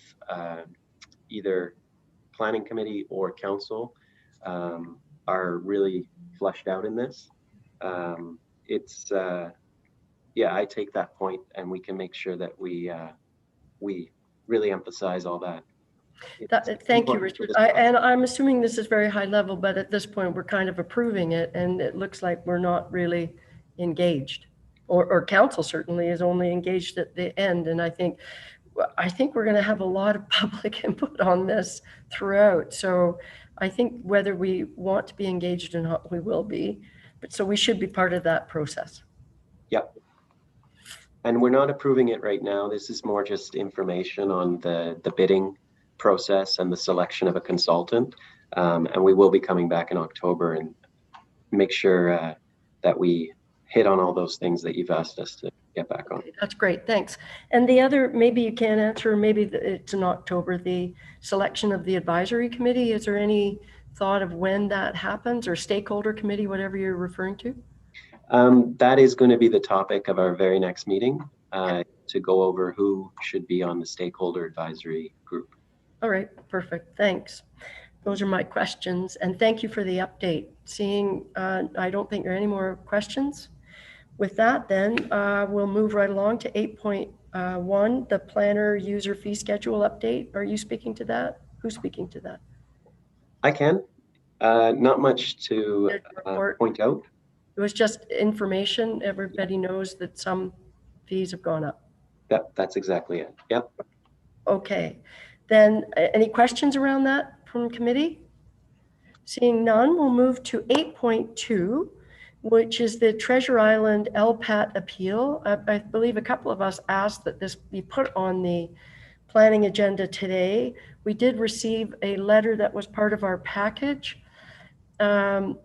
either planning committee or council are really fleshed out in this. Yeah, I take that point, and we can make sure that we really emphasize all that. Thank you, Richard. And I'm assuming this is very high level, but at this point, we're kind of approving it, and it looks like we're not really engaged, or council certainly is only engaged at the end. And I think we're going to have a lot of public input on this throughout. So I think whether we want to be engaged or not, we will be. But so we should be part of that process. Yep. And we're not approving it right now. This is more just information on the bidding process and the selection of a consultant. And we will be coming back in October and make sure that we hit on all those things that you've asked us to get back on. Okay, that's great, thanks. And the other, maybe you can answer, maybe it's in October, the selection of the advisory committee. Is there any thought of when that happens, or stakeholder committee, whatever you're referring to? That is going to be the topic of our very next meeting, to go over who should be on the stakeholder advisory group. All right, perfect, thanks. Those are my questions, and thank you for the update. Seeing, I don't think there are any more questions. With that, then we'll move right along to 8.1, the planner user fee schedule update. Are you speaking to that? Who's speaking to that? I can. Not much to point out. It was just information. Everybody knows that some fees have gone up. Yep, that's exactly it. Yep. Okay. Then any questions around that from committee? Seeing none, we'll move to 8.2, which is the Treasure Island LPAT appeal. I believe a couple of us asked that this be put on the planning agenda today. We did receive a letter that was part of our package. So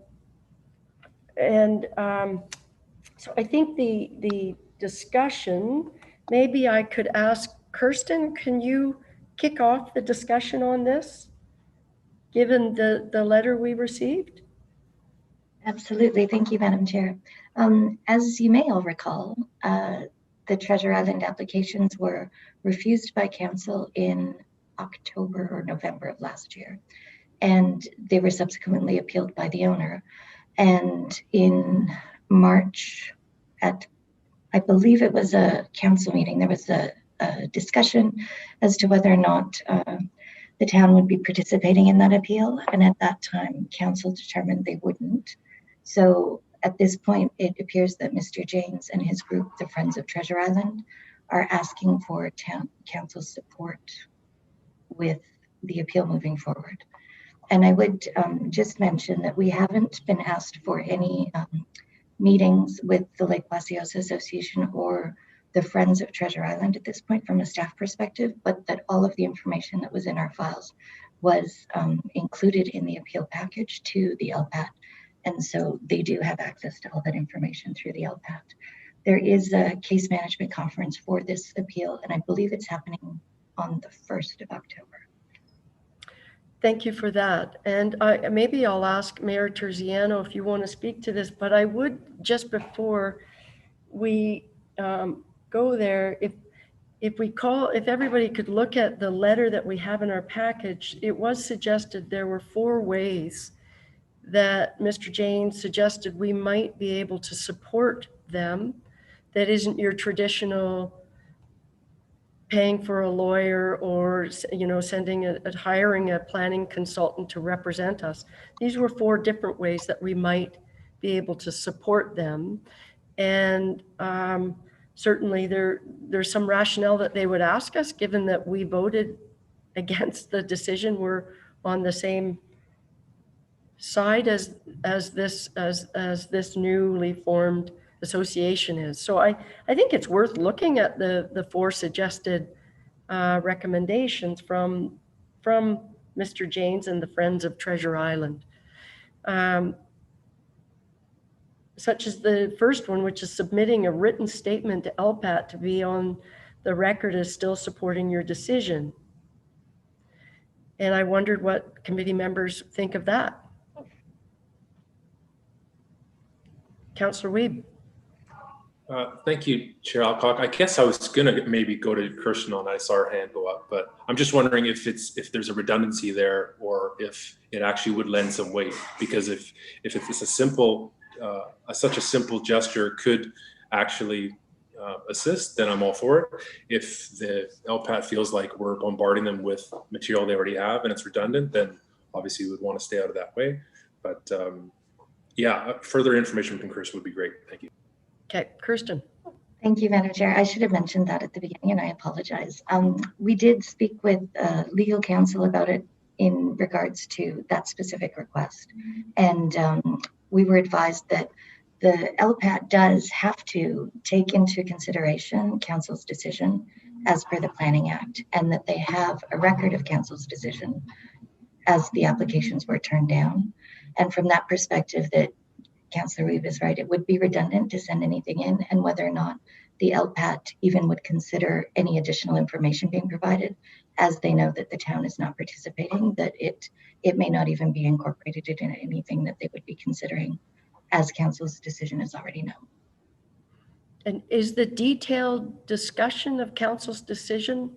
I think the discussion, maybe I could ask Kirsten, can you kick off the discussion on this, given the letter we received? Absolutely. Thank you, Madam Chair. As you may all recall, the Treasure Island applications were refused by council in October or November of last year, and they were subsequently appealed by the owner. And in March, I believe it was a council meeting, there was a discussion as to whether or not the town would be participating in that appeal. And at that time, council determined they wouldn't. So at this point, it appears that Mr. James and his group, the Friends of Treasure Island, are asking for council support with the appeal moving forward. And I would just mention that we haven't been asked for any meetings with the Lake Palacios Association or the Friends of Treasure Island at this point from a staff perspective, but that all of the information that was in our files was included in the appeal package to the LPAT. And so they do have access to all that information through the LPAT. There is a case management conference for this appeal, and I believe it's happening on the 1st of October. Thank you for that. And maybe I'll ask Mayor Terziano if you want to speak to this, but I would, just before we go there, if everybody could look at the letter that we have in our package, it was suggested there were 4 ways that Mr. James suggested we might be able to support them. That isn't your traditional paying for a lawyer or, hiring a planning consultant to represent us. These were 4 different ways that we might be able to support them. And certainly there's some rationale that they would ask us, given that we voted against the decision. We're on the same side as this newly formed association is. So I think it's worth looking at the 4 suggested recommendations from Mr. Janes and the Friends of Treasure Island. Such as the first one, which is submitting a written statement to LPAT to be on the record as still supporting your decision. And I wondered what committee members think of that. Councillor Wiebe. Thank you, Chair Alcock. I guess I was gonna maybe go to Kirsten on. I saw her hand go up, but I'm just wondering if there's a redundancy there, or if it actually would lend some weight. Because if it's a simple, such a simple gesture could actually assist, then I'm all for it. If the LPAT feels like we're bombarding them with material they already have and it's redundant, then obviously we would want to stay out of that way. But yeah, further information from Kirsten would be great. Thank you. Okay, Kirsten. Thank you, Madam Chair. I should have mentioned that at the beginning, and I apologize. We did speak with legal counsel about it in regards to that specific request. And we were advised that the LPAT does have to take into consideration council's decision as per the Planning Act, and that they have a record of council's decision as the applications were turned down. And from that perspective, that Councillor Wiebe is right, it would be redundant to send anything in, and whether or not the LPAT even would consider any additional information being provided, as they know that the town is not participating, that it may not even be incorporated in anything that they would be considering, as council's decision is already known. And is the detailed discussion of council's decision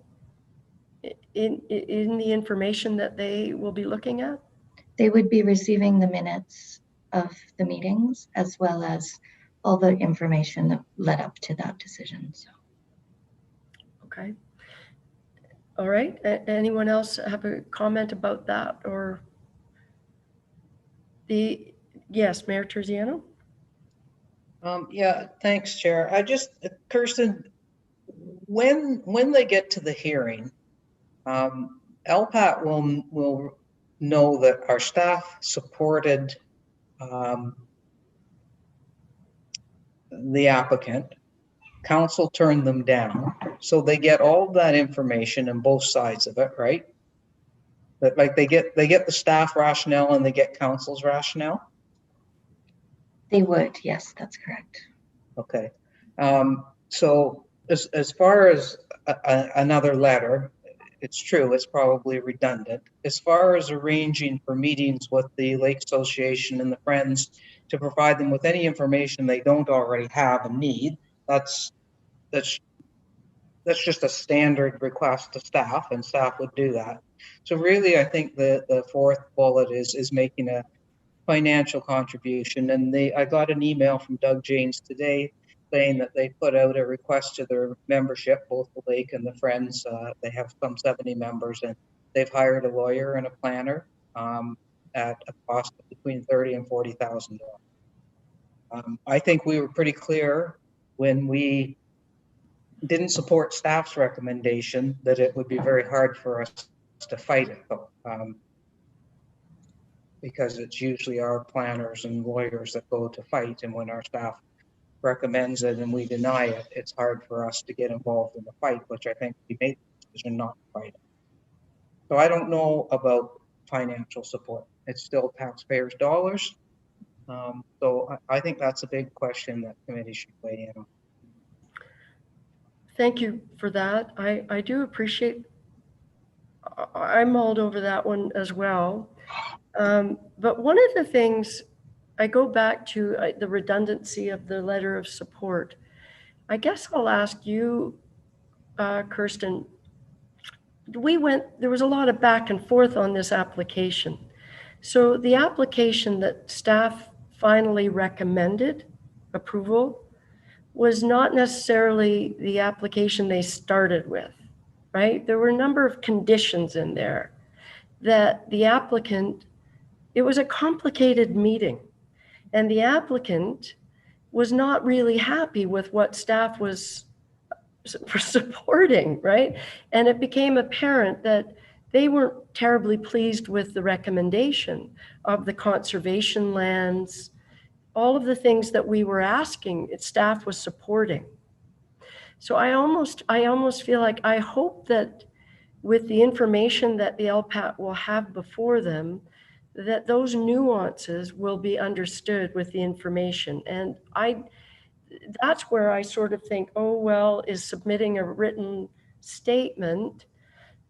in the information that they will be looking at? They would be receiving the minutes of the meetings, as well as all the information that led up to that decision. So. Okay. All right. Anyone else have a comment about that? Or yes, Mayor Terziano? Yeah, thanks, Chair. Kirsten, when they get to the hearing, LPAT will know that our staff supported the applicant. Council turned them down, so they get all that information and both sides of it, right? That like they get the staff rationale and they get council's rationale. They would, yes, that's correct. Okay, so as far as another letter, it's true, it's probably redundant. As far as arranging for meetings with the Lake Association and the Friends to provide them with any information they don't already have and need, that's just a standard request to staff, and staff would do that. So really, I think the fourth bullet is making a financial contribution. And I got an email from Doug Janes today saying that they put out a request to their membership, both the Lake and the Friends. They have some 70 members, and they've hired a lawyer and a planner at a cost of between $30,000 and $40,000. I think we were pretty clear when we didn't support staff's recommendation that it would be very hard for us to fight it, because it's usually our planners and lawyers that go to fight, and when our staff recommends it and we deny it, it's hard for us to get involved in the fight, which I think we made the decision not to fight it. So I don't know about financial support. It's still taxpayers' dollars. So I think that's a big question that committee should weigh in on. Thank you for that. I do appreciate, I mulled over that one as well. But one of the things, I go back to the redundancy of the letter of support. I guess I'll ask you, Kirsten, there was a lot of back and forth on this application. So the application that staff finally recommended approval was not necessarily the application they started with, right? There were a number of conditions in there that the applicant, it was a complicated meeting. And the applicant was not really happy with what staff was supporting, right? And it became apparent that they weren't terribly pleased with the recommendation of the conservation lands, all of the things that we were asking, staff was supporting. So I almost feel like, I hope that with the information that the LPAT will have before them, that those nuances will be understood with the information. And that's where I sort of think, oh, well, is submitting a written statement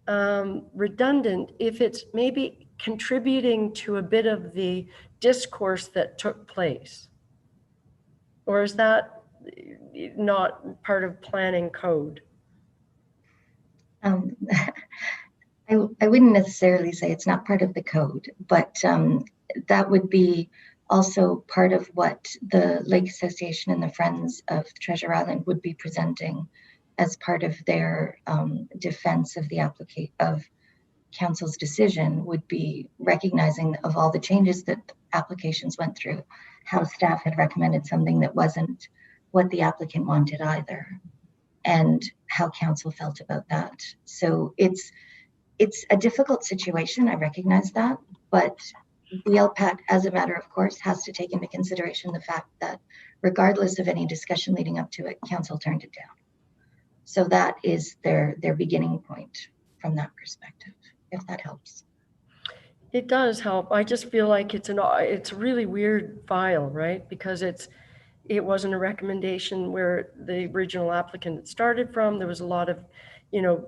redundant if it's maybe contributing to a bit of the discourse that took place? Or is that not part of planning code? I wouldn't necessarily say it's not part of the code, but that would be also part of what the Lake Association and the Friends of Treasure Island would be presenting as part of their defense of the of council's decision, would be recognizing of all the changes that applications went through, how staff had recommended something that wasn't what the applicant wanted either, and how council felt about that. So it's a difficult situation, I recognize that, but the LPAT, as a matter of course, has to take into consideration the fact that regardless of any discussion leading up to it, council turned it down. So that is their beginning point from that perspective, if that helps. It does help. I just feel like it's a really weird file, right? Because it wasn't a recommendation where the original applicant started from. There was a lot of,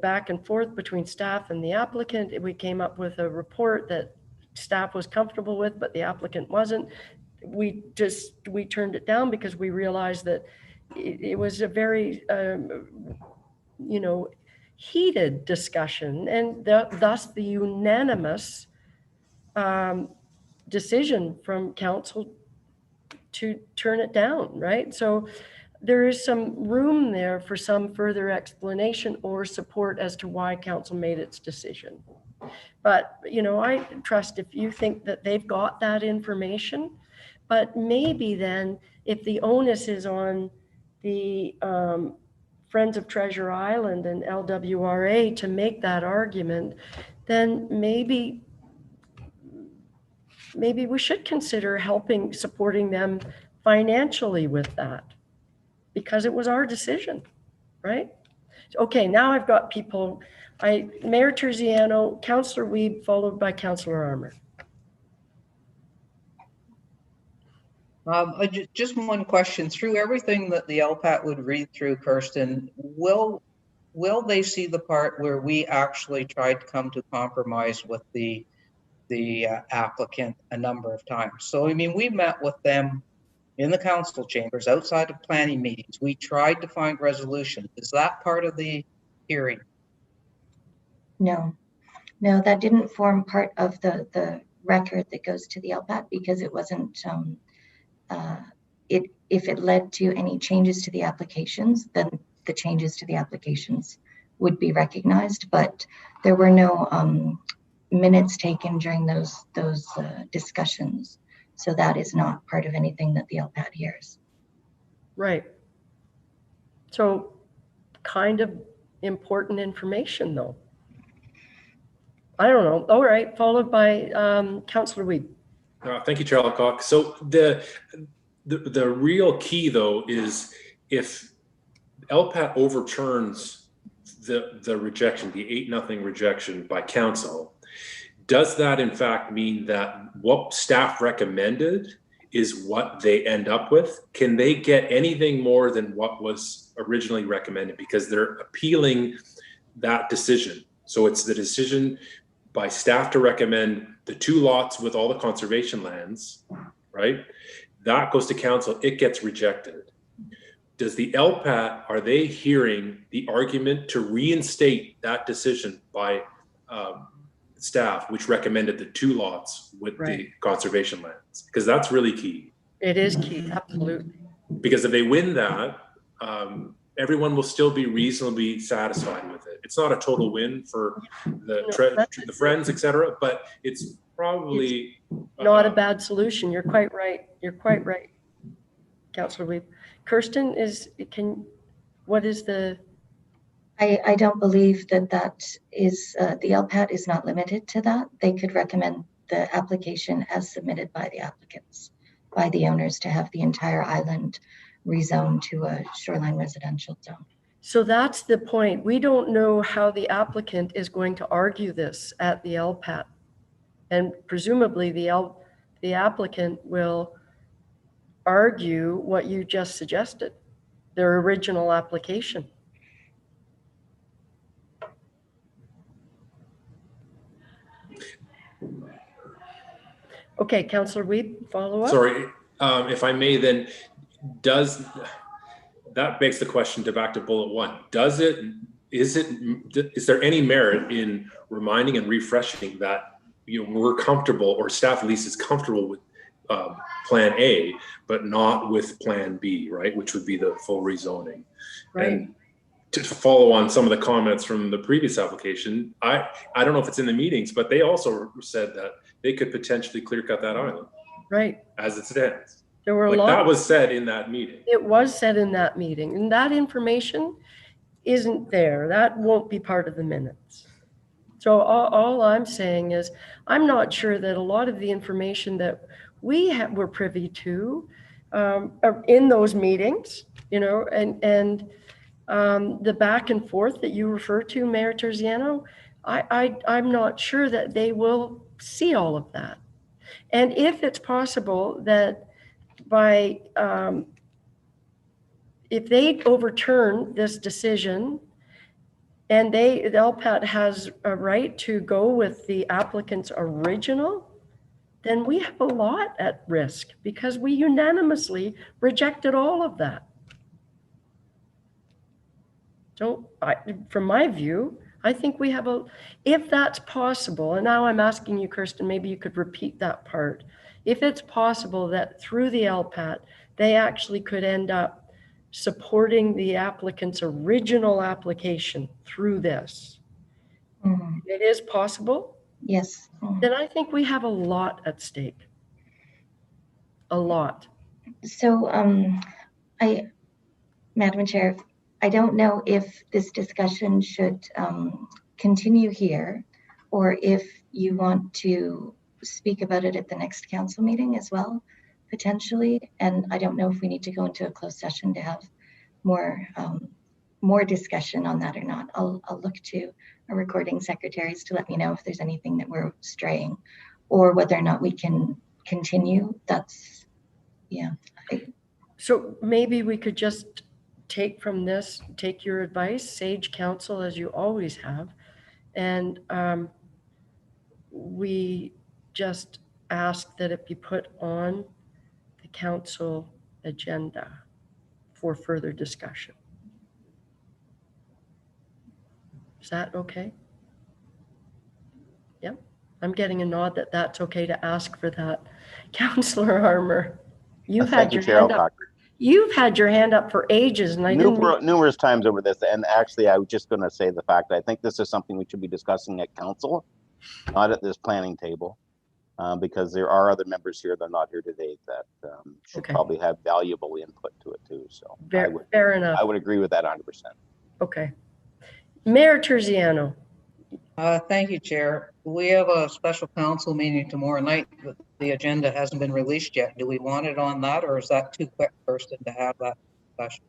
back and forth between staff and the applicant. We came up with a report that staff was comfortable with, but the applicant wasn't. We turned it down because we realized that it was a very, heated discussion, and thus the unanimous decision from council to turn it down, right? So there is some room there for some further explanation or support as to why council made its decision. But, I trust if you think that they've got that information, but maybe then if the onus is on the Friends of Treasure Island and LWRA to make that argument, then maybe we should consider supporting them financially with that, because it was our decision, right? Okay, now I've got people, Mayor Terziano, Councillor Wiebe, followed by Councillor Armour. Just one question. Through everything that the LPAT would read through, Kirsten, will they see the part where we actually tried to come to compromise with the applicant a number of times? So, we met with them in the council chambers outside of planning meetings. We tried to find resolution. Is that part of the hearing? No, that didn't form part of the record that goes to the LPAT, because it wasn't, if it led to any changes to the applications, then the changes to the applications would be recognized, but there were no minutes taken during those discussions. So that is not part of anything that the LPAT hears. Right. So kind of important information though. I don't know. All right, followed by Councillor Wiebe. Thank you, Chair Alcock. So the real key though is if LPAT overturns the rejection, the 8-0 rejection by council, does that in fact mean that what staff recommended is what they end up with? Can they get anything more than what was originally recommended, because they're appealing that decision? So it's the decision by staff to recommend the 2 lots with all the conservation lands, right? That goes to council, it gets rejected. Does the LPAT, are they hearing the argument to reinstate that decision by staff, which recommended the 2 lots with the conservation lands? Because that's really key. It is key, absolutely. Because if they win that, everyone will still be reasonably satisfied with it. It's not a total win for the Friends, etc., but it's Probably. Not a bad solution. You're quite right. You're quite right, Councillor Weeb. Kirsten, what is the? I don't believe that is, the LPAT is not limited to that. They could recommend the application as submitted by the applicants, by the owners, to have the entire island rezoned to a shoreline residential zone. So that's the point. We don't know how the applicant is going to argue this at the LPAT. And presumably the applicant will argue what you just suggested, their original application. Okay, Councillor Weeb, follow up. Sorry, if I may, then that begs the question back to bullet 1. Is there any merit in reminding and refreshing that we're comfortable, or staff at least is comfortable with plan A, but not with plan B, right? Which would be the full rezoning. Right. And to follow on some of the comments from the previous application, I don't know if it's in the meetings, but they also said that they could potentially clear cut that island. Right. As it stands. There were a lot. That was said in that meeting. It was said in that meeting, and that information isn't there. That won't be part of the minutes. So all I'm saying is, I'm not sure that a lot of the information that we were privy to in those meetings, and the back and forth that you refer to, Mayor Terziano, I'm not sure that they will see all of that. And if it's possible that if they overturn this decision and the LPAT has a right to go with the applicant's original, then we have a lot at risk because we unanimously rejected all of that. So from my view, I think we have if that's possible, and now I'm asking you, Kirsten, maybe you could repeat that part. If it's possible that through the LPAT, they actually could end up supporting the applicant's original application through this. Mm-hmm. It is possible? Yes. Mm-hmm. Then I think we have a lot at stake. A lot. So, Madam Chair, I don't know if this discussion should continue here, or if you want to speak about it at the next council meeting as well, potentially. And I don't know if we need to go into a closed session to have more discussion on that or not. I'll look to our recording secretaries to let me know if there's anything that we're straying, or whether or not we can continue. That's, yeah. So maybe we could just take from this, take your advice, sage counsel as you always have, and we just ask that it be put on the council agenda for further discussion. Is that okay? Yep. I'm getting a nod that that's okay to ask for that. Councillor Harmer, you've had your hand up. You've had your hand up for ages, and I didn't. Numerous times over this, and actually, I was just going to say the fact that I think this is something we should be discussing at council, not at this planning table, because there are other members here that are not here today that should probably have valuable input to it too. So fair enough. I would agree with that 100%. Okay, Mayor Terziano. Thank you, Chair. We have a special council meeting tomorrow night, but the agenda hasn't been released yet. Do we want it on that, or is that too quick, Kirsten, to have that discussion?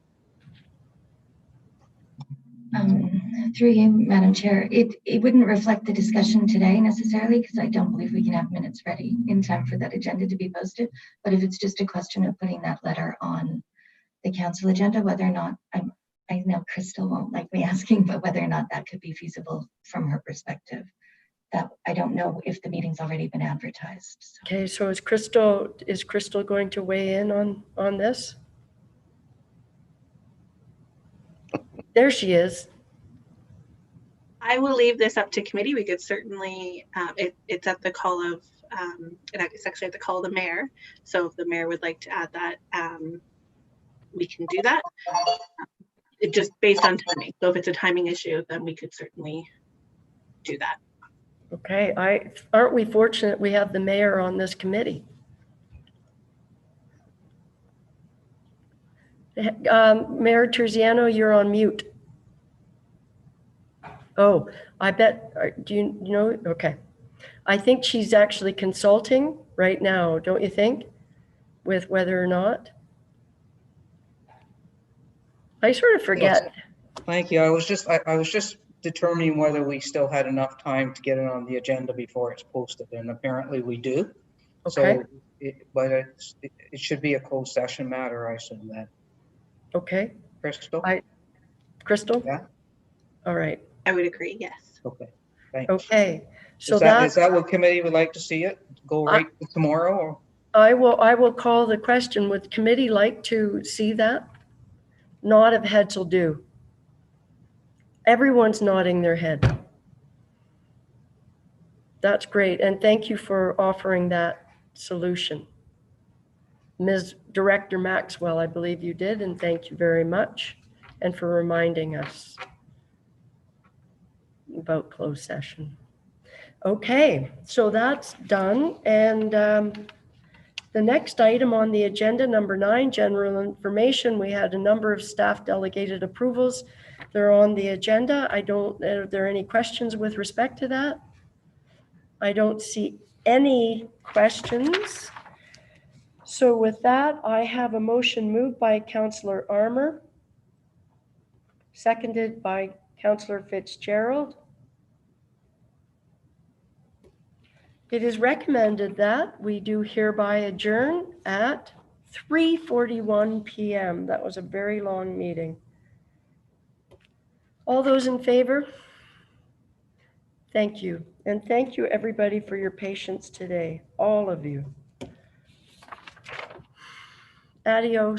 Through you, Madam Chair, it wouldn't reflect the discussion today necessarily, because I don't believe we can have minutes ready in time for that agenda to be posted. But if it's just a question of putting that letter on the council agenda, whether or not I know Crystal won't like me asking, but whether or not that could be feasible from her perspective, that I don't know if the meeting's already been advertised. So. Okay, so is Crystal going to weigh in on this? There she is. I will leave this up to committee. We could certainly, it's at the call of, it's actually at the call of the mayor. So if the mayor would like to add that, we can do that. It just based on timing. So if it's a timing issue, then we could certainly do that. Okay, aren't we fortunate we have the mayor on this committee? Mayor Terziano, you're on mute. Oh, I bet, do you know? Okay. I think she's actually consulting right now, don't you think? With whether or not? I sort of forget. Thank you. I was just determining whether we still had enough time to get it on the agenda before it's posted, and apparently we do. Okay. So, but it should be a closed session matter, I assume then. Okay. Crystal? Crystal? Yeah. All right. I would agree, yes. Okay. Thanks. Okay. So is that what committee would like to see it? Go right to tomorrow? Or? I will call the question. Would committee like to see that? Nod of heads will do. Everyone's nodding their head. That's great. And thank you for offering that solution. Ms. Director Maxwell, I believe you did, and thank you very much. And for reminding us about closed session. Okay, so that's done. And the next item on the agenda, number 9, general information. We had a number of staff delegated approvals. They're on the agenda. Are there any questions with respect to that? I don't see any questions. So with that, I have a motion moved by Councillor Armour, seconded by Councillor Fitzgerald. It is recommended that we do hereby adjourn at 3:41 p.m. That was a very long meeting. All those in favor? Thank you. And thank you everybody for your patience today, all of you. Adios.